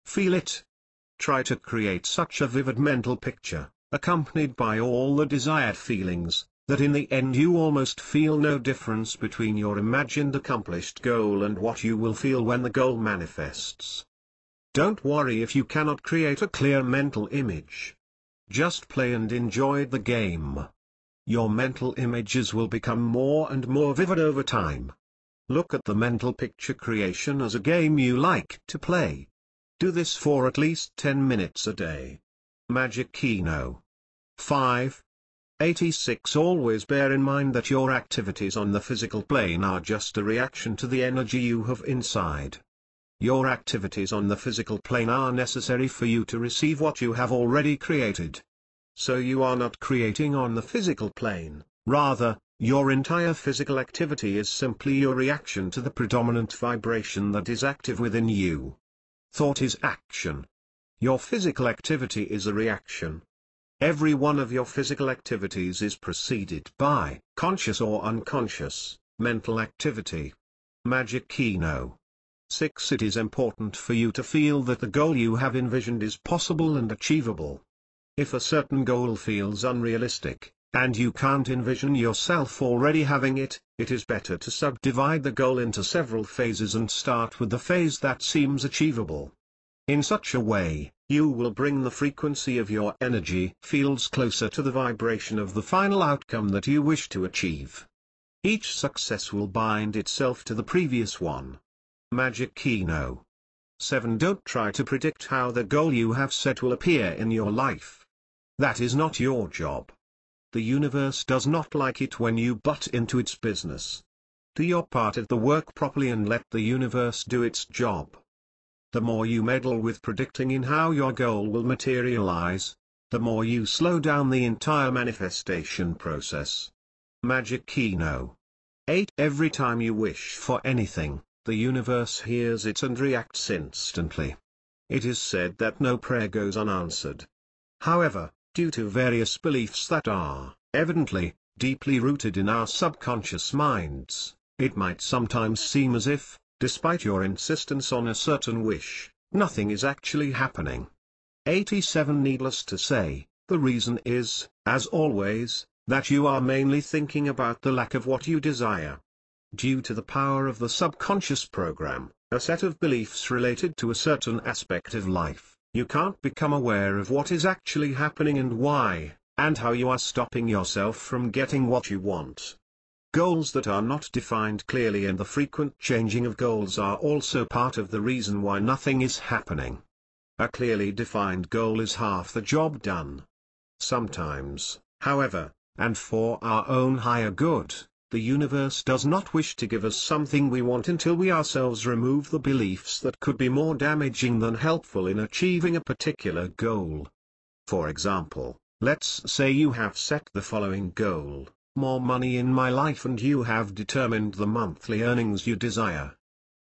Feel it. Try to create such a vivid mental picture, accompanied by all the desired feelings, that in the end you almost feel no difference between your imagined accomplished goal and what you will feel when the goal manifests. Don't worry if you cannot create a clear mental image. Just play and enjoy the game. Your mental images will become more and more vivid over time. Look at the mental picture creation as a game you like to play. Do this for at least 10 minutes a day. Magic Keynote 5. 86 Always bear in mind that your activities on the physical plane are just a reaction to the energy you have inside. Your activities on the physical plane are necessary for you to receive what you have already created. So you are not creating on the physical plane, rather, your entire physical activity is simply your reaction to the predominant vibration that is active within you. Thought is action. Your physical activity is a reaction. Every one of your physical activities is preceded by conscious or unconscious mental activity. Magic Keynote 6 It is important for you to feel that the goal you have envisioned is possible and achievable. If a certain goal feels unrealistic, and you can't envision yourself already having it, it is better to subdivide the goal into several phases and start with the phase that seems achievable. In such a way, you will bring the frequency of your energy fields closer to the vibration of the final outcome that you wish to achieve. Each success will bind itself to the previous one. Magic Keynote 7 Don't try to predict how the goal you have set will appear in your life. That is not your job. The universe does not like it when you butt into its business. Do your part of the work properly and let the universe do its job. The more you meddle with predicting in how your goal will materialize, the more you slow down the entire manifestation process. Magic Keynote 8 Every time you wish for anything, the universe hears it and reacts instantly. It is said that no prayer goes unanswered. However, due to various beliefs that are, evidently, deeply rooted in our subconscious minds, it might sometimes seem as if, despite your insistence on a certain wish, nothing is actually happening. 87 Needless to say, the reason is, as always, that you are mainly thinking about the lack of what you desire. Due to the power of the subconscious program, a set of beliefs related to a certain aspect of life, you can't become aware of what is actually happening and why. and how you are stopping yourself from getting what you want. Goals that are not defined clearly and the frequent changing of goals are also part of the reason why nothing is happening. A clearly defined goal is half the job done. Sometimes, however, and for our own higher good, the universe does not wish to give us something we want until we ourselves remove the beliefs that could be more damaging than helpful in achieving a particular goal. For example, let's say you have set the following goal: more money in my life, and you have determined the monthly earnings you desire.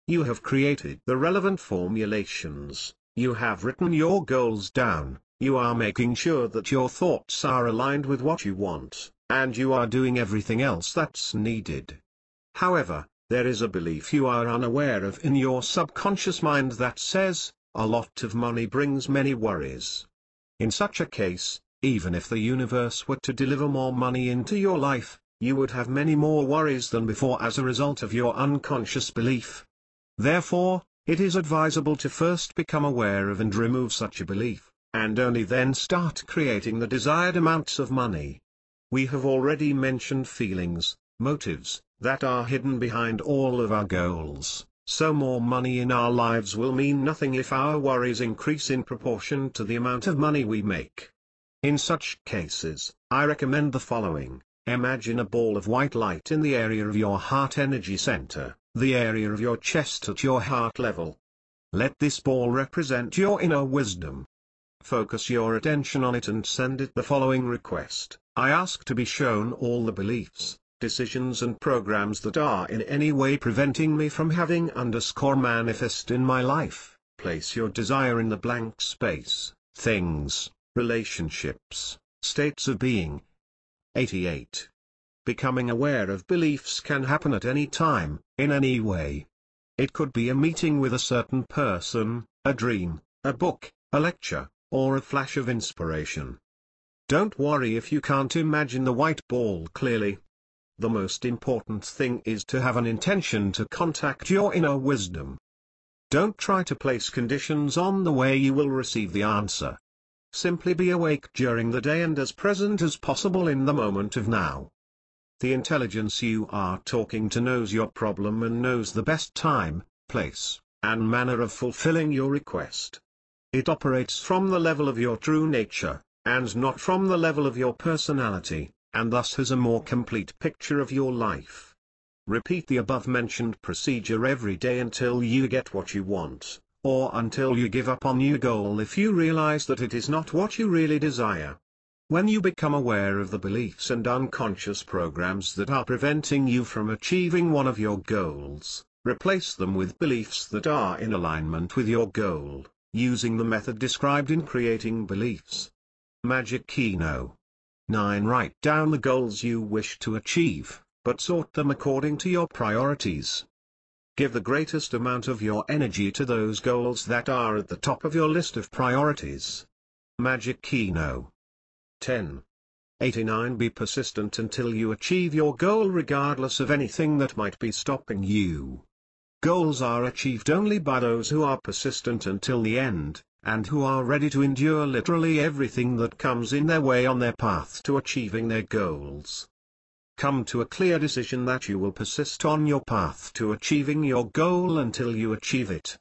You have created the relevant formulations, you have written your goals down, you are making sure that your thoughts are aligned with what you want, and you are doing everything else that's needed. However, there is a belief you are unaware of in your subconscious mind that says, a lot of money brings many worries. In such a case, even if the universe were to deliver more money into your life, you would have many more worries than before as a result of your unconscious belief. Therefore, it is advisable to first become aware of and remove such a belief, and only then start creating the desired amounts of money. We have already mentioned feelings, motives, that are hidden behind all of our goals, so more money in our lives will mean nothing if our worries increase in proportion to the amount of money we make. In such cases, I recommend the following. Imagine a ball of white light in the area of your heart energy center, the area of your chest at your heart level. Let this ball represent your inner wisdom. Focus your attention on it and send it the following request: I ask to be shown all the beliefs, decisions and programs that are in any way preventing me from having manifest in my life. Place your desire in the blank space: things, relationships, states of being. 88. Becoming aware of beliefs can happen at any time, in any way. It could be a meeting with a certain person, a dream, a book, a lecture, or a flash of inspiration. Don't worry if you can't imagine the white ball clearly. The most important thing is to have an intention to contact your inner wisdom. Don't try to place conditions on the way you will receive the answer. Simply be awake during the day and as present as possible in the moment of now. The intelligence you are talking to knows your problem and knows the best time, place, and manner of fulfilling your request. It operates from the level of your true nature, and not from the level of your personality, and thus has a more complete picture of your life. Repeat the above-mentioned procedure every day until you get what you want, or until you give up on your goal if you realize that it is not what you really desire. When you become aware of the beliefs and unconscious programs that are preventing you from achieving one of your goals, replace them with beliefs that are in alignment with your goal, using the method described in Creating Beliefs. Magic Key No. 9. Write down the goals you wish to achieve, but sort them according to your priorities. Give the greatest amount of your energy to those goals that are at the top of your list of priorities. Magic Key No. 10. 89. Be persistent until you achieve your goal regardless of anything that might be stopping you. Goals are achieved only by those who are persistent until the end, and who are ready to endure literally everything that comes in their way on their path to achieving their goals. Come to a clear decision that you will persist on your path to achieving your goal until you achieve it.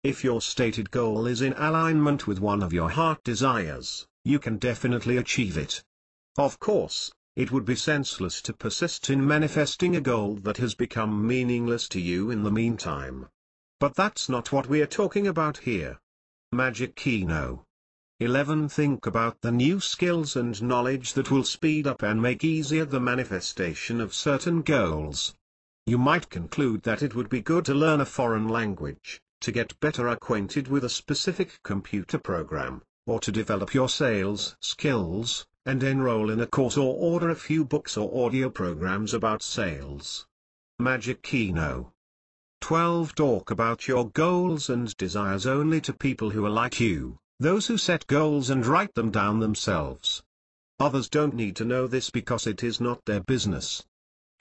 If your stated goal is in alignment with one of your heart desires, you can definitely achieve it. Of course, it would be senseless to persist in manifesting a goal that has become meaningless to you in the meantime. But that's not what we're talking about here. Magic Key No. 11. Think about the new skills and knowledge that will speed up and make easier the manifestation of certain goals. You might conclude that it would be good to learn a foreign language, to get better acquainted with a specific computer program, or to develop your sales skills, and enroll in a course or order a few books or audio programs about sales. Magic Key No. 12. Talk about your goals and desires only to people who are like you, those who set goals and write them down themselves. Others don't need to know this because it is not their business.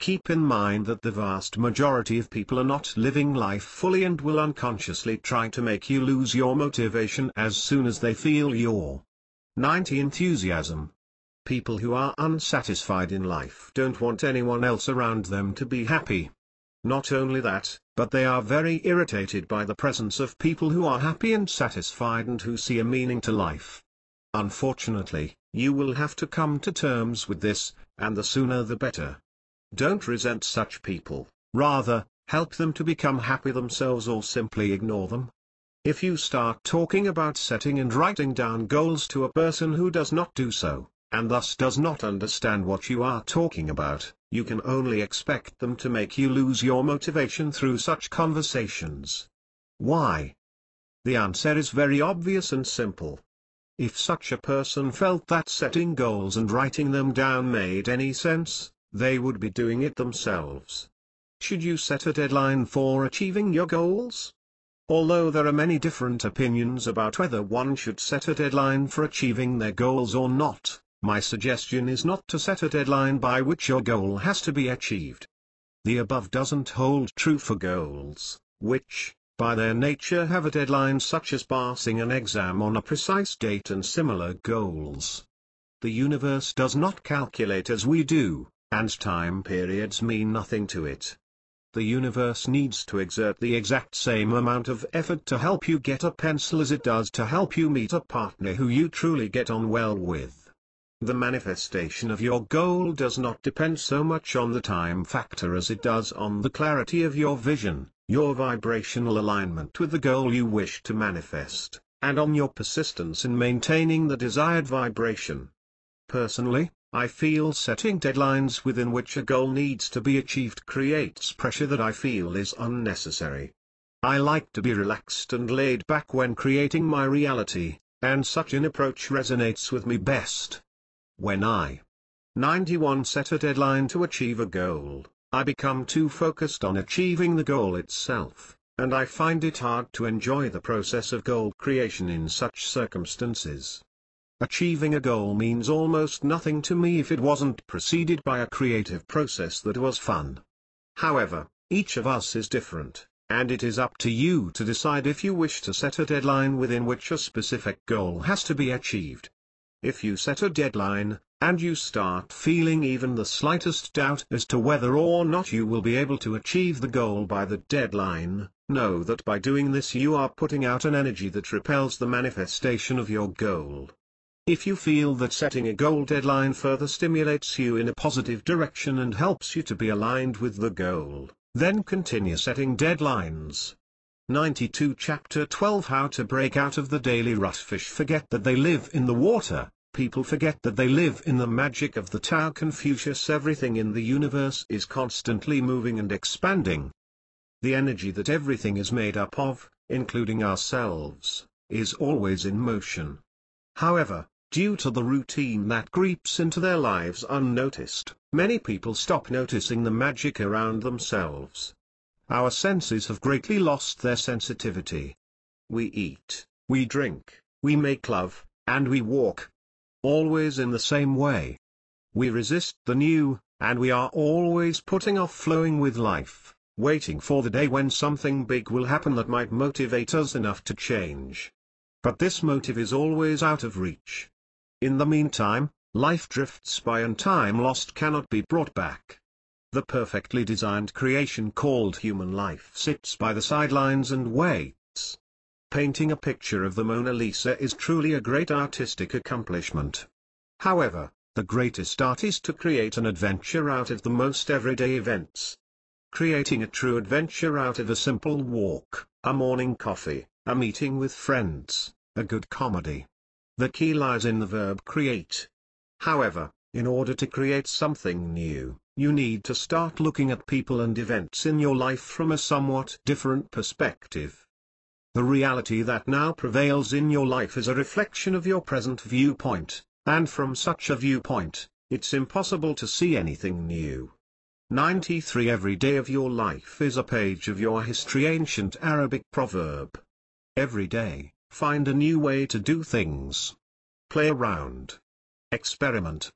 Keep in mind that the vast majority of people are not living life fully and will unconsciously try to make you lose your motivation as soon as they feel your 90 enthusiasm. People who are unsatisfied in life don't want anyone else around them to be happy. Not only that, but they are very irritated by the presence of people who are happy and satisfied and who see a meaning to life. Unfortunately, you will have to come to terms with this, and the sooner the better. Don't resent such people, rather, help them to become happy themselves or simply ignore them. If you start talking about setting and writing down goals to a person who does not do so, and thus does not understand what you are talking about, you can only expect them to make you lose your motivation through such conversations. Why? The answer is very obvious and simple. If such a person felt that setting goals and writing them down made any sense, they would be doing it themselves. Should you set a deadline for achieving your goals? Although there are many different opinions about whether one should set a deadline for achieving their goals or not, my suggestion is not to set a deadline by which your goal has to be achieved. The above doesn't hold true for goals, which, by their nature have a deadline such as passing an exam on a precise date and similar goals. The universe does not calculate as we do, and time periods mean nothing to it. The universe needs to exert the exact same amount of effort to help you get a pencil as it does to help you meet a partner who you truly get on well with. The manifestation of your goal does not depend so much on the time factor as it does on the clarity of your vision, your vibrational alignment with the goal you wish to manifest, and on your persistence in maintaining the desired vibration. Personally, I feel setting deadlines within which a goal needs to be achieved creates pressure that I feel is unnecessary. I like to be relaxed and laid back when creating my reality, and such an approach resonates with me best. When I 91 set a deadline to achieve a goal, I become too focused on achieving the goal itself, and I find it hard to enjoy the process of goal creation in such circumstances. Achieving a goal means almost nothing to me if it wasn't preceded by a creative process that was fun. However, each of us is different, and it is up to you to decide if you wish to set a deadline within which a specific goal has to be achieved. If you set a deadline, and you start feeling even the slightest doubt as to whether or not you will be able to achieve the goal by the deadline, know that by doing this you are putting out an energy that repels the manifestation of your goal. If you feel that setting a goal deadline further stimulates you in a positive direction and helps you to be aligned with the goal, then continue setting deadlines. 92 Chapter 12 How to Break Out of the Daily Rut. Fish forget that they live in the water, people forget that they live in the magic of the Tao. Confucius. Everything in the universe is constantly moving and expanding. The energy that everything is made up of, including ourselves, is always in motion. However, due to the routine that creeps into their lives unnoticed, many people stop noticing the magic around themselves. Our senses have greatly lost their sensitivity. We eat, we drink, we make love, and we walk. Always in the same way. We resist the new, and we are always putting off flowing with life, waiting for the day when something big will happen that might motivate us enough to change. But this motive is always out of reach. In the meantime, life drifts by and time lost cannot be brought back. The perfectly designed creation called human life sits by the sidelines and waits. Painting a picture of the Mona Lisa is truly a great artistic accomplishment. However, the greatest art is to create an adventure out of the most everyday events. Creating a true adventure out of a simple walk, a morning coffee, a meeting with friends, a good comedy. The key lies in the verb create. However, in order to create something new, you need to start looking at people and events in your life from a somewhat different perspective. The reality that now prevails in your life is a reflection of your present viewpoint, and from such a viewpoint, it's impossible to see anything new. 93 Every day of your life is a page of your history. Ancient Arabic proverb. Every day, find a new way to do things. Play around. Experiment.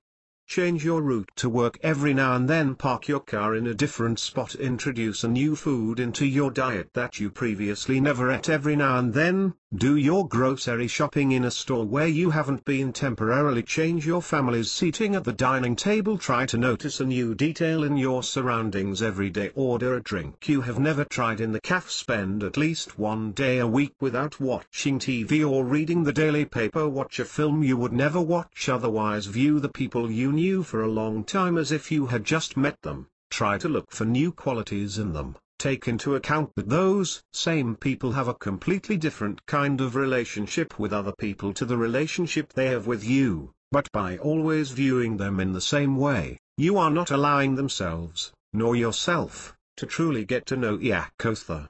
Change your route to work every now and then. Park your car in a different spot. Introduce a new food into your diet that you previously never ate. Every now and then, do your grocery shopping in a store where you haven't been temporarily. Change your family's seating at the dining table. Try to notice a new detail in your surroundings every day. Order a drink you have never tried in the cafe. Spend at least one day a week without watching TV or reading the daily paper. Watch a film you would never watch otherwise. View the people you knew for a long time as if you had just met them. Try to look for new qualities in them. Take into account that those same people have a completely different kind of relationship with other people to the relationship they have with you, but by always viewing them in the same way, you are not allowing themselves, nor yourself, to truly get to know Yakotha.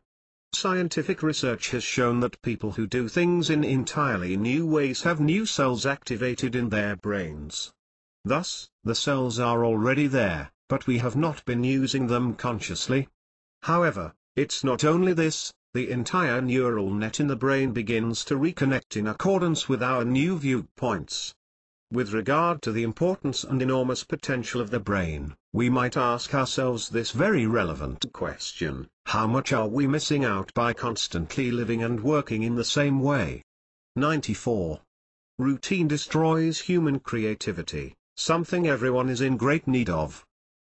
Scientific research has shown that people who do things in entirely new ways have new cells activated in their brains. Thus, the cells are already there, but we have not been using them consciously. However, it's not only this, the entire neural net in the brain begins to reconnect in accordance with our new viewpoints. With regard to the importance and enormous potential of the brain, we might ask ourselves this very relevant question: how much are we missing out by constantly living and working in the same way? 94. Routine destroys human creativity, something everyone is in great need of.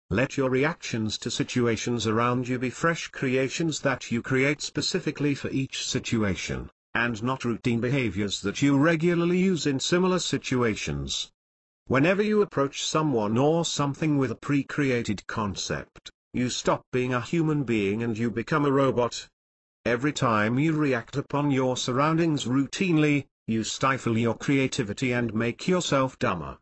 Let your reactions to situations around you be fresh creations that you create specifically for each situation, and not routine behaviors that you regularly use in similar situations. Whenever you approach someone or something with a pre-created concept, you stop being a human being and you become a robot. Every time you react upon your surroundings routinely, you stifle your creativity and make yourself dumber.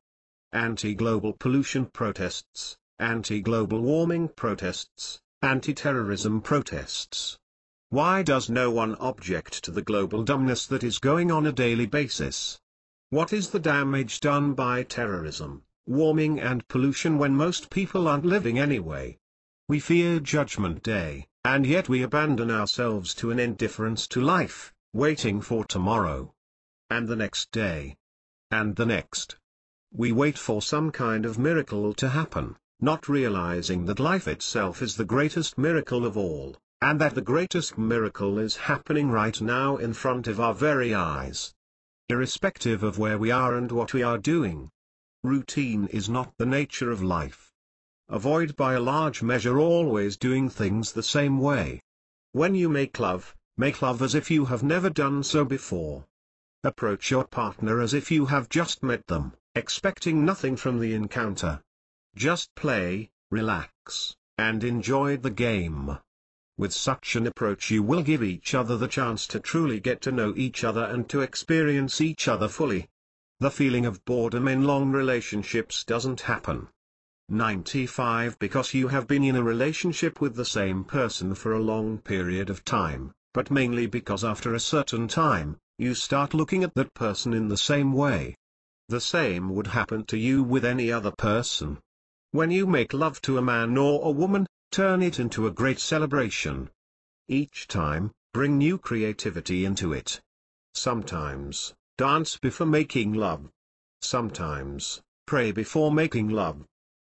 Anti-global pollution protests, anti-global warming protests, anti-terrorism protests. Why does no one object to the global dumbness that is going on a daily basis? What is the damage done by terrorism, warming and pollution when most people aren't living anyway? We fear Judgment Day, and yet we abandon ourselves to an indifference to life, waiting for tomorrow. And the next day. And the next. We wait for some kind of miracle to happen, not realizing that life itself is the greatest miracle of all, and that the greatest miracle is happening right now in front of our very eyes. Irrespective of where we are and what we are doing. Routine is not the nature of life. Avoid by a large measure always doing things the same way. When you make love as if you have never done so before. Approach your partner as if you have just met them, expecting nothing from the encounter. Just play, relax, and enjoy the game. With such an approach you will give each other the chance to truly get to know each other and to experience each other fully. The feeling of boredom in long relationships doesn't happen. 95 Because you have been in a relationship with the same person for a long period of time, but mainly because after a certain time, you start looking at that person in the same way. The same would happen to you with any other person. When you make love to a man or a woman, turn it into a great celebration. Each time, bring new creativity into it. Sometimes, dance before making love. Sometimes, pray before making love.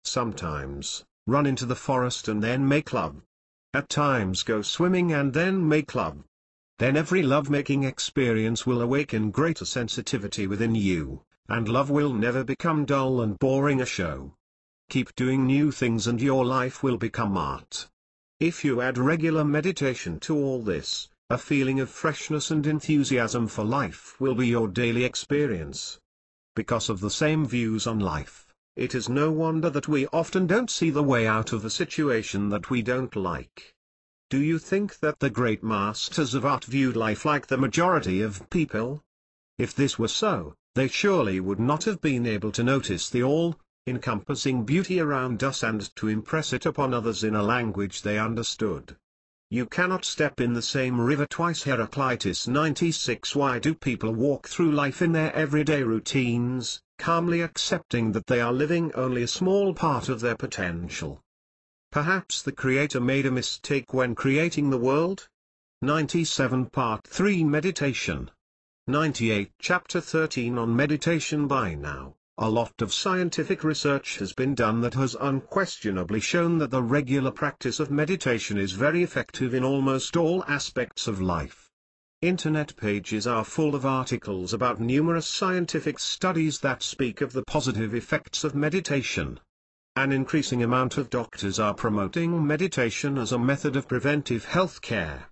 Sometimes, run into the forest and then make love. At times go swimming and then make love. Then every love-making experience will awaken greater sensitivity within you, and love will never become dull and boring a show. Keep doing new things and your life will become art. If you add regular meditation to all this, a feeling of freshness and enthusiasm for life will be your daily experience. Because of the same views on life, it is no wonder that we often don't see the way out of a situation that we don't like. Do you think that the great masters of art viewed life like the majority of people? If this were so, they surely would not have been able to notice the all-encompassing beauty around us and to impress it upon others in a language they understood. You cannot step in the same river twice. Heraclitus 96 Why do people walk through life in their everyday routines, calmly accepting that they are living only a small part of their potential? Perhaps the Creator made a mistake when creating the world? 97 Part 3 Meditation 98 Chapter 13 on Meditation. By now, A lot of scientific research has been done that has unquestionably shown that the regular practice of meditation is very effective in almost all aspects of life. Internet pages are full of articles about numerous scientific studies that speak of the positive effects of meditation. An increasing amount of doctors are promoting meditation as a method of preventive health care.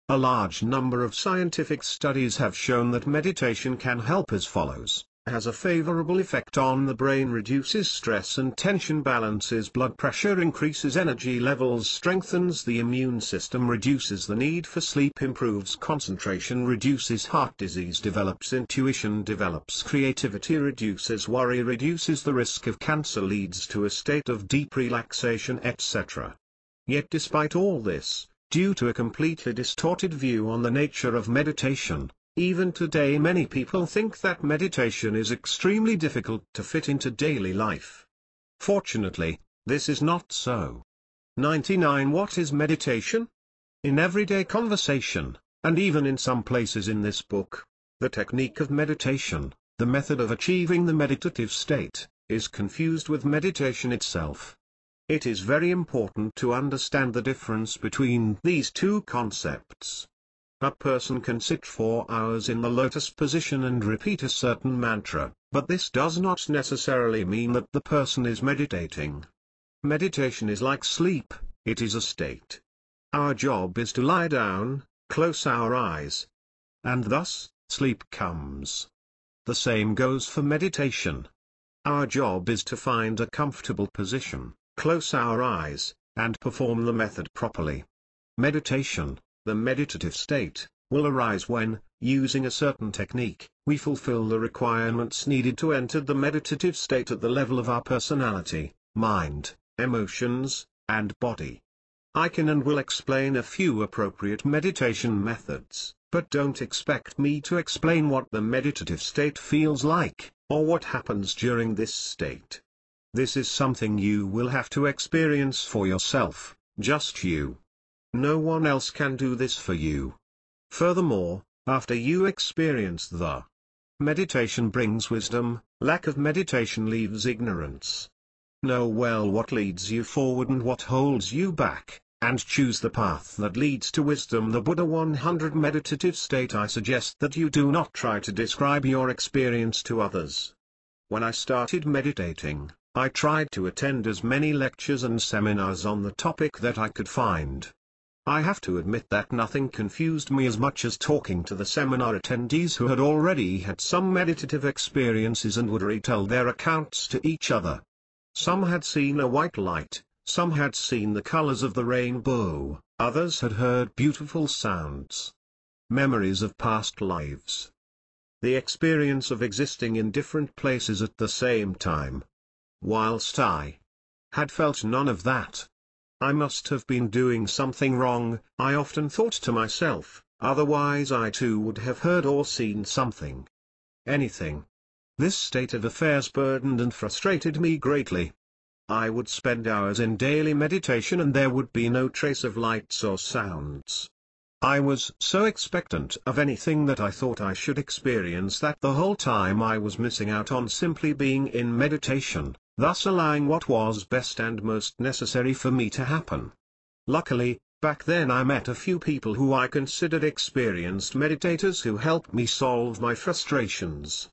A large number of scientific studies have shown that meditation can help as follows: has a favorable effect on the brain, reduces stress and tension, balances blood pressure, increases energy levels, strengthens the immune system, reduces the need for sleep, improves concentration, reduces heart disease, develops intuition, develops creativity, reduces worry, reduces the risk of cancer, leads to a state of deep relaxation, etc. Yet despite all this, due to a completely distorted view on the nature of meditation, even today many people think that meditation is extremely difficult to fit into daily life. Fortunately, this is not so. 99. What is meditation? In everyday conversation, and even in some places in this book, the technique of meditation, the method of achieving the meditative state, is confused with meditation itself. It is very important to understand the difference between these two concepts. A person can sit for hours in the lotus position and repeat a certain mantra, but this does not necessarily mean that the person is meditating. Meditation is like sleep, it is a state. Our job is to lie down, close our eyes, and thus, sleep comes. The same goes for meditation. Our job is to find a comfortable position, close our eyes, and perform the method properly. Meditation, the meditative state, will arise when, using a certain technique, we fulfill the requirements needed to enter the meditative state at the level of our personality, mind, emotions, and body. I can and will explain a few appropriate meditation methods, but don't expect me to explain what the meditative state feels like, or what happens during this state. This is something you will have to experience for yourself, just you. No one else can do this for you. Furthermore, after you experience the meditation brings wisdom, lack of meditation leaves ignorance. Know well what leads you forward and what holds you back, and choose the path that leads to wisdom. The Buddha 100 meditative state. I suggest that you do not try to describe your experience to others. When I started meditating, I tried to attend as many lectures and seminars on the topic that I could find. I have to admit that nothing confused me as much as talking to the seminar attendees who had already had some meditative experiences and would retell their accounts to each other. Some had seen a white light, some had seen the colors of the rainbow, others had heard beautiful sounds. Memories of past lives. The experience of existing in different places at the same time. Whilst I had felt none of that. I must have been doing something wrong, I often thought to myself, otherwise I too would have heard or seen something. Anything. This state of affairs burdened and frustrated me greatly. I would spend hours in daily meditation and there would be no trace of lights or sounds. I was so expectant of anything that I thought I should experience that the whole time I was missing out on simply being in meditation, thus allowing what was best and most necessary for me to happen. Luckily, back then I met a few people who I considered experienced meditators who helped me solve my frustrations.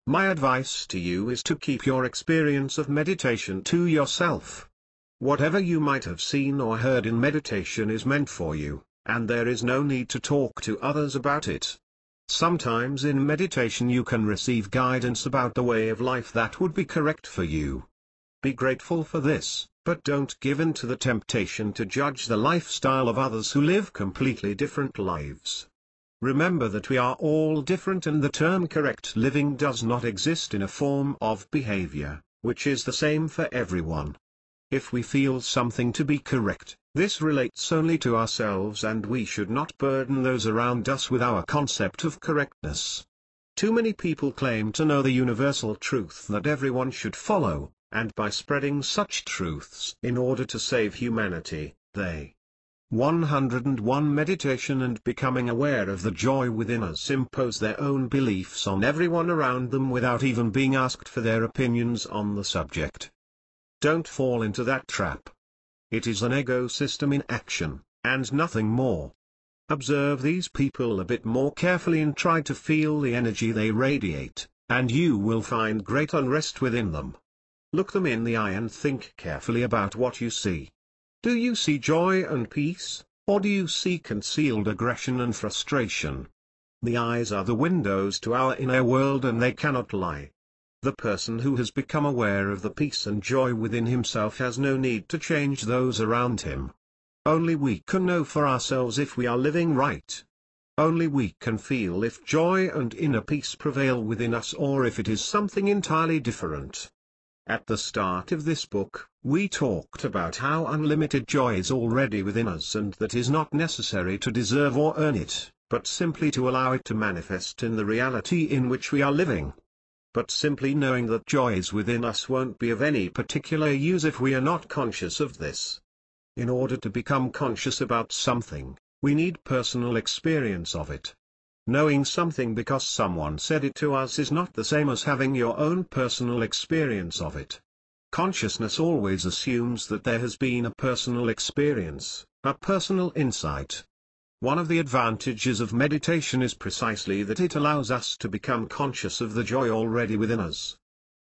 My advice to you is to keep your experience of meditation to yourself. Whatever you might have seen or heard in meditation is meant for you, and there is no need to talk to others about it. Sometimes in meditation you can receive guidance about the way of life that would be correct for you. Be grateful for this, but don't give in to the temptation to judge the lifestyle of others who live completely different lives. Remember that we are all different and the term correct living does not exist in a form of behavior, which is the same for everyone. If we feel something to be correct, this relates only to ourselves and we should not burden those around us with our concept of correctness. Too many people claim to know the universal truth that everyone should follow, and by spreading such truths in order to save humanity, they 101 Meditation and becoming aware of the joy within us impose their own beliefs on everyone around them without even being asked for their opinions on the subject. Don't fall into that trap. It is an ego system in action, and nothing more. Observe these people a bit more carefully and try to feel the energy they radiate, and you will find great unrest within them. Look them in the eye and think carefully about what you see. Do you see joy and peace, or do you see concealed aggression and frustration? The eyes are the windows to our inner world and they cannot lie. The person who has become aware of the peace and joy within himself has no need to change those around him. Only we can know for ourselves if we are living right. Only we can feel if joy and inner peace prevail within us or if it is something entirely different. At the start of this book, we talked about how unlimited joy is already within us and that it is not necessary to deserve or earn it, but simply to allow it to manifest in the reality in which we are living. But simply knowing that joy is within us won't be of any particular use if we are not conscious of this. In order to become conscious about something, we need personal experience of it. Knowing something because someone said it to us is not the same as having your own personal experience of it. Consciousness always assumes that there has been a personal experience, a personal insight. One of the advantages of meditation is precisely that it allows us to become conscious of the joy already within us.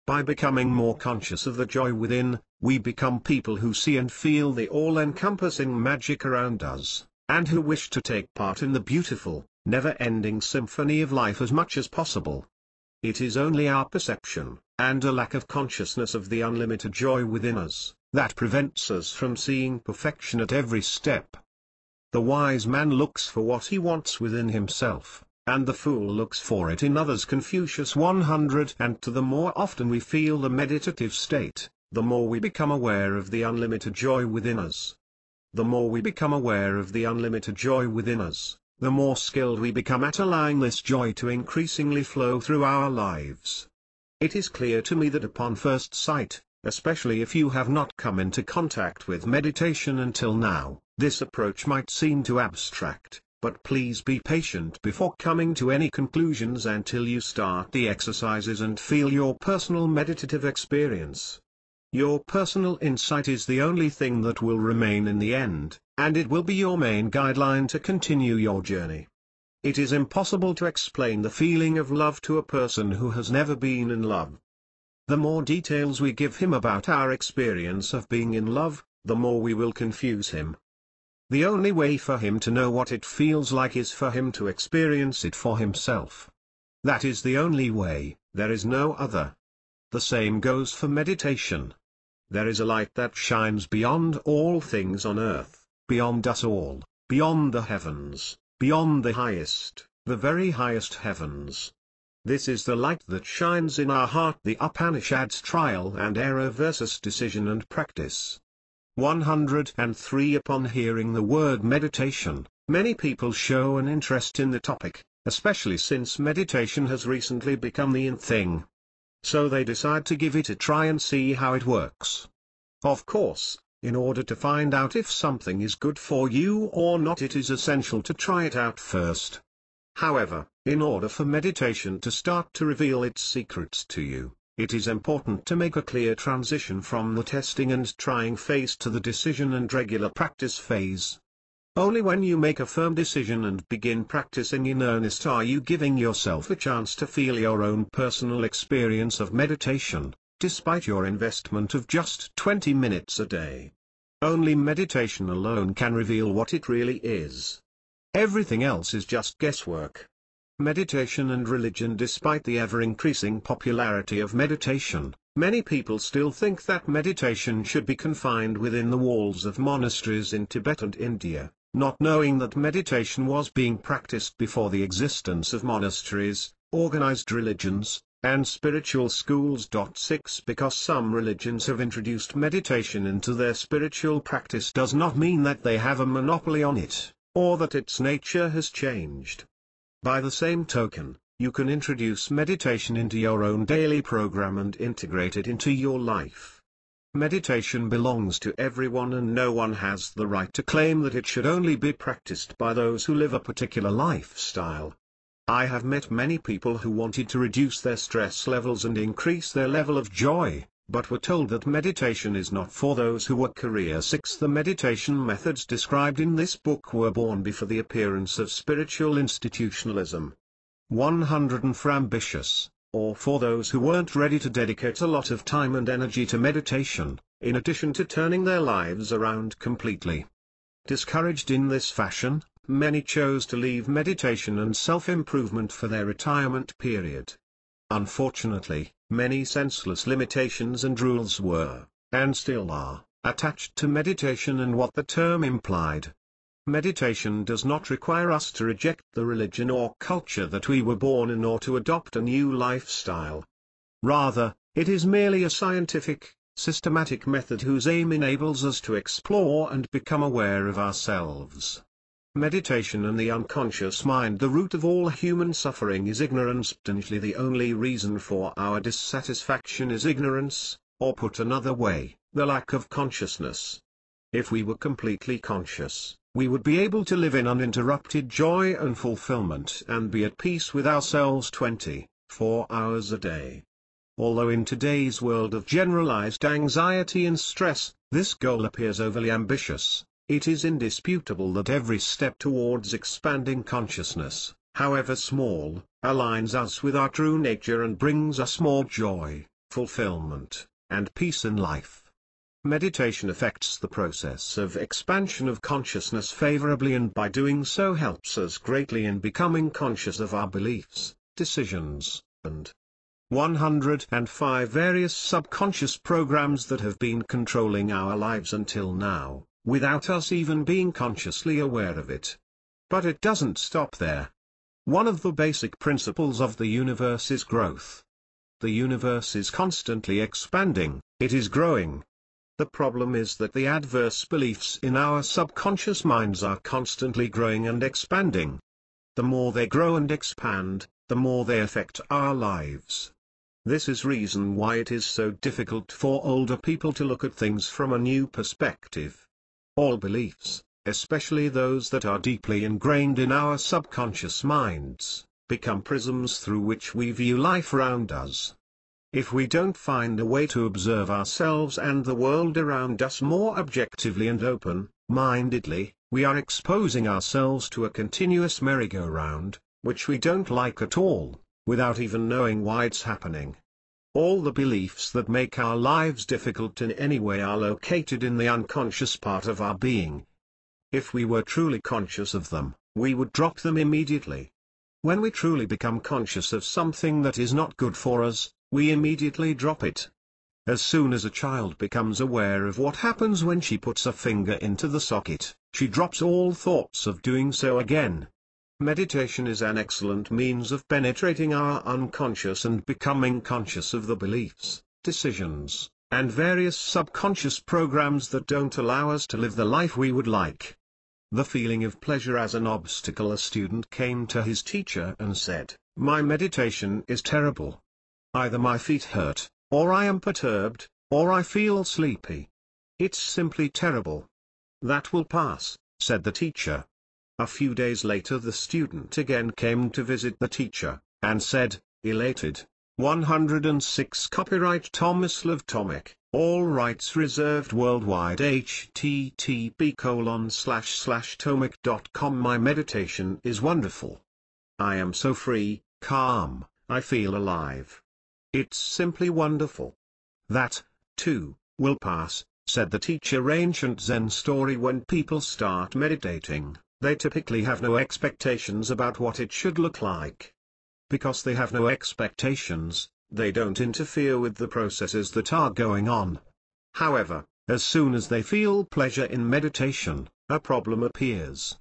By becoming more conscious of the joy within, we become people who see and feel the all-encompassing magic around us, and who wish to take part in the beautiful, never-ending symphony of life as much as possible. It is only our perception, and a lack of consciousness of the unlimited joy within us, that prevents us from seeing perfection at every step. The wise man looks for what he wants within himself, and the fool looks for it in others. Confucius 100. And the more often we feel the meditative state, the more we become aware of the unlimited joy within us. The more we become aware of the unlimited joy within us, the more skilled we become at allowing this joy to increasingly flow through our lives. It is clear to me that upon first sight, especially if you have not come into contact with meditation until now, this approach might seem too abstract, but please be patient before coming to any conclusions until you start the exercises and feel your personal meditative experience. Your personal insight is the only thing that will remain in the end, and it will be your main guideline to continue your journey. It is impossible to explain the feeling of love to a person who has never been in love. The more details we give him about our experience of being in love, the more we will confuse him. The only way for him to know what it feels like is for him to experience it for himself. That is the only way, there is no other. The same goes for meditation. There is a light that shines beyond all things on earth, beyond us all, beyond the heavens, beyond the highest, the very highest heavens. This is the light that shines in our heart. The Upanishads Trial and Error versus Decision and Practice. 103 Upon hearing the word meditation, many people show an interest in the topic, especially since meditation has recently become the in thing. So they decide to give it a try and see how it works. Of course, in order to find out if something is good for you or not, it is essential to try it out first. However, in order for meditation to start to reveal its secrets to you, it is important to make a clear transition from the testing and trying phase to the decision and regular practice phase. Only when you make a firm decision and begin practicing in earnest are you giving yourself a chance to feel your own personal experience of meditation, despite your investment of just 20 minutes a day. Only meditation alone can reveal what it really is. Everything else is just guesswork. Meditation and religion. Despite the ever-increasing popularity of meditation, many people still think that meditation should be confined within the walls of monasteries in Tibet and India, not knowing that meditation was being practiced before the existence of monasteries, organized religions, and spiritual schools. 6 Because some religions have introduced meditation into their spiritual practice does not mean that they have a monopoly on it, or that its nature has changed. By the same token, you can introduce meditation into your own daily program and integrate it into your life. Meditation belongs to everyone, and no one has the right to claim that it should only be practiced by those who live a particular lifestyle. I have met many people who wanted to reduce their stress levels and increase their level of joy, but were told that meditation is not for those who were career sick. The meditation methods described in this book were born before the appearance of spiritual institutionalism. 100 for ambitious, or for those who weren't ready to dedicate a lot of time and energy to meditation, in addition to turning their lives around completely. Discouraged in this fashion, many chose to leave meditation and self-improvement for their retirement period. Unfortunately, many senseless limitations and rules were, and still are, attached to meditation and what the term implied. Meditation does not require us to reject the religion or culture that we were born in or to adopt a new lifestyle. Rather, it is merely a scientific, systematic method whose aim enables us to explore and become aware of ourselves. Meditation and the unconscious mind. The root of all human suffering is ignorance. Potentially the only reason for our dissatisfaction is ignorance, or put another way, the lack of consciousness. If we were completely conscious, we would be able to live in uninterrupted joy and fulfillment and be at peace with ourselves 24 hours a day. Although in today's world of generalized anxiety and stress, this goal appears overly ambitious, it is indisputable that every step towards expanding consciousness, however small, aligns us with our true nature and brings us more joy, fulfillment, and peace in life. Meditation affects the process of expansion of consciousness favorably, and by doing so helps us greatly in becoming conscious of our beliefs, decisions, and 105 various subconscious programs that have been controlling our lives until now, without us even being consciously aware of it. But it doesn't stop there. One of the basic principles of the universe is growth. The universe is constantly expanding, it is growing. The problem is that the adverse beliefs in our subconscious minds are constantly growing and expanding. The more they grow and expand, the more they affect our lives. This is reason why it is so difficult for older people to look at things from a new perspective. All beliefs, especially those that are deeply ingrained in our subconscious minds, become prisms through which we view life around us. If we don't find a way to observe ourselves and the world around us more objectively and open-mindedly, we are exposing ourselves to a continuous merry-go-round, which we don't like at all, without even knowing why it's happening. All the beliefs that make our lives difficult in any way are located in the unconscious part of our being. If we were truly conscious of them, we would drop them immediately. When we truly become conscious of something that is not good for us, we immediately drop it. As soon as a child becomes aware of what happens when she puts a finger into the socket, she drops all thoughts of doing so again. Meditation is an excellent means of penetrating our unconscious and becoming conscious of the beliefs, decisions, and various subconscious programs that don't allow us to live the life we would like. The feeling of pleasure as an obstacle. A student came to his teacher and said, "My meditation is terrible. Either my feet hurt, or I am perturbed, or I feel sleepy. It's simply terrible." "That will pass," said the teacher. A few days later the student again came to visit the teacher, and said, elated, 106 Copyright Thomas Love Tomic, all rights reserved worldwide. http://tomic.com My meditation is wonderful. I am so free, calm, I feel alive. It's simply wonderful. That, too, will pass, said the teacher. Ancient Zen story. When people start meditating, they typically have no expectations about what it should look like. Because they have no expectations, they don't interfere with the processes that are going on. However, as soon as they feel pleasure in meditation, a problem appears.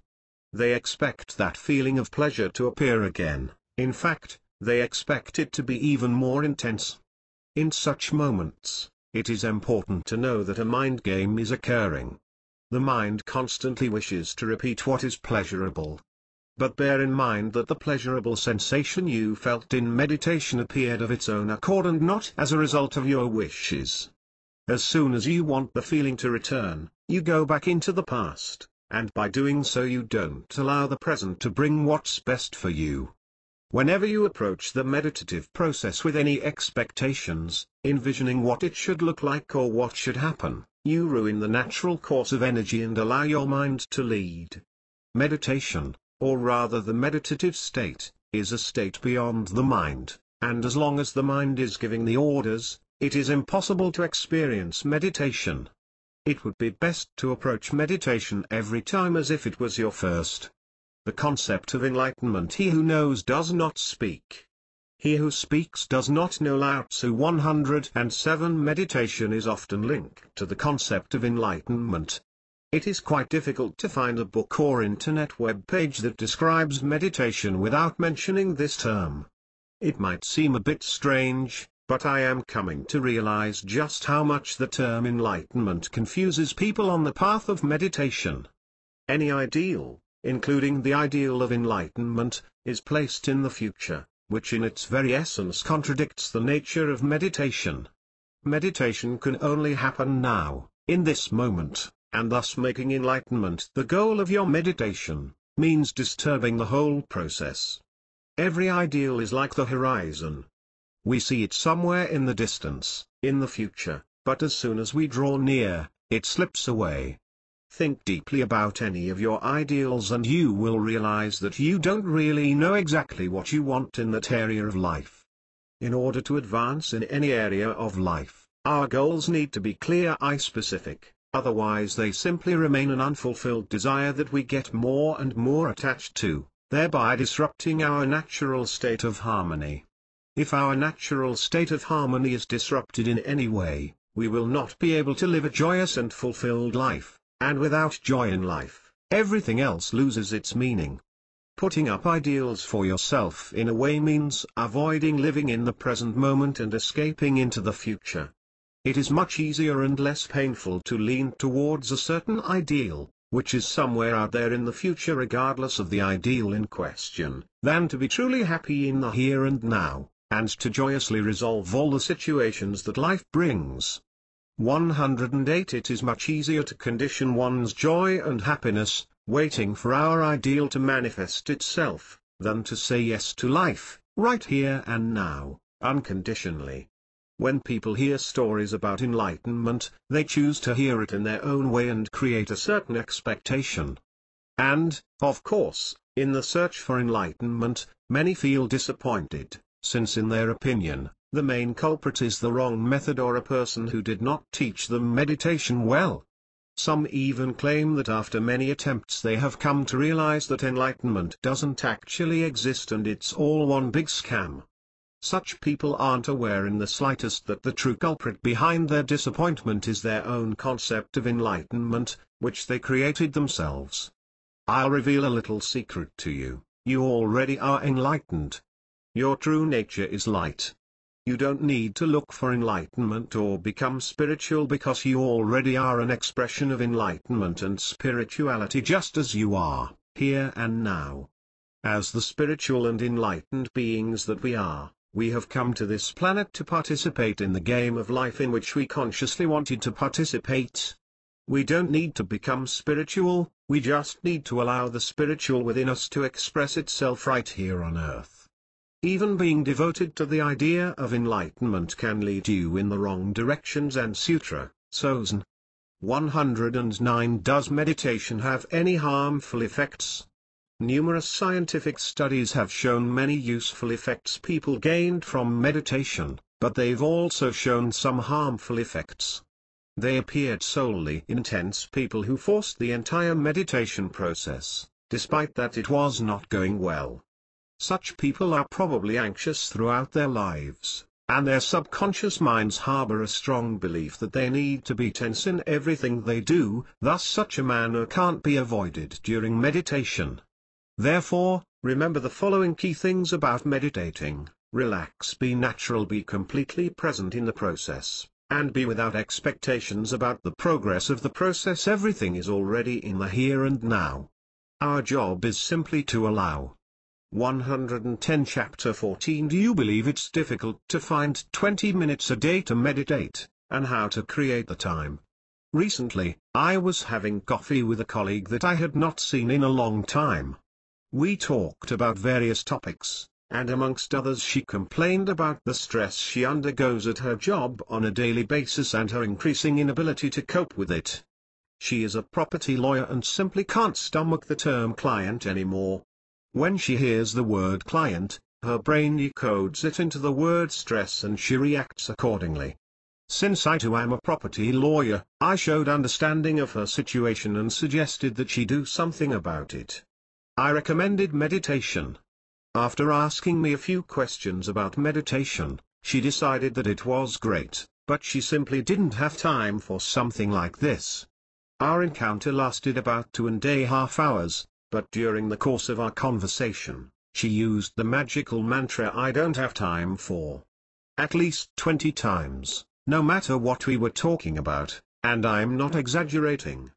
They expect that feeling of pleasure to appear again. In fact, they expect it to be even more intense. In such moments, it is important to know that a mind game is occurring. The mind constantly wishes to repeat what is pleasurable. But bear in mind that the pleasurable sensation you felt in meditation appeared of its own accord and not as a result of your wishes. As soon as you want the feeling to return, you go back into the past, and by doing so you don't allow the present to bring what's best for you. Whenever you approach the meditative process with any expectations, envisioning what it should look like or what should happen, you ruin the natural course of energy and allow your mind to lead. Meditation, or rather the meditative state, is a state beyond the mind, and as long as the mind is giving the orders, it is impossible to experience meditation. It would be best to approach meditation every time as if it was your first. The concept of enlightenment: he who knows does not speak. He who speaks does not know. Lao Tzu 107. Meditation is often linked to the concept of enlightenment. It is quite difficult to find a book or internet web page that describes meditation without mentioning this term. It might seem a bit strange, but I am coming to realize just how much the term enlightenment confuses people on the path of meditation. Any ideal, including the ideal of enlightenment, is placed in the future, which in its very essence contradicts the nature of meditation. Meditation can only happen now, in this moment, and thus making enlightenment the goal of your meditation, means disturbing the whole process. Every ideal is like the horizon. We see it somewhere in the distance, in the future, but as soon as we draw near, it slips away. Think deeply about any of your ideals and you will realize that you don't really know exactly what you want in that area of life. In order to advance in any area of life, our goals need to be clear and specific, otherwise they simply remain an unfulfilled desire that we get more and more attached to, thereby disrupting our natural state of harmony. If our natural state of harmony is disrupted in any way, we will not be able to live a joyous and fulfilled life. And without joy in life, everything else loses its meaning. Putting up ideals for yourself in a way means avoiding living in the present moment and escaping into the future. It is much easier and less painful to lean towards a certain ideal, which is somewhere out there in the future regardless of the ideal in question, than to be truly happy in the here and now, and to joyously resolve all the situations that life brings. 108. It is much easier to condition one's joy and happiness, waiting for our ideal to manifest itself, than to say yes to life, right here and now, unconditionally. When people hear stories about enlightenment, they choose to hear it in their own way and create a certain expectation. And, of course, in the search for enlightenment, many feel disappointed, since in their opinion, the main culprit is the wrong method or a person who did not teach them meditation well. Some even claim that after many attempts they have come to realize that enlightenment doesn't actually exist and it's all one big scam. Such people aren't aware in the slightest that the true culprit behind their disappointment is their own concept of enlightenment, which they created themselves. I'll reveal a little secret to you: you already are enlightened. Your true nature is light. You don't need to look for enlightenment or become spiritual because you already are an expression of enlightenment and spirituality just as you are, here and now. As the spiritual and enlightened beings that we are, we have come to this planet to participate in the game of life in which we consciously wanted to participate. We don't need to become spiritual, we just need to allow the spiritual within us to express itself right here on earth. Even being devoted to the idea of enlightenment can lead you in the wrong directions. And Sutra, Sozen 109. Does meditation have any harmful effects? Numerous scientific studies have shown many useful effects people gained from meditation, but they've also shown some harmful effects. They appeared solely in tense people who forced the entire meditation process, despite that it was not going well. Such people are probably anxious throughout their lives, and their subconscious minds harbor a strong belief that they need to be tense in everything they do, thus such a manner can't be avoided during meditation. Therefore, remember the following key things about meditating: relax, be natural, be completely present in the process, and be without expectations about the progress of the process. Everything is already in the here and now. Our job is simply to allow. 110. Chapter 14. Do you believe it's difficult to find 20 minutes a day to meditate? and how to create the time. Recently, I was having coffee with a colleague that I had not seen in a long time. We talked about various topics, and amongst others she complained about the stress she undergoes at her job on a daily basis and her increasing inability to cope with it. She is a property lawyer and simply can't stomach the term client anymore. When she hears the word client, her brain decodes it into the word stress and she reacts accordingly. Since I too am a property lawyer, I showed understanding of her situation and suggested that she do something about it. I recommended meditation. After asking me a few questions about meditation, she decided that it was great, but she simply didn't have time for something like this. Our encounter lasted about 2.5 hours, but during the course of our conversation, she used the magical mantra "I don't have time for" at least 20 times, no matter what we were talking about, and I'm not exaggerating.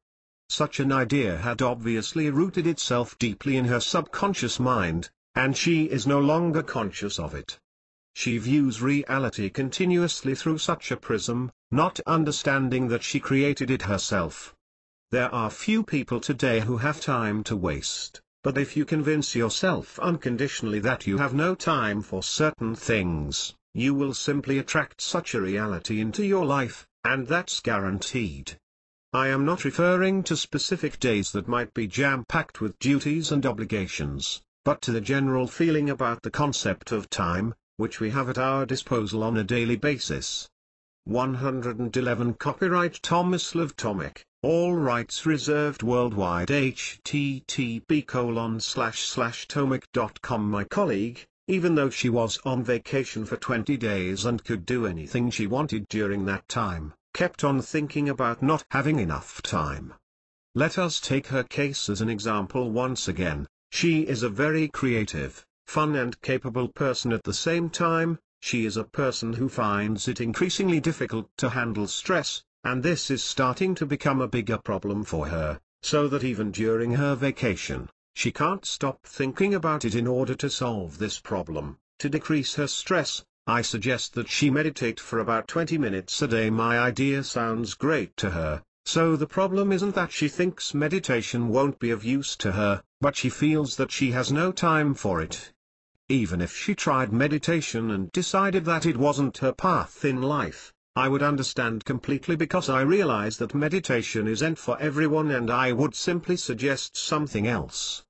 Such an idea had obviously rooted itself deeply in her subconscious mind, and she is no longer conscious of it. She views reality continuously through such a prism, not understanding that she created it herself. There are few people today who have time to waste, but if you convince yourself unconditionally that you have no time for certain things, you will simply attract such a reality into your life, and that's guaranteed. I am not referring to specific days that might be jam-packed with duties and obligations, but to the general feeling about the concept of time, which we have at our disposal on a daily basis. 111 Copyright Thomas Love Tomic, all rights reserved worldwide. http://tomic.com. My colleague, even though she was on vacation for 20 days and could do anything she wanted during that time, kept on thinking about not having enough time. Let us take her case as an example once again. She is a very creative, fun and capable person at the same time. She is a person who finds it increasingly difficult to handle stress, and this is starting to become a bigger problem for her, so that even during her vacation, she can't stop thinking about it. In order to solve this problem, to decrease her stress, I suggest that she meditate for about 20 minutes a day. My idea sounds great to her, so the problem isn't that she thinks meditation won't be of use to her, but she feels that she has no time for it. Even if she tried meditation and decided that it wasn't her path in life, I would understand completely, because I realize that meditation isn't for everyone and I would simply suggest something else.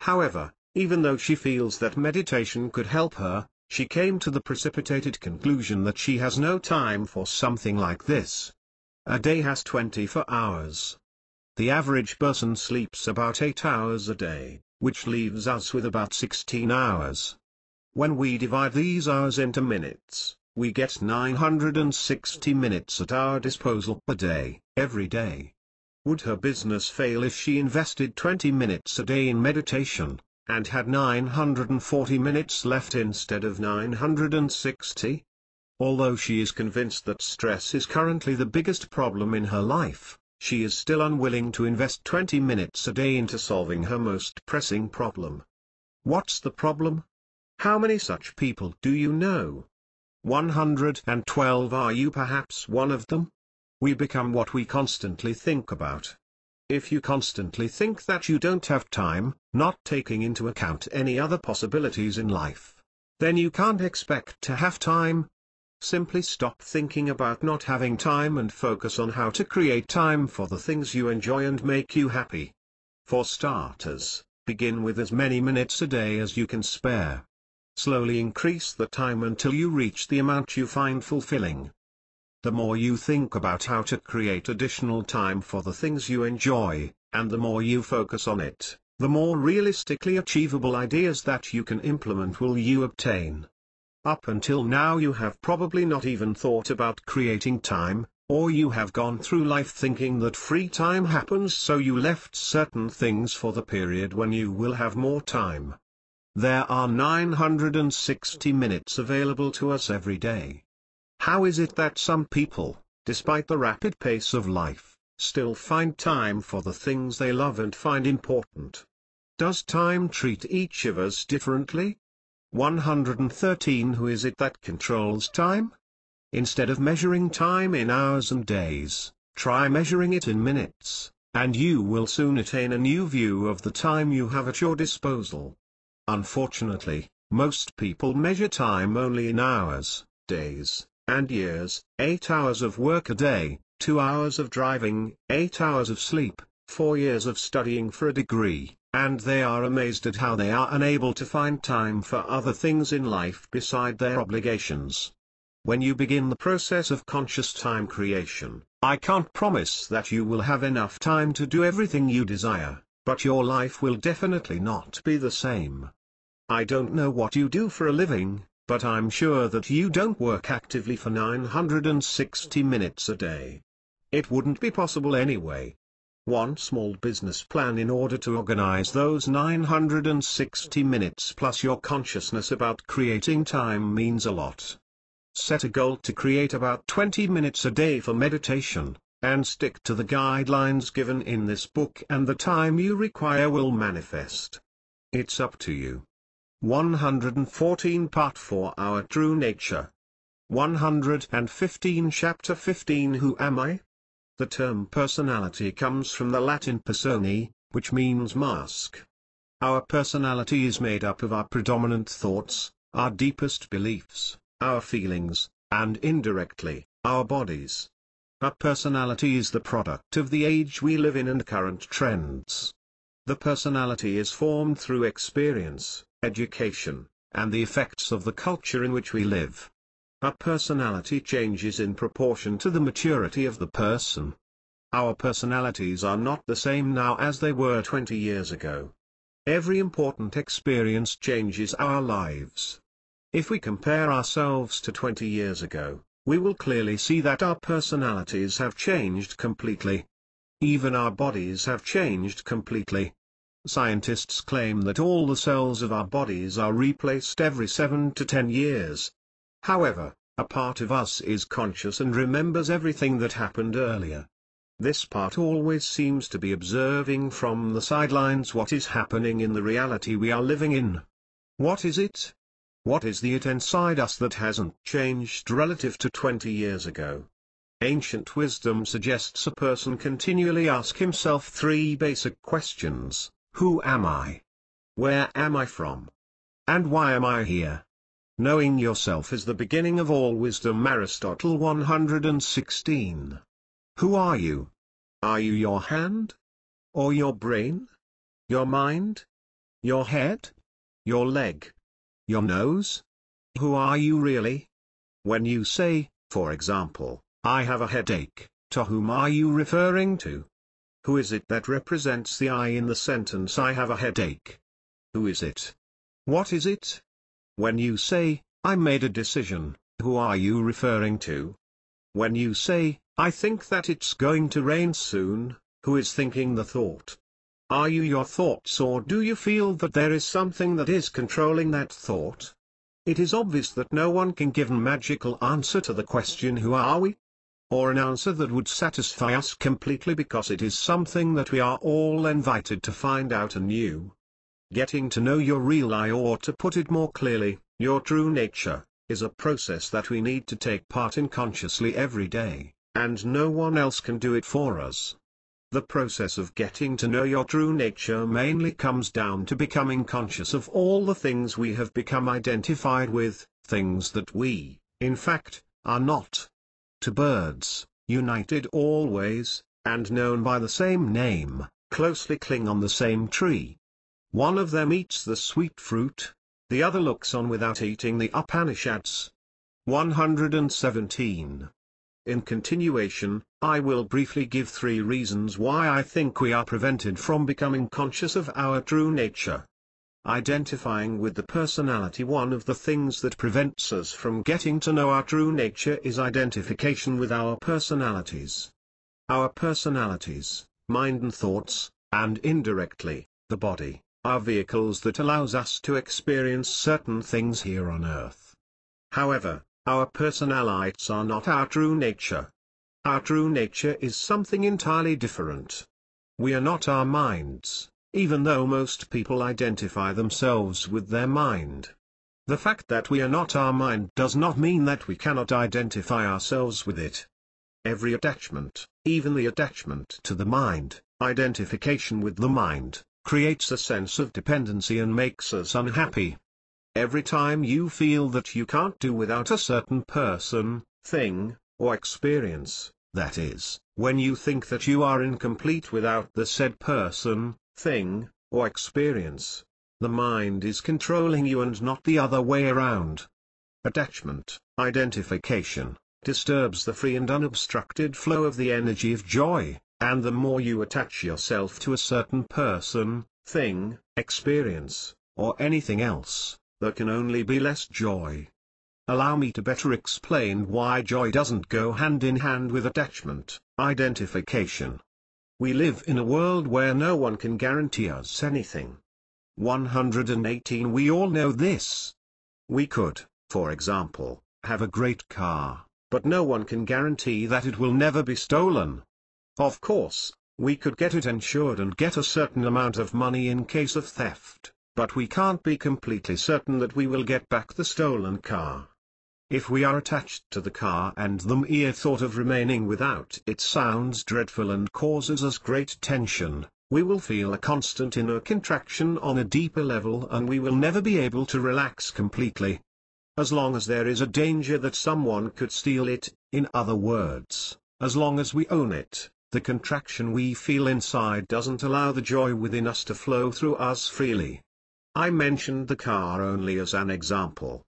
However, even though she feels that meditation could help her, she came to the precipitated conclusion that she has no time for something like this. A day has 24 hours. The average person sleeps about 8 hours a day, which leaves us with about 16 hours. When we divide these hours into minutes, we get 960 minutes at our disposal per day, every day. Would her business fail if she invested 20 minutes a day in meditation, and had 940 minutes left instead of 960? Although she is convinced that stress is currently the biggest problem in her life, she is still unwilling to invest 20 minutes a day into solving her most pressing problem. What's the problem? How many such people do you know? 112. Are you perhaps one of them? We become what we constantly think about. If you constantly think that you don't have time, not taking into account any other possibilities in life, then you can't expect to have time. Simply stop thinking about not having time and focus on how to create time for the things you enjoy and make you happy. For starters, begin with as many minutes a day as you can spare. Slowly increase the time until you reach the amount you find fulfilling. The more you think about how to create additional time for the things you enjoy, and the more you focus on it, the more realistically achievable ideas that you can implement will you obtain. Up until now you have probably not even thought about creating time, or you have gone through life thinking that free time happens, so you left certain things for the period when you will have more time. There are 960 minutes available to us every day. How is it that some people, despite the rapid pace of life, still find time for the things they love and find important? Does time treat each of us differently? 113. Who is it that controls time? Instead of measuring time in hours and days, try measuring it in minutes, and you will soon attain a new view of the time you have at your disposal. Unfortunately, most people measure time only in hours, days, and years. 8 hours of work a day, 2 hours of driving, 8 hours of sleep, 4 years of studying for a degree, and they are amazed at how they are unable to find time for other things in life beside their obligations. When you begin the process of conscious time creation, I can't promise that you will have enough time to do everything you desire, but your life will definitely not be the same. I don't know what you do for a living, but I'm sure that you don't work actively for 960 minutes a day. It wouldn't be possible anyway. One small business plan in order to organize those 960 minutes plus your consciousness about creating time means a lot. Set a goal to create about 20 minutes a day for meditation, and stick to the guidelines given in this book, and the time you require will manifest. It's up to you. 114 Part 4 Our True Nature. 115 Chapter 15 Who am I? The term personality comes from the Latin persone, which means mask. Our personality is made up of our predominant thoughts, our deepest beliefs, our feelings, and indirectly, our bodies. Our personality is the product of the age we live in and current trends. The personality is formed through experience, education, and the effects of the culture in which we live. Our personality changes in proportion to the maturity of the person. Our personalities are not the same now as they were 20 years ago. Every important experience changes our lives. If we compare ourselves to 20 years ago, we will clearly see that our personalities have changed completely. Even our bodies have changed completely. Scientists claim that all the cells of our bodies are replaced every 7 to 10 years. However, a part of us is conscious and remembers everything that happened earlier. This part always seems to be observing from the sidelines what is happening in the reality we are living in. What is it? What is the it inside us that hasn't changed relative to 20 years ago? Ancient wisdom suggests a person continually ask himself 3 basic questions: who am I? Where am I from? And why am I here? Knowing yourself is the beginning of all wisdom. Aristotle 116. Who are you? Are you your hand? Or your brain? Your mind? Your head? Your leg? Your nose? Who are you really? When you say, for example, I have a headache, to whom are you referring to? Who is it that represents the I in the sentence I have a headache? Who is it? What is it? When you say, I made a decision, who are you referring to? When you say, I think that it's going to rain soon, who is thinking the thought? Are you your thoughts, or do you feel that there is something that is controlling that thought? It is obvious that no one can give a magical answer to the question who are we? Or an answer that would satisfy us completely, because it is something that we are all invited to find out anew. Getting to know your real I, or to put it more clearly, your true nature, is a process that we need to take part in consciously every day, and no one else can do it for us. The process of getting to know your true nature mainly comes down to becoming conscious of all the things we have become identified with, things that we, in fact, are not. To birds, united always, and known by the same name, closely cling on the same tree. One of them eats the sweet fruit, the other looks on without eating the Upanishads. 117. In continuation, I will briefly give 3 reasons why I think we are prevented from becoming conscious of our true nature. Identifying with the personality. One of the things that prevents us from getting to know our true nature is identification with our personalities. Our personalities, mind and thoughts, and indirectly, the body, are vehicles that allows us to experience certain things here on earth. However, our personalities are not our true nature. Our true nature is something entirely different. We are not our minds, even though most people identify themselves with their mind. The fact that we are not our mind does not mean that we cannot identify ourselves with it. Every attachment, even the attachment to the mind, identification with the mind, creates a sense of dependency and makes us unhappy. Every time you feel that you can't do without a certain person, thing, or experience, that is, when you think that you are incomplete without the said person, thing, or experience, the mind is controlling you and not the other way around. Attachment, identification, disturbs the free and unobstructed flow of the energy of joy, and the more you attach yourself to a certain person, thing, experience, or anything else, there can only be less joy. Allow me to better explain why joy doesn't go hand in hand with attachment, identification. We live in a world where no one can guarantee us anything. 118 We all know this. We could, for example, have a great car, but no one can guarantee that it will never be stolen. Of course, we could get it insured and get a certain amount of money in case of theft, but we can't be completely certain that we will get back the stolen car. If we are attached to the car and the mere thought of remaining without it sounds dreadful and causes us great tension, we will feel a constant inner contraction on a deeper level and we will never be able to relax completely. As long as there is a danger that someone could steal it, in other words, as long as we own it, the contraction we feel inside doesn't allow the joy within us to flow through us freely. I mentioned the car only as an example.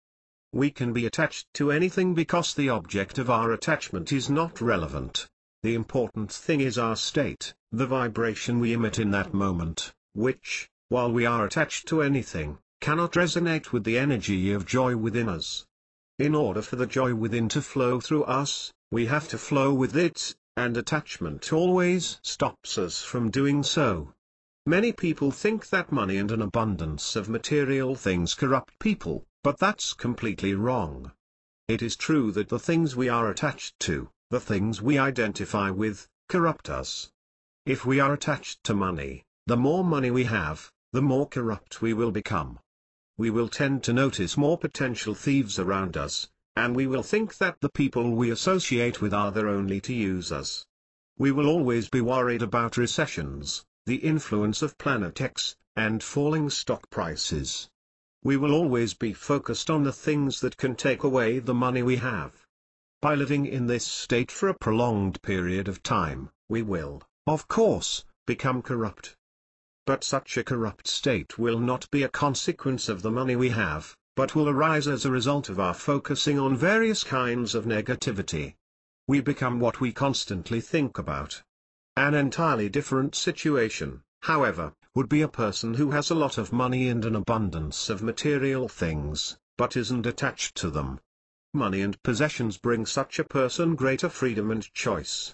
We can be attached to anything because the object of our attachment is not relevant. The important thing is our state, the vibration we emit in that moment, which, while we are attached to anything, cannot resonate with the energy of joy within us. In order for the joy within to flow through us, we have to flow with it, and attachment always stops us from doing so. Many people think that money and an abundance of material things corrupt people, but that's completely wrong. It is true that the things we are attached to, the things we identify with, corrupt us. If we are attached to money, the more money we have, the more corrupt we will become. We will tend to notice more potential thieves around us, and we will think that the people we associate with are there only to use us. We will always be worried about recessions, the influence of Planet X, and falling stock prices. We will always be focused on the things that can take away the money we have. By living in this state for a prolonged period of time, we will, of course, become corrupt. But such a corrupt state will not be a consequence of the money we have, but will arise as a result of our focusing on various kinds of negativity. We become what we constantly think about. An entirely different situation, however, would be a person who has a lot of money and an abundance of material things, but isn't attached to them. Money and possessions bring such a person greater freedom and choice.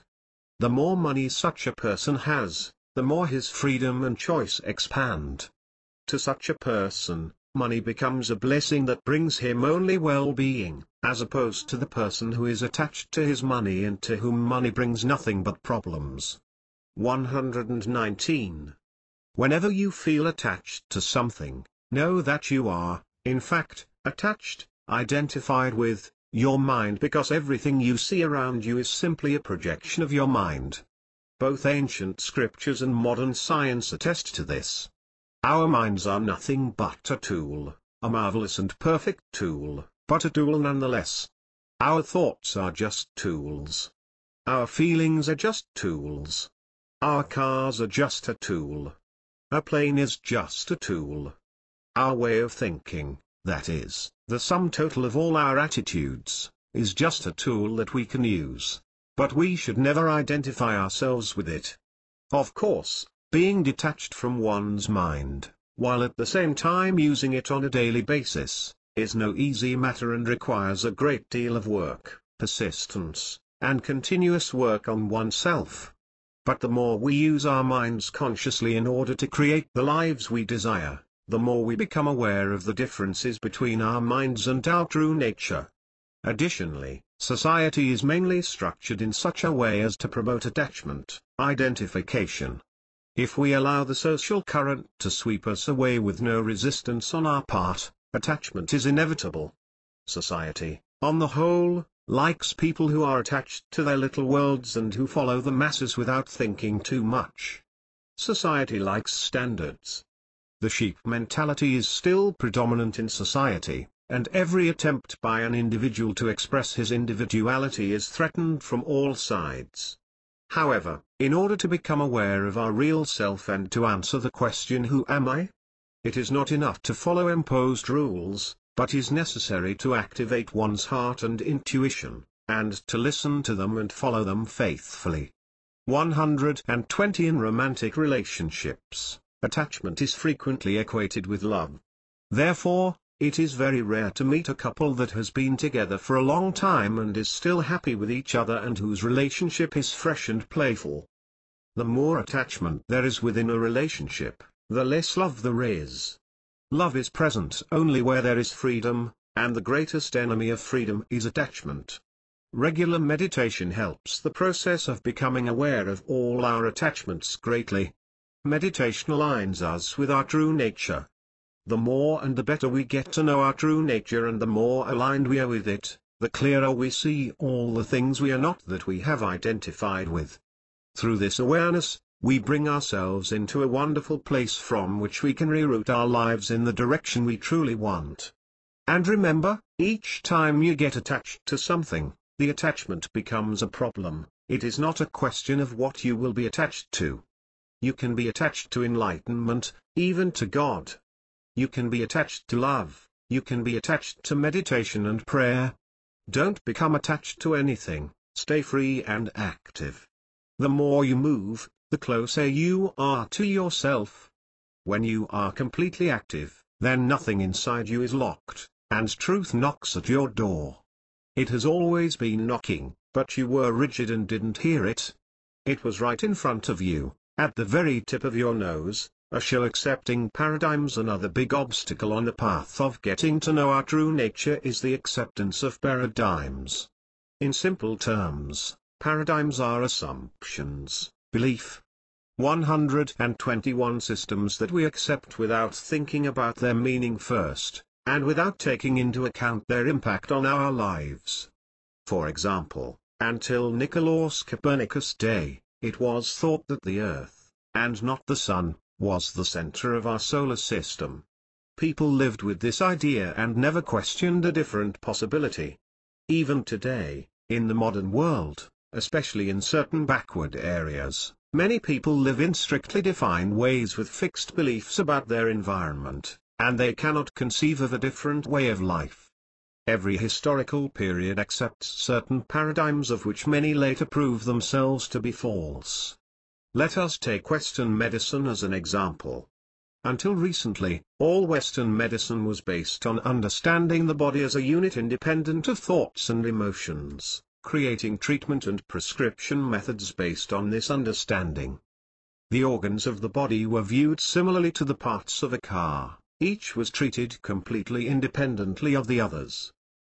The more money such a person has, the more his freedom and choice expand. To such a person, money becomes a blessing that brings him only well-being, as opposed to the person who is attached to his money and to whom money brings nothing but problems. 119. Whenever you feel attached to something, know that you are, in fact, attached, identified with, your mind, because everything you see around you is simply a projection of your mind. Both ancient scriptures and modern science attest to this. Our minds are nothing but a tool, a marvelous and perfect tool, but a tool nonetheless. Our thoughts are just tools. Our feelings are just tools. Our cars are just a tool. A plane is just a tool. Our way of thinking, that is, the sum total of all our attitudes, is just a tool that we can use. But we should never identify ourselves with it. Of course, being detached from one's mind, while at the same time using it on a daily basis, is no easy matter and requires a great deal of work, persistence, and continuous work on oneself. But the more we use our minds consciously in order to create the lives we desire, the more we become aware of the differences between our minds and our true nature. Additionally, society is mainly structured in such a way as to promote attachment, identification. If we allow the social current to sweep us away with no resistance on our part, Attachment is inevitable. Society, on the whole, likes people who are attached to their little worlds and who follow the masses without thinking too much. Society likes standards. The sheep mentality is still predominant in society, and every attempt by an individual to express his individuality is threatened from all sides. However, in order to become aware of our real self and to answer the question "Who am I?", it is not enough to follow imposed rules, but is necessary to activate one's heart and intuition, and to listen to them and follow them faithfully. 120 In romantic relationships, attachment is frequently equated with love. Therefore, it is very rare to meet a couple that has been together for a long time and is still happy with each other and whose relationship is fresh and playful. The more attachment there is within a relationship, the less love there is. Love is present only where there is freedom, and the greatest enemy of freedom is attachment. Regular meditation helps the process of becoming aware of all our attachments greatly. Meditation aligns us with our true nature. The more and the better we get to know our true nature and the more aligned we are with it, the clearer we see all the things we are not that we have identified with. Through this awareness, we bring ourselves into a wonderful place from which we can reroute our lives in the direction we truly want. And remember, each time you get attached to something, the attachment becomes a problem. It is not a question of what you will be attached to. You can be attached to enlightenment, even to God. You can be attached to love, you can be attached to meditation and prayer. Don't become attached to anything, stay free and active. The more you move, the closer you are to yourself. When you are completely active, then nothing inside you is locked, and truth knocks at your door. It has always been knocking, but you were rigid and didn't hear it. It was right in front of you, at the very tip of your nose. Accepting paradigms. Another big obstacle on the path of getting to know our true nature is the acceptance of paradigms. In simple terms, paradigms are assumptions, belief. 121 systems that we accept without thinking about their meaning first, and without taking into account their impact on our lives. For example, until Nicolaus Copernicus' day, it was thought that the Earth, and not the Sun, was the center of our solar system. People lived with this idea and never questioned a different possibility. Even today, in the modern world, especially in certain backward areas, many people live in strictly defined ways with fixed beliefs about their environment, and they cannot conceive of a different way of life. Every historical period accepts certain paradigms of which many later prove themselves to be false. Let us take Western medicine as an example. Until recently, all Western medicine was based on understanding the body as a unit independent of thoughts and emotions, creating treatment and prescription methods based on this understanding. The organs of the body were viewed similarly to the parts of a car, each was treated completely independently of the others.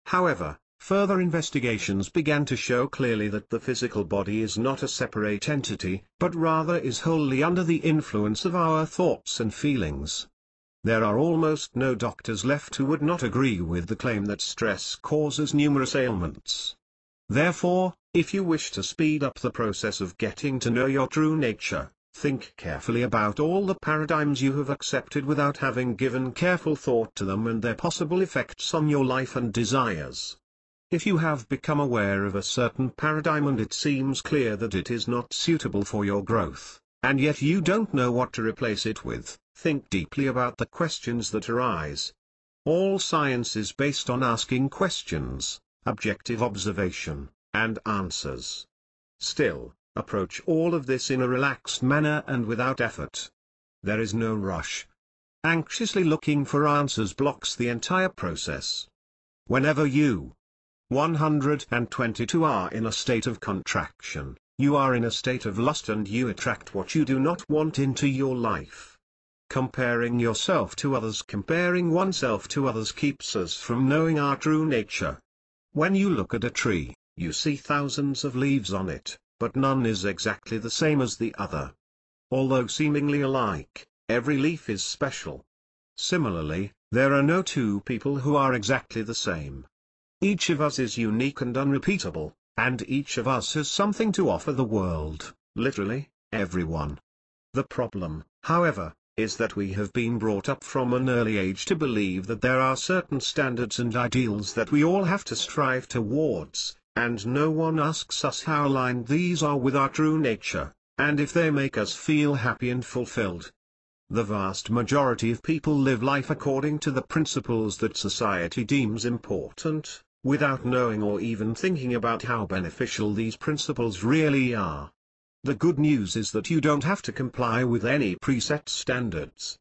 However, further investigations began to show clearly that the physical body is not a separate entity, but rather is wholly under the influence of our thoughts and feelings. There are almost no doctors left who would not agree with the claim that stress causes numerous ailments. Therefore, if you wish to speed up the process of getting to know your true nature, think carefully about all the paradigms you have accepted without having given careful thought to them and their possible effects on your life and desires. If you have become aware of a certain paradigm and it seems clear that it is not suitable for your growth, and yet you don't know what to replace it with, think deeply about the questions that arise. All science is based on asking questions, objective observation, and answers. Still, approach all of this in a relaxed manner and without effort. There is no rush. Anxiously looking for answers blocks the entire process. Whenever you 122 are in a state of contraction, you are in a state of lust and you attract what you do not want into your life. Comparing yourself to others. Comparing oneself to others keeps us from knowing our true nature. When you look at a tree, you see thousands of leaves on it, but none is exactly the same as the other. Although seemingly alike, every leaf is special. Similarly, There are no two people who are exactly the same. Each of us is unique and unrepeatable, and each of us has something to offer the world, literally, everyone. The problem, however, is that we have been brought up from an early age to believe that there are certain standards and ideals that we all have to strive towards, and no one asks us how aligned these are with our true nature, and if they make us feel happy and fulfilled. The vast majority of people live life according to the principles that society deems important, without knowing or even thinking about how beneficial these principles really are. The good news is that you don't have to comply with any preset standards.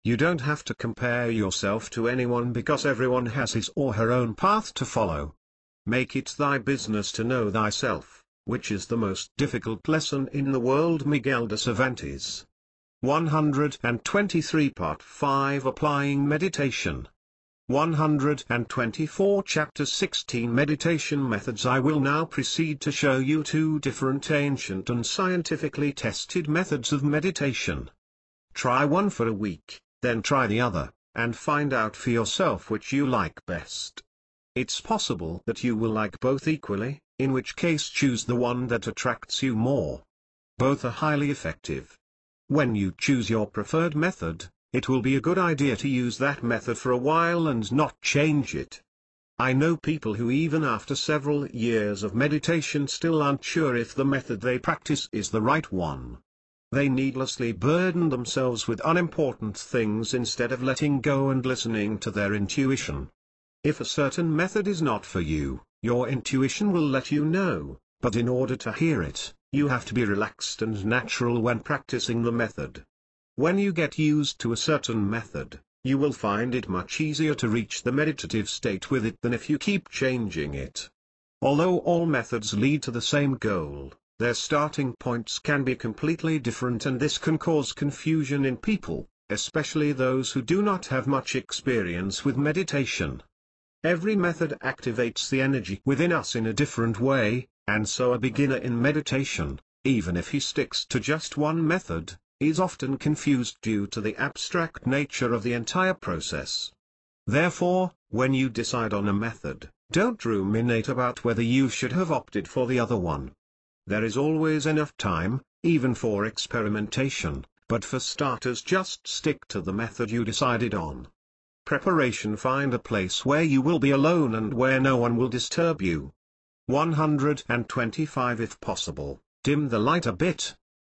You don't have to compare yourself to anyone because everyone has his or her own path to follow. Make it thy business to know thyself, which is the most difficult lesson in the world. Miguel de Cervantes. 123 Part 5 Applying Meditation. 124 Chapter 16 Meditation Methods. I will now proceed to show you two different ancient and scientifically tested methods of meditation. Try one for a week, then try the other, and find out for yourself which you like best. It's possible that you will like both equally, in which case choose the one that attracts you more. Both are highly effective. When you choose your preferred method, it will be a good idea to use that method for a while and not change it. I know people who even after several years of meditation still aren't sure if the method they practice is the right one. They needlessly burden themselves with unimportant things instead of letting go and listening to their intuition. If a certain method is not for you, your intuition will let you know, but in order to hear it, you have to be relaxed and natural when practicing the method. When you get used to a certain method, you will find it much easier to reach the meditative state with it than if you keep changing it. Although all methods lead to the same goal, their starting points can be completely different, and this can cause confusion in people, especially those who do not have much experience with meditation. Every method activates the energy within us in a different way, and so a beginner in meditation, even if he sticks to just one method, is often confused due to the abstract nature of the entire process. Therefore, when you decide on a method, don't ruminate about whether you should have opted for the other one. There is always enough time, even for experimentation, but for starters just stick to the method you decided on. Preparation. Find a place where you will be alone and where no one will disturb you. 125 If possible, dim the light a bit.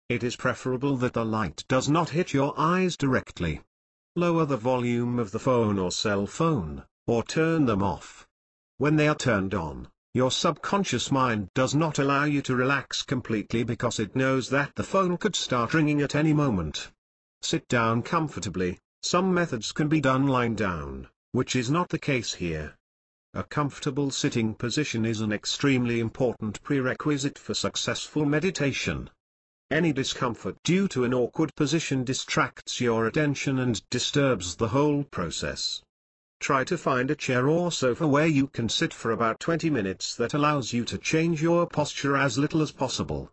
It is preferable that the light does not hit your eyes directly. Lower the volume of the phone or cell phone, or turn them off. When they are turned on, your subconscious mind does not allow you to relax completely because it knows that the phone could start ringing at any moment. Sit down comfortably. Some methods can be done lying down, which is not the case here. A comfortable sitting position is an extremely important prerequisite for successful meditation. Any discomfort due to an awkward position distracts your attention and disturbs the whole process. Try to find a chair or sofa where you can sit for about 20 minutes that allows you to change your posture as little as possible.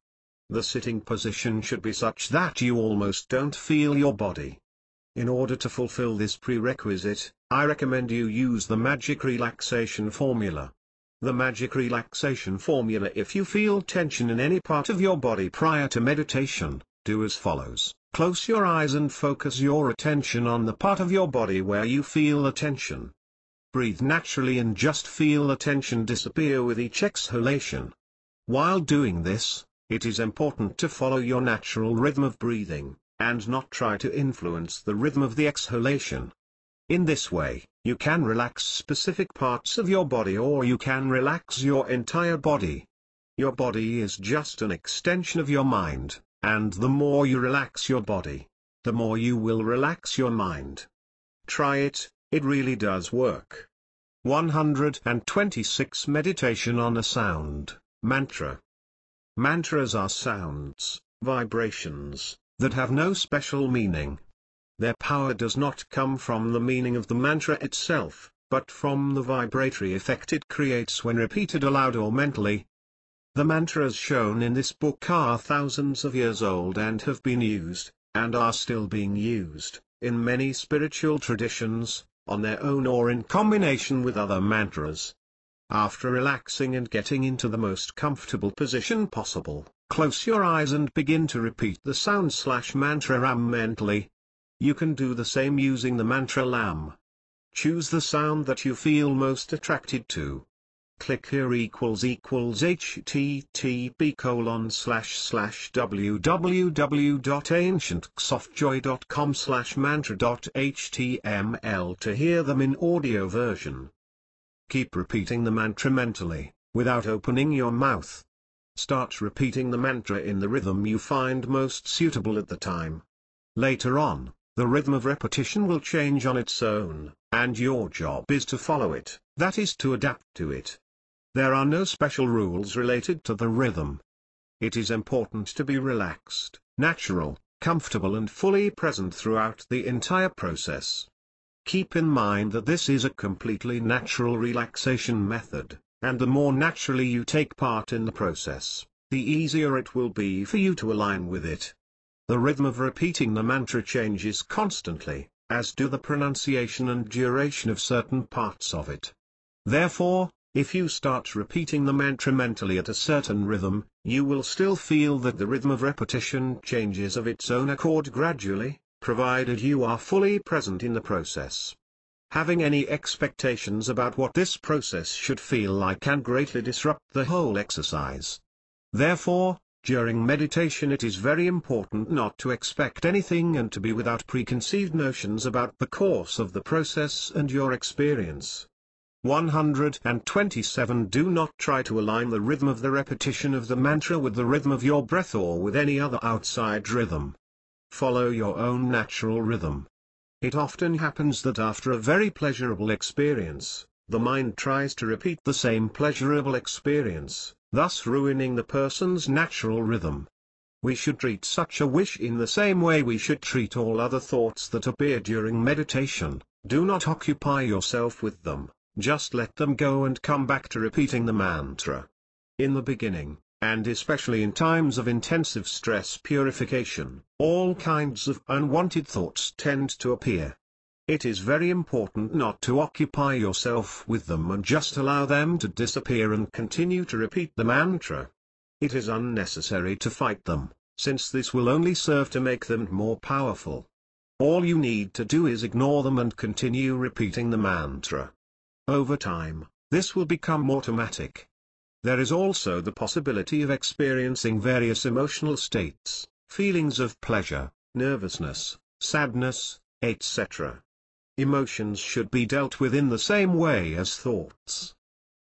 The sitting position should be such that you almost don't feel your body. In order to fulfill this prerequisite, I recommend you use the Magic Relaxation Formula. The Magic Relaxation Formula: if you feel tension in any part of your body prior to meditation, do as follows. Close your eyes and focus your attention on the part of your body where you feel the tension. Breathe naturally and just feel the tension disappear with each exhalation. While doing this, it is important to follow your natural rhythm of breathing, and not try to influence the rhythm of the exhalation. In this way, you can relax specific parts of your body, or you can relax your entire body. Your body is just an extension of your mind, and the more you relax your body, the more you will relax your mind. Try it, it really does work. 126 Meditation on a Sound, Mantra. Mantras are sounds, vibrations, that have no special meaning. Their power does not come from the meaning of the mantra itself, but from the vibratory effect it creates when repeated aloud or mentally. The mantras shown in this book are thousands of years old and have been used, and are still being used, in many spiritual traditions, on their own or in combination with other mantras. After relaxing and getting into the most comfortable position possible, close your eyes and begin to repeat the sound/mantra Ram mentally. You can do the same using the mantra Lam. Choose the sound that you feel most attracted to. Click here http://www.ancientsoftjoy.com/mantra.html to hear them in audio version. Keep repeating the mantra mentally, without opening your mouth. Start repeating the mantra in the rhythm you find most suitable at the time. Later on, the rhythm of repetition will change on its own, and your job is to follow it, that is to adapt to it. There are no special rules related to the rhythm. It is important to be relaxed, natural, comfortable and fully present throughout the entire process. Keep in mind that this is a completely natural relaxation method, and the more naturally you take part in the process, the easier it will be for you to align with it. The rhythm of repeating the mantra changes constantly, as do the pronunciation and duration of certain parts of it. Therefore, if you start repeating the mantra mentally at a certain rhythm, you will still feel that the rhythm of repetition changes of its own accord gradually, provided you are fully present in the process. Having any expectations about what this process should feel like can greatly disrupt the whole exercise. Therefore, during meditation it is very important not to expect anything and to be without preconceived notions about the course of the process and your experience. 127. Do not try to align the rhythm of the repetition of the mantra with the rhythm of your breath or with any other outside rhythm. Follow your own natural rhythm. It often happens that after a very pleasurable experience, the mind tries to repeat the same pleasurable experience, thus ruining the person's natural rhythm. We should treat such a wish in the same way we should treat all other thoughts that appear during meditation. Do not occupy yourself with them. Just let them go and come back to repeating the mantra. In the beginning, and especially in times of intensive stress purification, all kinds of unwanted thoughts tend to appear. It is very important not to occupy yourself with them and just allow them to disappear and continue to repeat the mantra. It is unnecessary to fight them, since this will only serve to make them more powerful. All you need to do is ignore them and continue repeating the mantra. Over time, this will become automatic. There is also the possibility of experiencing various emotional states, feelings of pleasure, nervousness, sadness, etc. Emotions should be dealt with in the same way as thoughts.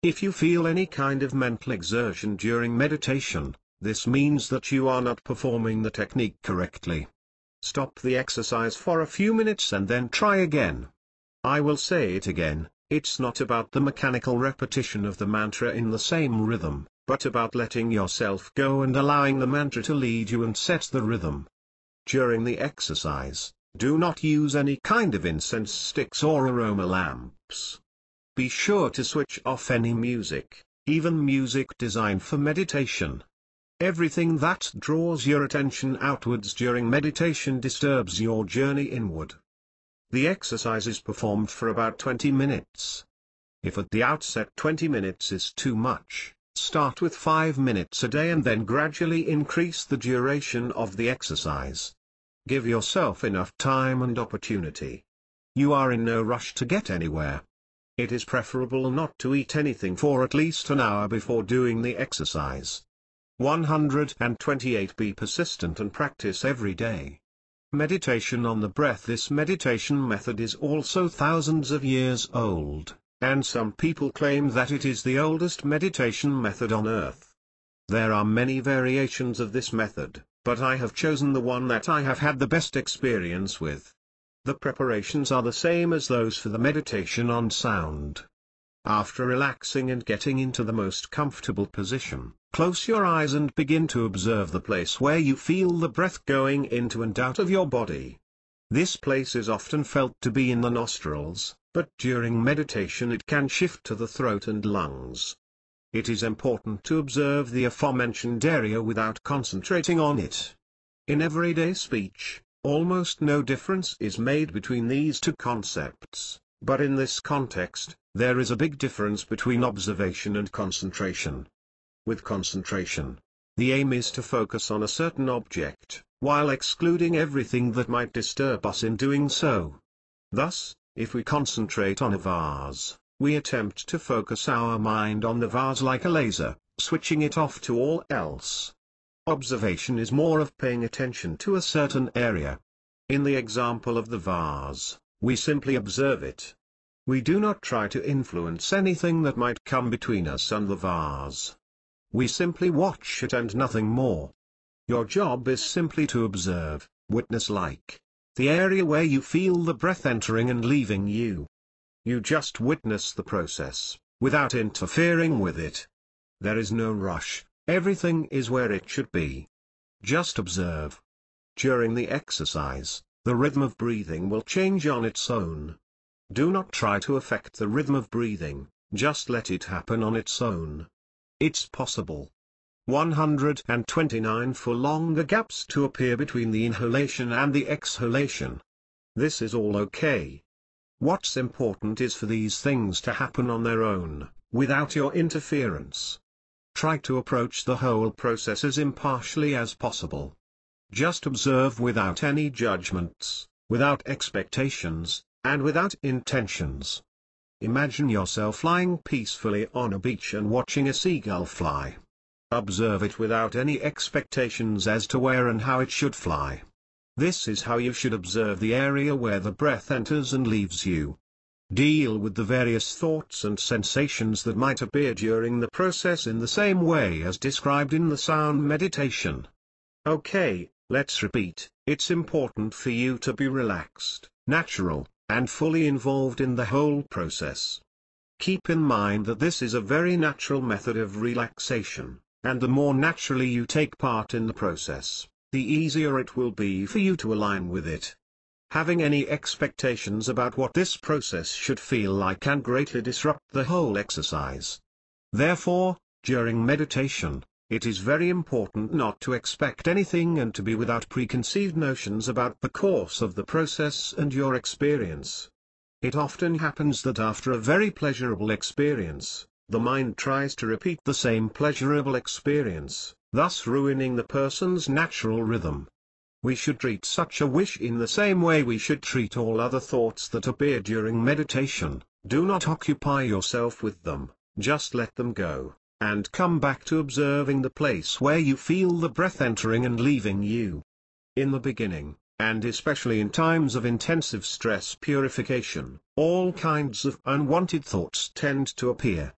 If you feel any kind of mental exertion during meditation, this means that you are not performing the technique correctly. Stop the exercise for a few minutes and then try again. I will say it again. It's not about the mechanical repetition of the mantra in the same rhythm, but about letting yourself go and allowing the mantra to lead you and set the rhythm. During the exercise, do not use any kind of incense sticks or aroma lamps. Be sure to switch off any music, even music designed for meditation. Everything that draws your attention outwards during meditation disturbs your journey inward. The exercise is performed for about 20 minutes. If at the outset 20 minutes is too much, start with 5 minutes a day and then gradually increase the duration of the exercise. Give yourself enough time and opportunity. You are in no rush to get anywhere. It is preferable not to eat anything for at least an hour before doing the exercise. 128. Be persistent and practice every day. Meditation on the breath. This meditation method is also thousands of years old, and some people claim that it is the oldest meditation method on earth. There are many variations of this method, but I have chosen the one that I have had the best experience with. The preparations are the same as those for the meditation on sound. After relaxing and getting into the most comfortable position, close your eyes and begin to observe the place where you feel the breath going into and out of your body. This place is often felt to be in the nostrils, but during meditation it can shift to the throat and lungs. It is important to observe the aforementioned area without concentrating on it. In everyday speech, almost no difference is made between these two concepts. But in this context, there is a big difference between observation and concentration. With concentration, the aim is to focus on a certain object, while excluding everything that might disturb us in doing so. Thus, if we concentrate on a vase, we attempt to focus our mind on the vase like a laser, switching it off to all else. Observation is more of paying attention to a certain area. In the example of the vase, we simply observe it. We do not try to influence anything that might come between us and the vase. We simply watch it and nothing more. Your job is simply to observe, witness-like, the area where you feel the breath entering and leaving you. You just witness the process, without interfering with it. There is no rush, everything is where it should be. Just observe. During the exercise, the rhythm of breathing will change on its own. Do not try to affect the rhythm of breathing, just let it happen on its own. It's possible. 129 for longer gaps to appear between the inhalation and the exhalation. This is all okay. What's important is for these things to happen on their own, without your interference. Try to approach the whole process as impartially as possible. Just observe without any judgments, without expectations, and without intentions. Imagine yourself lying peacefully on a beach and watching a seagull fly. Observe it without any expectations as to where and how it should fly. This is how you should observe the area where the breath enters and leaves you. Deal with the various thoughts and sensations that might appear during the process in the same way as described in the sound meditation. Okay, let's repeat. It's important for you to be relaxed, natural, and fully involved in the whole process. Keep in mind that this is a very natural method of relaxation, and the more naturally you take part in the process, the easier it will be for you to align with it. Having any expectations about what this process should feel like can greatly disrupt the whole exercise. Therefore, during meditation, it is very important not to expect anything and to be without preconceived notions about the course of the process and your experience. It often happens that after a very pleasurable experience, the mind tries to repeat the same pleasurable experience, thus ruining the person's natural rhythm. We should treat such a wish in the same way we should treat all other thoughts that appear during meditation. Do not occupy yourself with them, just let them go, and come back to observing the place where you feel the breath entering and leaving you. In the beginning, and especially in times of intensive stress purification, all kinds of unwanted thoughts tend to appear.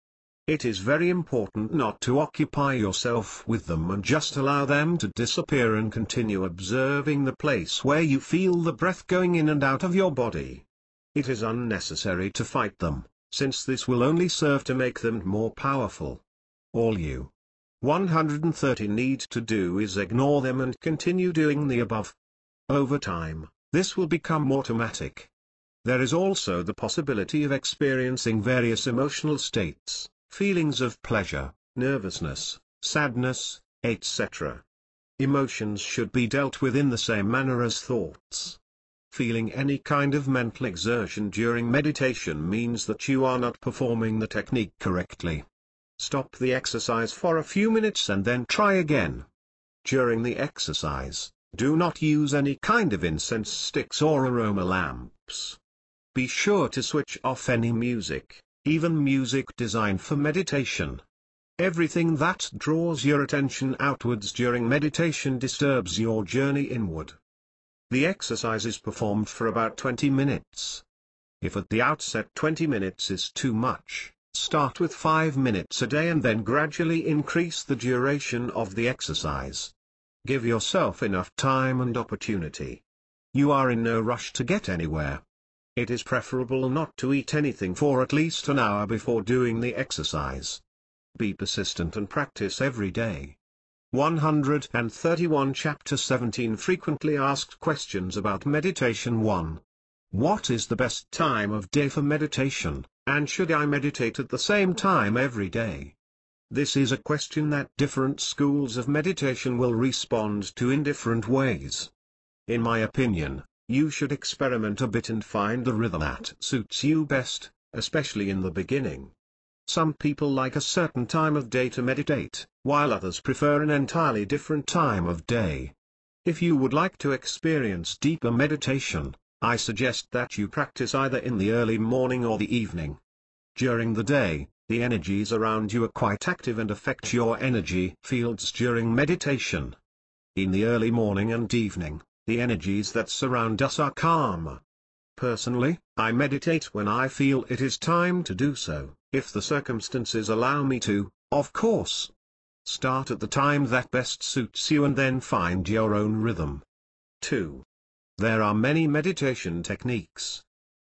It is very important not to occupy yourself with them and just allow them to disappear and continue observing the place where you feel the breath going in and out of your body. It is unnecessary to fight them, since this will only serve to make them more powerful. All you 130 need to do is ignore them and continue doing the above. Over time, this will become automatic. There is also the possibility of experiencing various emotional states, feelings of pleasure, nervousness, sadness, etc. Emotions should be dealt with in the same manner as thoughts. Feeling any kind of mental exertion during meditation means that you are not performing the technique correctly. Stop the exercise for a few minutes and then try again. During the exercise, do not use any kind of incense sticks or aroma lamps. Be sure to switch off any music, even music designed for meditation. Everything that draws your attention outwards during meditation disturbs your journey inward. The exercise is performed for about 20 minutes. If at the outset 20 minutes is too much, start with 5 minutes a day and then gradually increase the duration of the exercise. Give yourself enough time and opportunity. You are in no rush to get anywhere. It is preferable not to eat anything for at least an hour before doing the exercise. Be persistent and practice every day. 131 Chapter 17 Frequently Asked Questions about Meditation 1. What is the best time of day for meditation, and should I meditate at the same time every day? This is a question that different schools of meditation will respond to in different ways. In my opinion, you should experiment a bit and find the rhythm that suits you best, especially in the beginning. Some people like a certain time of day to meditate, while others prefer an entirely different time of day. If you would like to experience deeper meditation, I suggest that you practice either in the early morning or the evening. During the day, the energies around you are quite active and affect your energy fields during meditation. In the early morning and evening, the energies that surround us are calmer. Personally, I meditate when I feel it is time to do so, if the circumstances allow me to, of course. Start at the time that best suits you and then find your own rhythm. 2. There are many meditation techniques.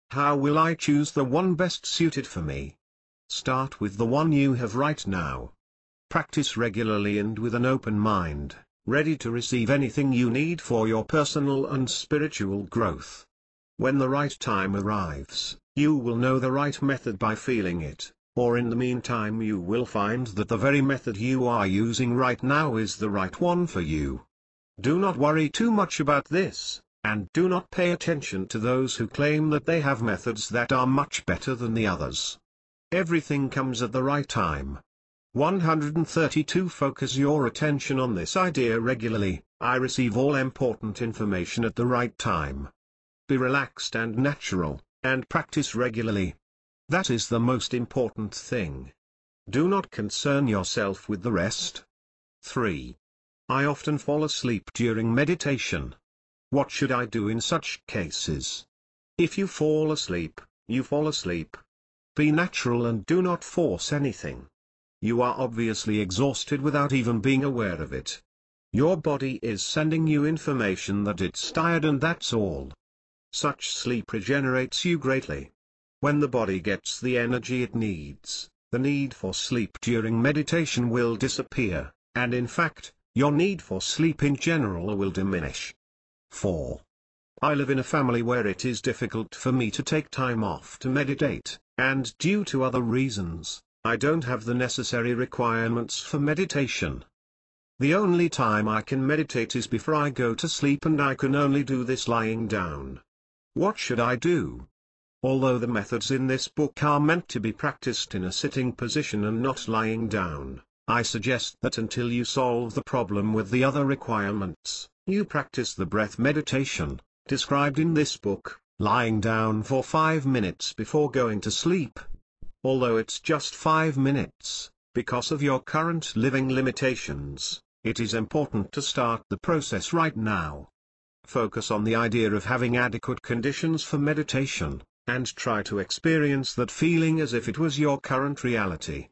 How will I choose the one best suited for me? Start with the one you have right now. Practice regularly and with an open mind, ready to receive anything you need for your personal and spiritual growth. When the right time arrives, you will know the right method by feeling it, or in the meantime you will find that the very method you are using right now is the right one for you. Do not worry too much about this, and do not pay attention to those who claim that they have methods that are much better than the others. Everything comes at the right time. 132 Focus your attention on this idea regularly. I receive all important information at the right time. Be relaxed and natural, and practice regularly. That is the most important thing. Do not concern yourself with the rest. 3. I often fall asleep during meditation. What should I do in such cases? If you fall asleep, you fall asleep. Be natural and do not force anything. You are obviously exhausted without even being aware of it. Your body is sending you information that it's tired and that's all. Such sleep regenerates you greatly. When the body gets the energy it needs, the need for sleep during meditation will disappear, and in fact, your need for sleep in general will diminish. 4. I live in a family where it is difficult for me to take time off to meditate, and due to other reasons, I don't have the necessary requirements for meditation. The only time I can meditate is before I go to sleep, and I can only do this lying down. What should I do? Although the methods in this book are meant to be practiced in a sitting position and not lying down, I suggest that until you solve the problem with the other requirements, you practice the breath meditation, described in this book, lying down for 5 minutes before going to sleep. Although it's just 5 minutes, because of your current living limitations, it is important to start the process right now. Focus on the idea of having adequate conditions for meditation, and try to experience that feeling as if it was your current reality.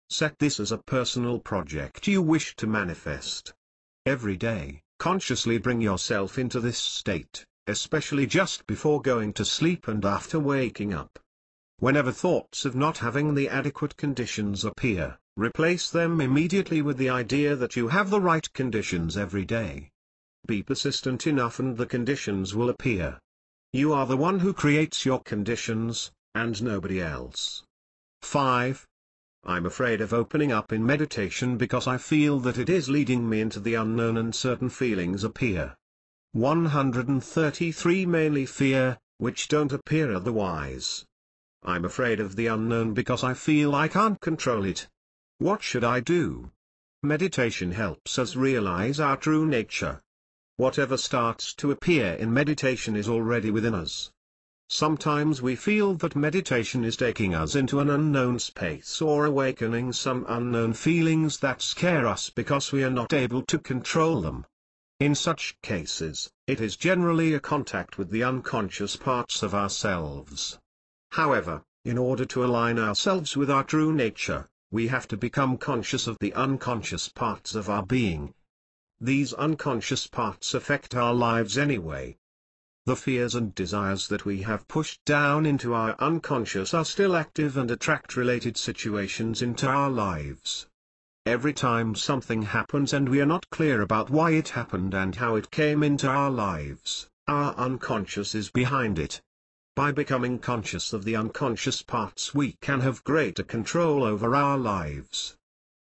Set this as a personal project you wish to manifest. Every day, consciously bring yourself into this state, especially just before going to sleep and after waking up. Whenever thoughts of not having the adequate conditions appear, replace them immediately with the idea that you have the right conditions every day. Be persistent enough and the conditions will appear. You are the one who creates your conditions, and nobody else. 5. I'm afraid of opening up in meditation because I feel that it is leading me into the unknown and certain feelings appear. 133 Mainly fear, which don't appear otherwise. I'm afraid of the unknown because I feel I can't control it. What should I do? Meditation helps us realize our true nature. Whatever starts to appear in meditation is already within us. Sometimes we feel that meditation is taking us into an unknown space or awakening some unknown feelings that scare us because we are not able to control them. In such cases, it is generally a contact with the unconscious parts of ourselves. However, in order to align ourselves with our true nature, we have to become conscious of the unconscious parts of our being. These unconscious parts affect our lives anyway. The fears and desires that we have pushed down into our unconscious are still active and attract related situations into our lives. Every time something happens and we are not clear about why it happened and how it came into our lives, our unconscious is behind it. By becoming conscious of the unconscious parts, we can have greater control over our lives.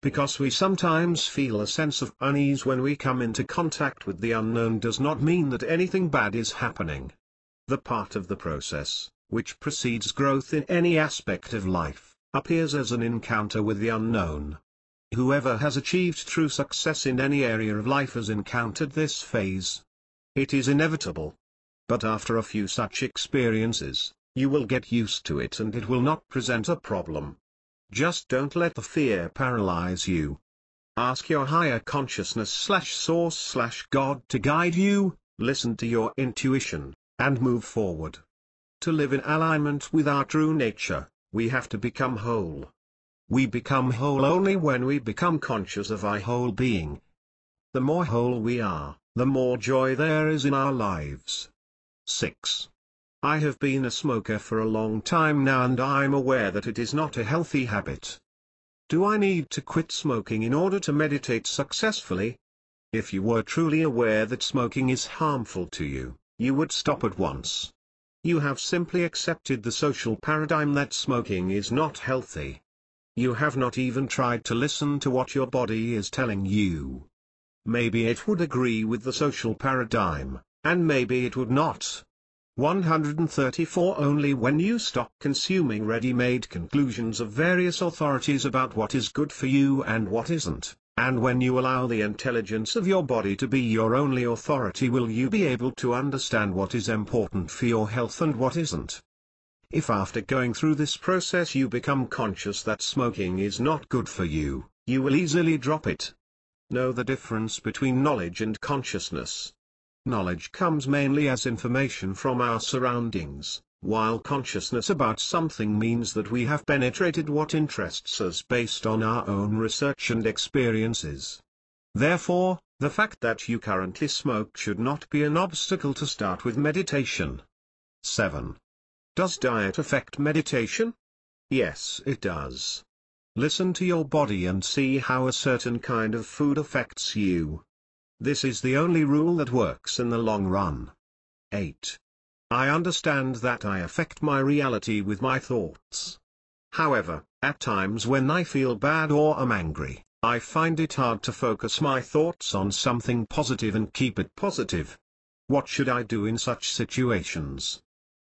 Because we sometimes feel a sense of unease when we come into contact with the unknown does not mean that anything bad is happening. The part of the process, which precedes growth in any aspect of life, appears as an encounter with the unknown. Whoever has achieved true success in any area of life has encountered this phase. It is inevitable. But after a few such experiences, you will get used to it and it will not present a problem. Just don't let the fear paralyze you. Ask your higher consciousness/source/God to guide you, listen to your intuition, and move forward. To live in alignment with our true nature, we have to become whole. We become whole only when we become conscious of our whole being. The more whole we are, the more joy there is in our lives. 6. I have been a smoker for a long time now and I'm aware that it is not a healthy habit. Do I need to quit smoking in order to meditate successfully? If you were truly aware that smoking is harmful to you, you would stop at once. You have simply accepted the social paradigm that smoking is not healthy. You have not even tried to listen to what your body is telling you. Maybe it would agree with the social paradigm, and maybe it would not. 134 Only when you stop consuming ready-made conclusions of various authorities about what is good for you and what isn't, and when you allow the intelligence of your body to be your only authority, will you be able to understand what is important for your health and what isn't. If after going through this process you become conscious that smoking is not good for you, you will easily drop it. Know the difference between knowledge and consciousness. Knowledge comes mainly as information from our surroundings, while consciousness about something means that we have penetrated what interests us based on our own research and experiences. Therefore, the fact that you currently smoke should not be an obstacle to start with meditation. 7. Does diet affect meditation? Yes, it does. Listen to your body and see how a certain kind of food affects you. This is the only rule that works in the long run. 8. I understand that I affect my reality with my thoughts. However, at times when I feel bad or am angry, I find it hard to focus my thoughts on something positive and keep it positive. What should I do in such situations?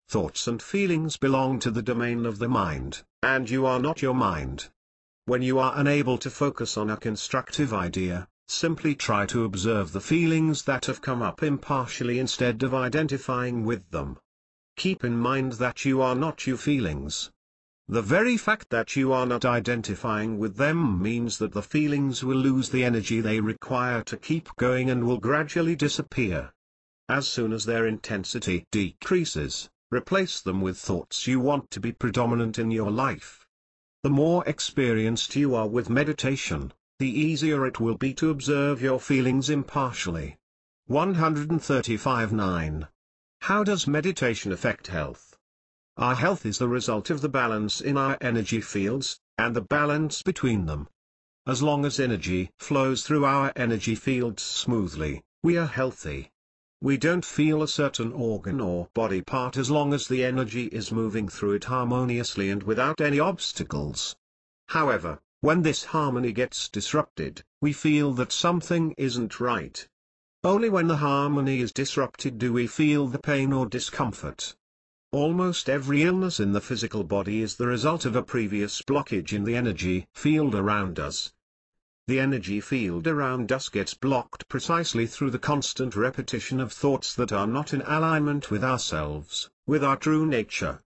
Thoughts and feelings belong to the domain of the mind, and you are not your mind. When you are unable to focus on a constructive idea, simply try to observe the feelings that have come up impartially instead of identifying with them. Keep in mind that you are not your feelings. The very fact that you are not identifying with them means that the feelings will lose the energy they require to keep going and will gradually disappear. As soon as their intensity decreases, replace them with thoughts you want to be predominant in your life. The more experienced you are with meditation, the easier it will be to observe your feelings impartially. 135-9. How does meditation affect health? Our health is the result of the balance in our energy fields, and the balance between them. As long as energy flows through our energy fields smoothly, we are healthy. We don't feel a certain organ or body part as long as the energy is moving through it harmoniously and without any obstacles. However, when this harmony gets disrupted, we feel that something isn't right. Only when the harmony is disrupted do we feel the pain or discomfort. Almost every illness in the physical body is the result of a previous blockage in the energy field around us. The energy field around us gets blocked precisely through the constant repetition of thoughts that are not in alignment with ourselves, with our true nature.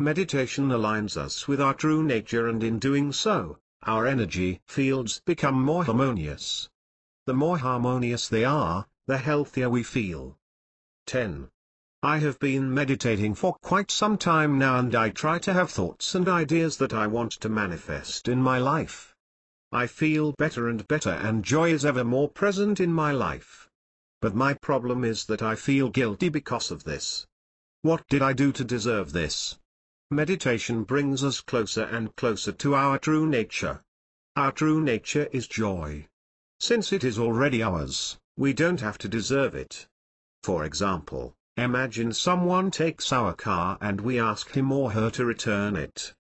Meditation aligns us with our true nature, and in doing so, our energy fields become more harmonious. The more harmonious they are, the healthier we feel. 10. I have been meditating for quite some time now and I try to have thoughts and ideas that I want to manifest in my life. I feel better and better and joy is ever more present in my life. But my problem is that I feel guilty because of this. What did I do to deserve this? Meditation brings us closer and closer to our true nature. Our true nature is joy. Since it is already ours, we don't have to deserve it. For example, imagine someone takes our car and we ask him or her to return it.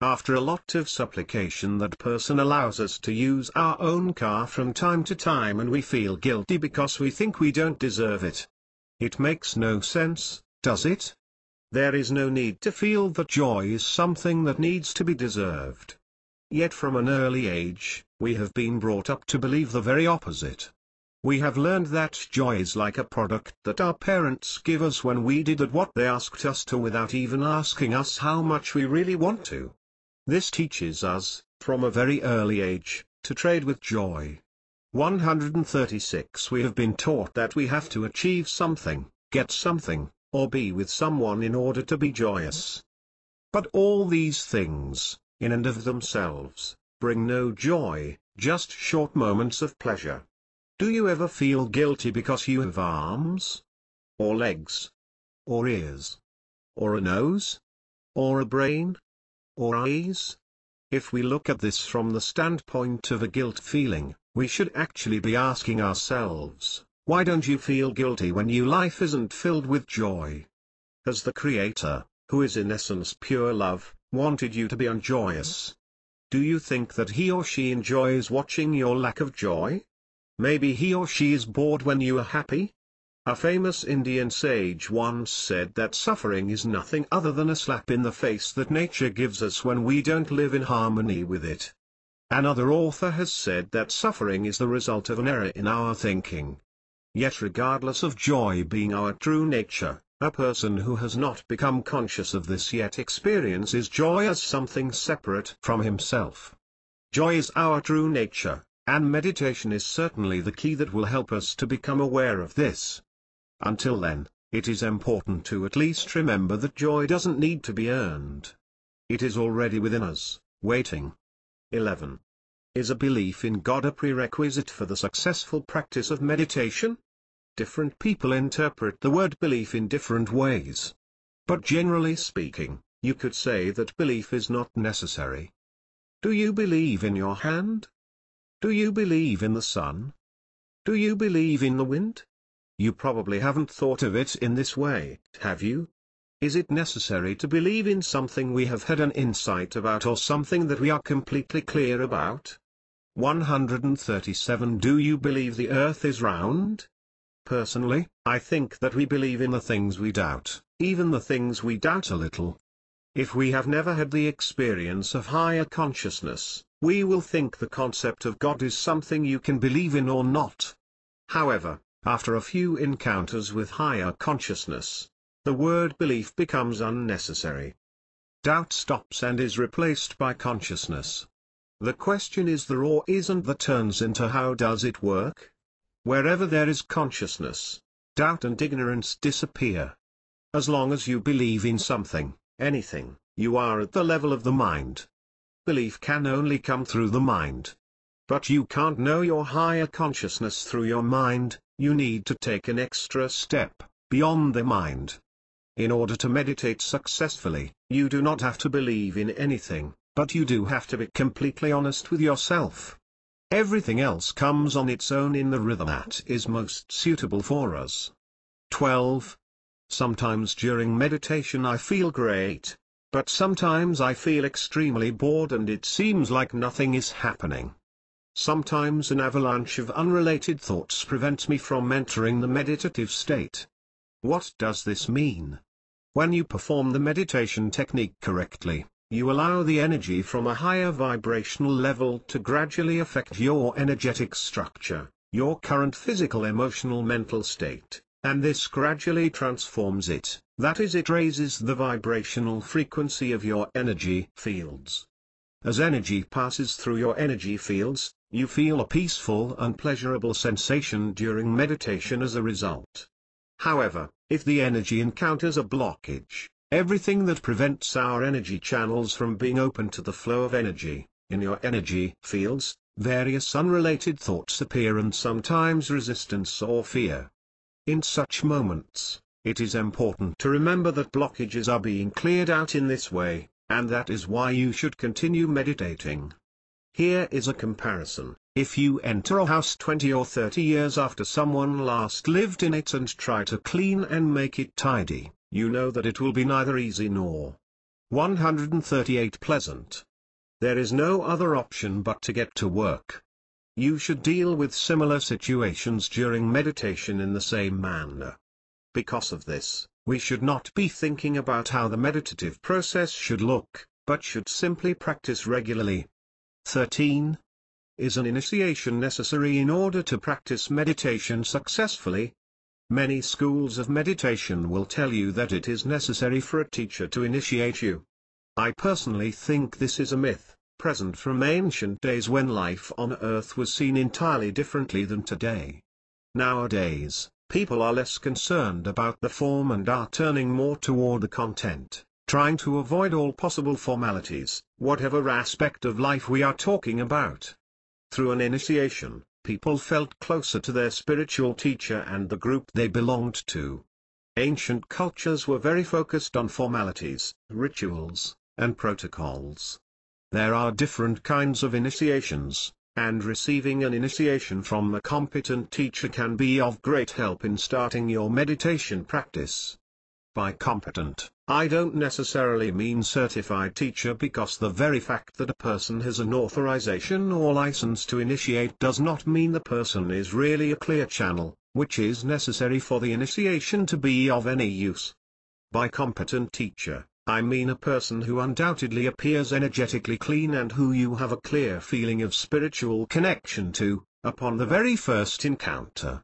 After a lot of supplication, that person allows us to use our own car from time to time and we feel guilty because we think we don't deserve it. It makes no sense, does it? There is no need to feel that joy is something that needs to be deserved. Yet from an early age, we have been brought up to believe the very opposite. We have learned that joy is like a product that our parents give us when we did what they asked us to without even asking us how much we really want to. This teaches us, from a very early age, to trade with joy. 136 We have been taught that we have to achieve something, get something, or be with someone in order to be joyous. But all these things, in and of themselves, bring no joy, just short moments of pleasure. Do you ever feel guilty because you have arms? Or legs? Or ears? Or a nose? Or a brain? Or eyes? If we look at this from the standpoint of a guilt feeling, we should actually be asking ourselves, why don't you feel guilty when your life isn't filled with joy? Has the Creator, who is in essence pure love, wanted you to be unjoyous? Do you think that he or she enjoys watching your lack of joy? Maybe he or she is bored when you are happy? A famous Indian sage once said that suffering is nothing other than a slap in the face that nature gives us when we don't live in harmony with it. Another author has said that suffering is the result of an error in our thinking. Yet regardless of joy being our true nature, a person who has not become conscious of this yet experiences joy as something separate from himself. Joy is our true nature, and meditation is certainly the key that will help us to become aware of this. Until then, it is important to at least remember that joy doesn't need to be earned. It is already within us, waiting. 11. Is a belief in God a prerequisite for the successful practice of meditation? Different people interpret the word belief in different ways. But generally speaking, you could say that belief is not necessary. Do you believe in your hand? Do you believe in the sun? Do you believe in the wind? You probably haven't thought of it in this way, have you? Is it necessary to believe in something we have had an insight about or something that we are completely clear about? 137 Do you believe the earth is round? Personally, I think that we believe in the things we doubt, even the things we doubt a little. If we have never had the experience of higher consciousness, we will think the concept of God is something you can believe in or not. However, after a few encounters with higher consciousness, the word belief becomes unnecessary. Doubt stops and is replaced by consciousness. The question is the or isn't that turns into how does it work? Wherever there is consciousness, doubt and ignorance disappear. As long as you believe in something, anything, you are at the level of the mind. Belief can only come through the mind. But you can't know your higher consciousness through your mind, you need to take an extra step, beyond the mind. In order to meditate successfully, you do not have to believe in anything, but you do have to be completely honest with yourself. Everything else comes on its own in the rhythm that is most suitable for us. 12. Sometimes during meditation I feel great, but sometimes I feel extremely bored and it seems like nothing is happening. Sometimes an avalanche of unrelated thoughts prevents me from entering the meditative state. What does this mean? When you perform the meditation technique correctly, you allow the energy from a higher vibrational level to gradually affect your energetic structure, your current physical, emotional, mental state, and this gradually transforms it, that is, it raises the vibrational frequency of your energy fields. As energy passes through your energy fields, you feel a peaceful and pleasurable sensation during meditation as a result. However, if the energy encounters a blockage, everything that prevents our energy channels from being open to the flow of energy, in your energy fields, various unrelated thoughts appear and sometimes resistance or fear. In such moments, it is important to remember that blockages are being cleared out in this way, and that is why you should continue meditating. Here is a comparison. If you enter a house 20 or 30 years after someone last lived in it and try to clean and make it tidy, you know that it will be neither easy nor 138 pleasant. There is no other option but to get to work. You should deal with similar situations during meditation in the same manner. Because of this, We should not be thinking about how the meditative process should look, but should simply practice regularly. 13. Is an initiation necessary in order to practice meditation successfully? Many schools of meditation will tell you that it is necessary for a teacher to initiate you. I personally think this is a myth, present from ancient days when life on earth was seen entirely differently than today. Nowadays, people are less concerned about the form and are turning more toward the content, trying to avoid all possible formalities, whatever aspect of life we are talking about. Through an initiation, people felt closer to their spiritual teacher and the group they belonged to. Ancient cultures were very focused on formalities, rituals, and protocols. There are different kinds of initiations, and receiving an initiation from a competent teacher can be of great help in starting your meditation practice. By competent, I don't necessarily mean certified teacher, because the very fact that a person has an authorization or license to initiate does not mean the person is really a clear channel, which is necessary for the initiation to be of any use. By competent teacher, I mean a person who undoubtedly appears energetically clean and who you have a clear feeling of spiritual connection to, upon the very first encounter.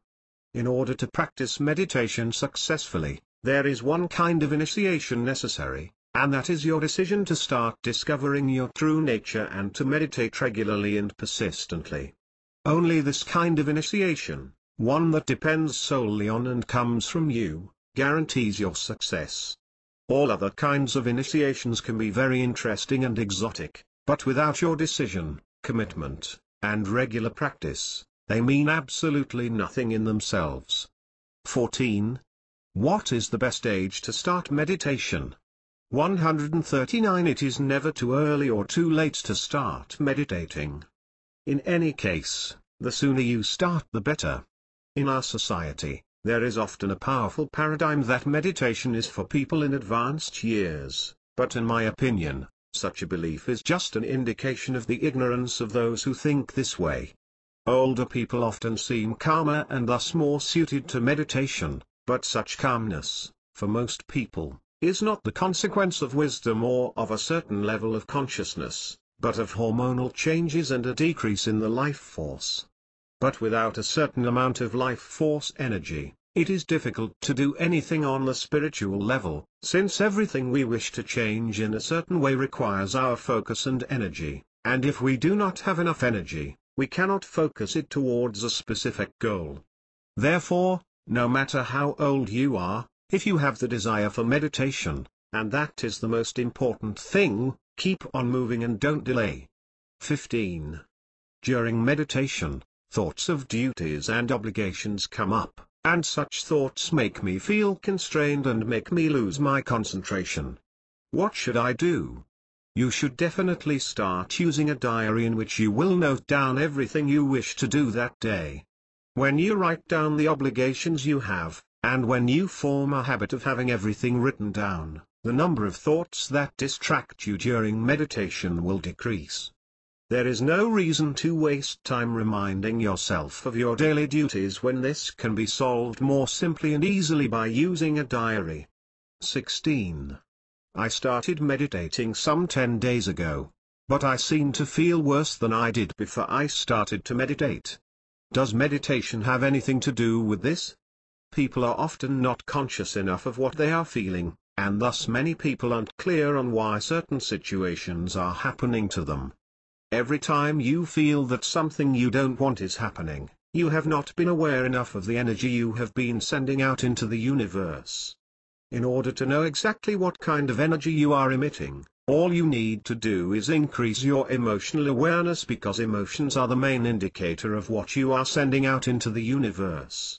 In order to practice meditation successfully, there is one kind of initiation necessary, and that is your decision to start discovering your true nature and to meditate regularly and persistently. Only this kind of initiation, one that depends solely on and comes from you, guarantees your success. All other kinds of initiations can be very interesting and exotic, but without your decision, commitment, and regular practice, they mean absolutely nothing in themselves. 14. What is the best age to start meditation? 139. It is never too early or too late to start meditating. In any case, the sooner you start the better. In our society, there is often a powerful paradigm that meditation is for people in advanced years, but in my opinion, such a belief is just an indication of the ignorance of those who think this way. Older people often seem calmer and thus more suited to meditation, but such calmness, for most people, is not the consequence of wisdom or of a certain level of consciousness, but of hormonal changes and a decrease in the life force. But without a certain amount of life force energy, it is difficult to do anything on the spiritual level, since everything we wish to change in a certain way requires our focus and energy, and if we do not have enough energy, we cannot focus it towards a specific goal. Therefore, no matter how old you are, if you have the desire for meditation, and that is the most important thing, keep on moving and don't delay. 15. During meditation, thoughts of duties and obligations come up, and such thoughts make me feel constrained and make me lose my concentration. What should I do? You should definitely start using a diary in which you will note down everything you wish to do that day. When you write down the obligations you have, and when you form a habit of having everything written down, the number of thoughts that distract you during meditation will decrease. There is no reason to waste time reminding yourself of your daily duties when this can be solved more simply and easily by using a diary. 16. I started meditating some 10 days ago, but I seem to feel worse than I did before I started to meditate. Does meditation have anything to do with this? People are often not conscious enough of what they are feeling, and thus many people aren't clear on why certain situations are happening to them. Every time you feel that something you don't want is happening, you have not been aware enough of the energy you have been sending out into the universe. In order to know exactly what kind of energy you are emitting, all you need to do is increase your emotional awareness, because emotions are the main indicator of what you are sending out into the universe.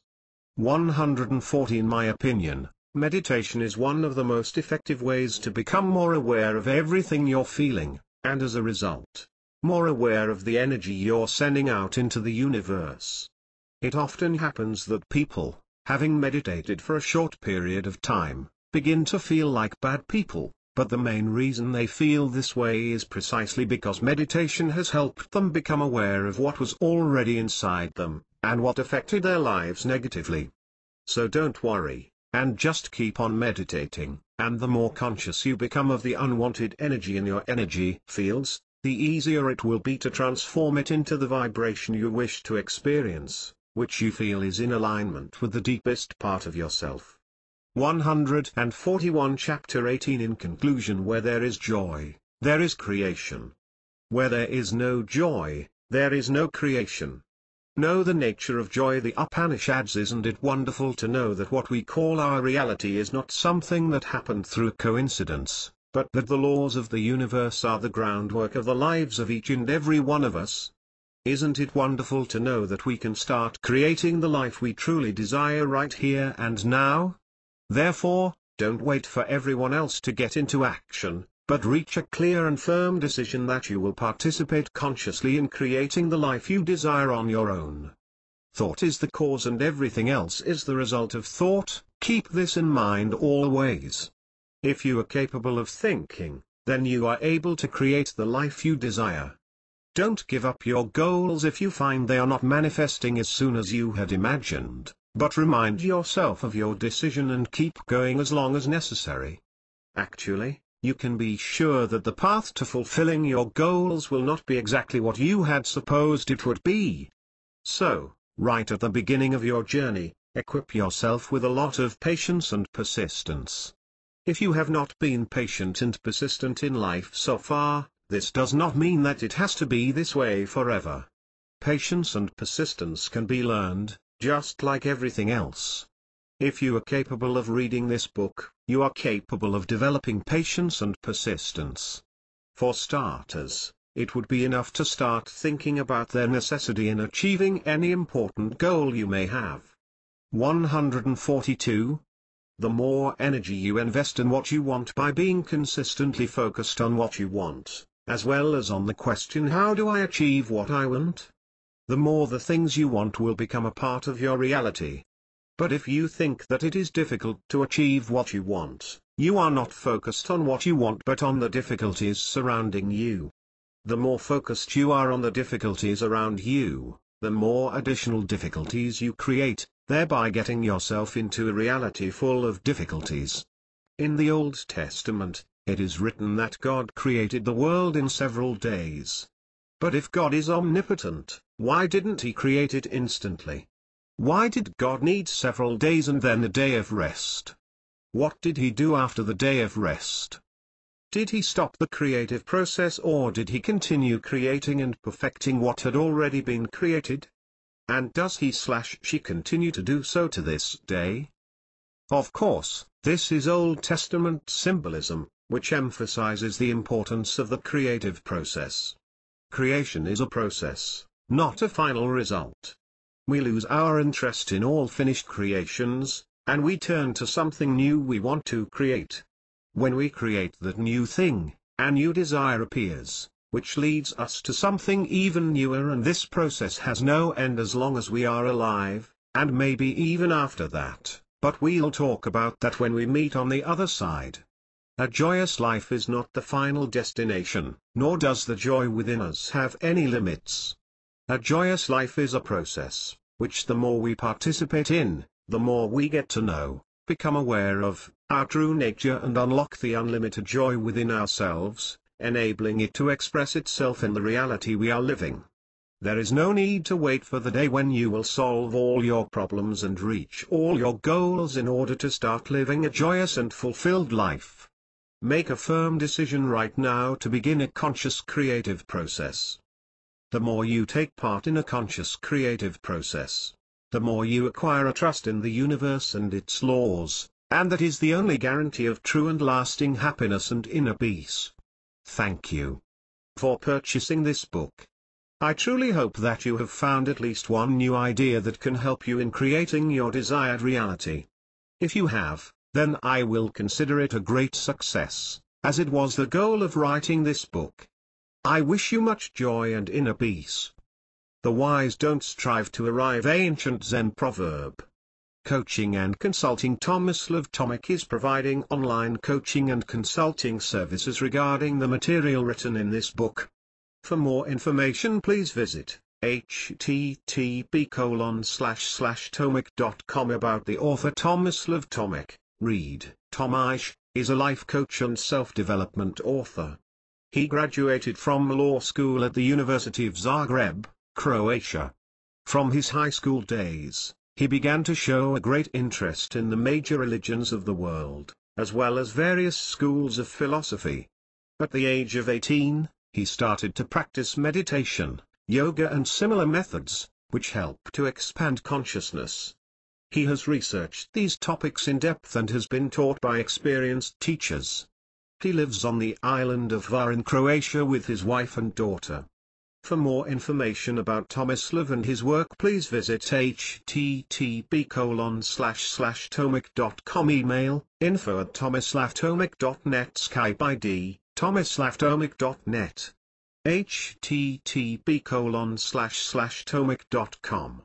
140. In my opinion, meditation is one of the most effective ways to become more aware of everything you're feeling, and as a result, more aware of the energy you're sending out into the universe. It often happens that people, having meditated for a short period of time, begin to feel like bad people, but the main reason they feel this way is precisely because meditation has helped them become aware of what was already inside them, and what affected their lives negatively. So don't worry, and just keep on meditating, and the more conscious you become of the unwanted energy in your energy fields, the easier it will be to transform it into the vibration you wish to experience, which you feel is in alignment with the deepest part of yourself. 141 Chapter 18 In conclusion, where there is joy, there is creation. Where there is no joy, there is no creation. Know the nature of joy. The Upanishads. Isn't it wonderful to know that what we call our reality is not something that happened through coincidence, but that the laws of the universe are the groundwork of the lives of each and every one of us? Isn't it wonderful to know that we can start creating the life we truly desire right here and now? Therefore, don't wait for everyone else to get into action, but reach a clear and firm decision that you will participate consciously in creating the life you desire on your own. Thought is the cause and everything else is the result of thought. Keep this in mind always. If you are capable of thinking, then you are able to create the life you desire. Don't give up your goals if you find they are not manifesting as soon as you had imagined, but remind yourself of your decision and keep going as long as necessary. Actually, you can be sure that the path to fulfilling your goals will not be exactly what you had supposed it would be. So, right at the beginning of your journey, equip yourself with a lot of patience and persistence. If you have not been patient and persistent in life so far, this does not mean that it has to be this way forever. Patience and persistence can be learned, just like everything else. If you are capable of reading this book, you are capable of developing patience and persistence. For starters, it would be enough to start thinking about their necessity in achieving any important goal you may have. 142. The more energy you invest in what you want by being consistently focused on what you want, as well as on the question how do I achieve what I want, the more the things you want will become a part of your reality. But if you think that it is difficult to achieve what you want, you are not focused on what you want but on the difficulties surrounding you. The more focused you are on the difficulties around you, the more additional difficulties you create, thereby getting yourself into a reality full of difficulties. In the Old Testament, it is written that God created the world in several days. But if God is omnipotent, why didn't He create it instantly? Why did God need several days and then a day of rest? What did He do after the day of rest? Did He stop the creative process or did He continue creating and perfecting what had already been created? And does He/she continue to do so to this day? Of course, this is Old Testament symbolism, which emphasizes the importance of the creative process. Creation is a process, not a final result. We lose our interest in all finished creations, and we turn to something new we want to create. When we create that new thing, a new desire appears, which leads us to something even newer, and this process has no end as long as we are alive, and maybe even after that, but we'll talk about that when we meet on the other side. A joyous life is not the final destination, nor does the joy within us have any limits. A joyous life is a process, which the more we participate in, the more we get to know, become aware of, our true nature and unlock the unlimited joy within ourselves, enabling it to express itself in the reality we are living. There is no need to wait for the day when you will solve all your problems and reach all your goals in order to start living a joyous and fulfilled life. Make a firm decision right now to begin a conscious creative process. The more you take part in a conscious creative process, the more you acquire a trust in the universe and its laws, and that is the only guarantee of true and lasting happiness and inner peace. Thank you for purchasing this book. I truly hope that you have found at least one new idea that can help you in creating your desired reality. If you have, then I will consider it a great success, as it was the goal of writing this book. I wish you much joy and inner peace. The wise don't strive to arrive. Ancient Zen proverb. Coaching and Consulting. Tomislav Tomic is providing online coaching and consulting services regarding the material written in this book. For more information, please visit http://tomic.com. About the author Tomislav Tomic. Read. Tomish is a life coach and self-development author. He graduated from law school at the University of Zagreb, Croatia. From his high school days, he began to show a great interest in the major religions of the world, as well as various schools of philosophy. At the age of 18, he started to practice meditation, yoga and similar methods, which help to expand consciousness. He has researched these topics in depth and has been taught by experienced teachers. He lives on the island of Hvar in Croatia with his wife and daughter. For more information about Tomislav and his work, please visit http://tomic.com. Email info@tomislavtomic.net. Skype ID tomislavtomic.net. http://tomic.com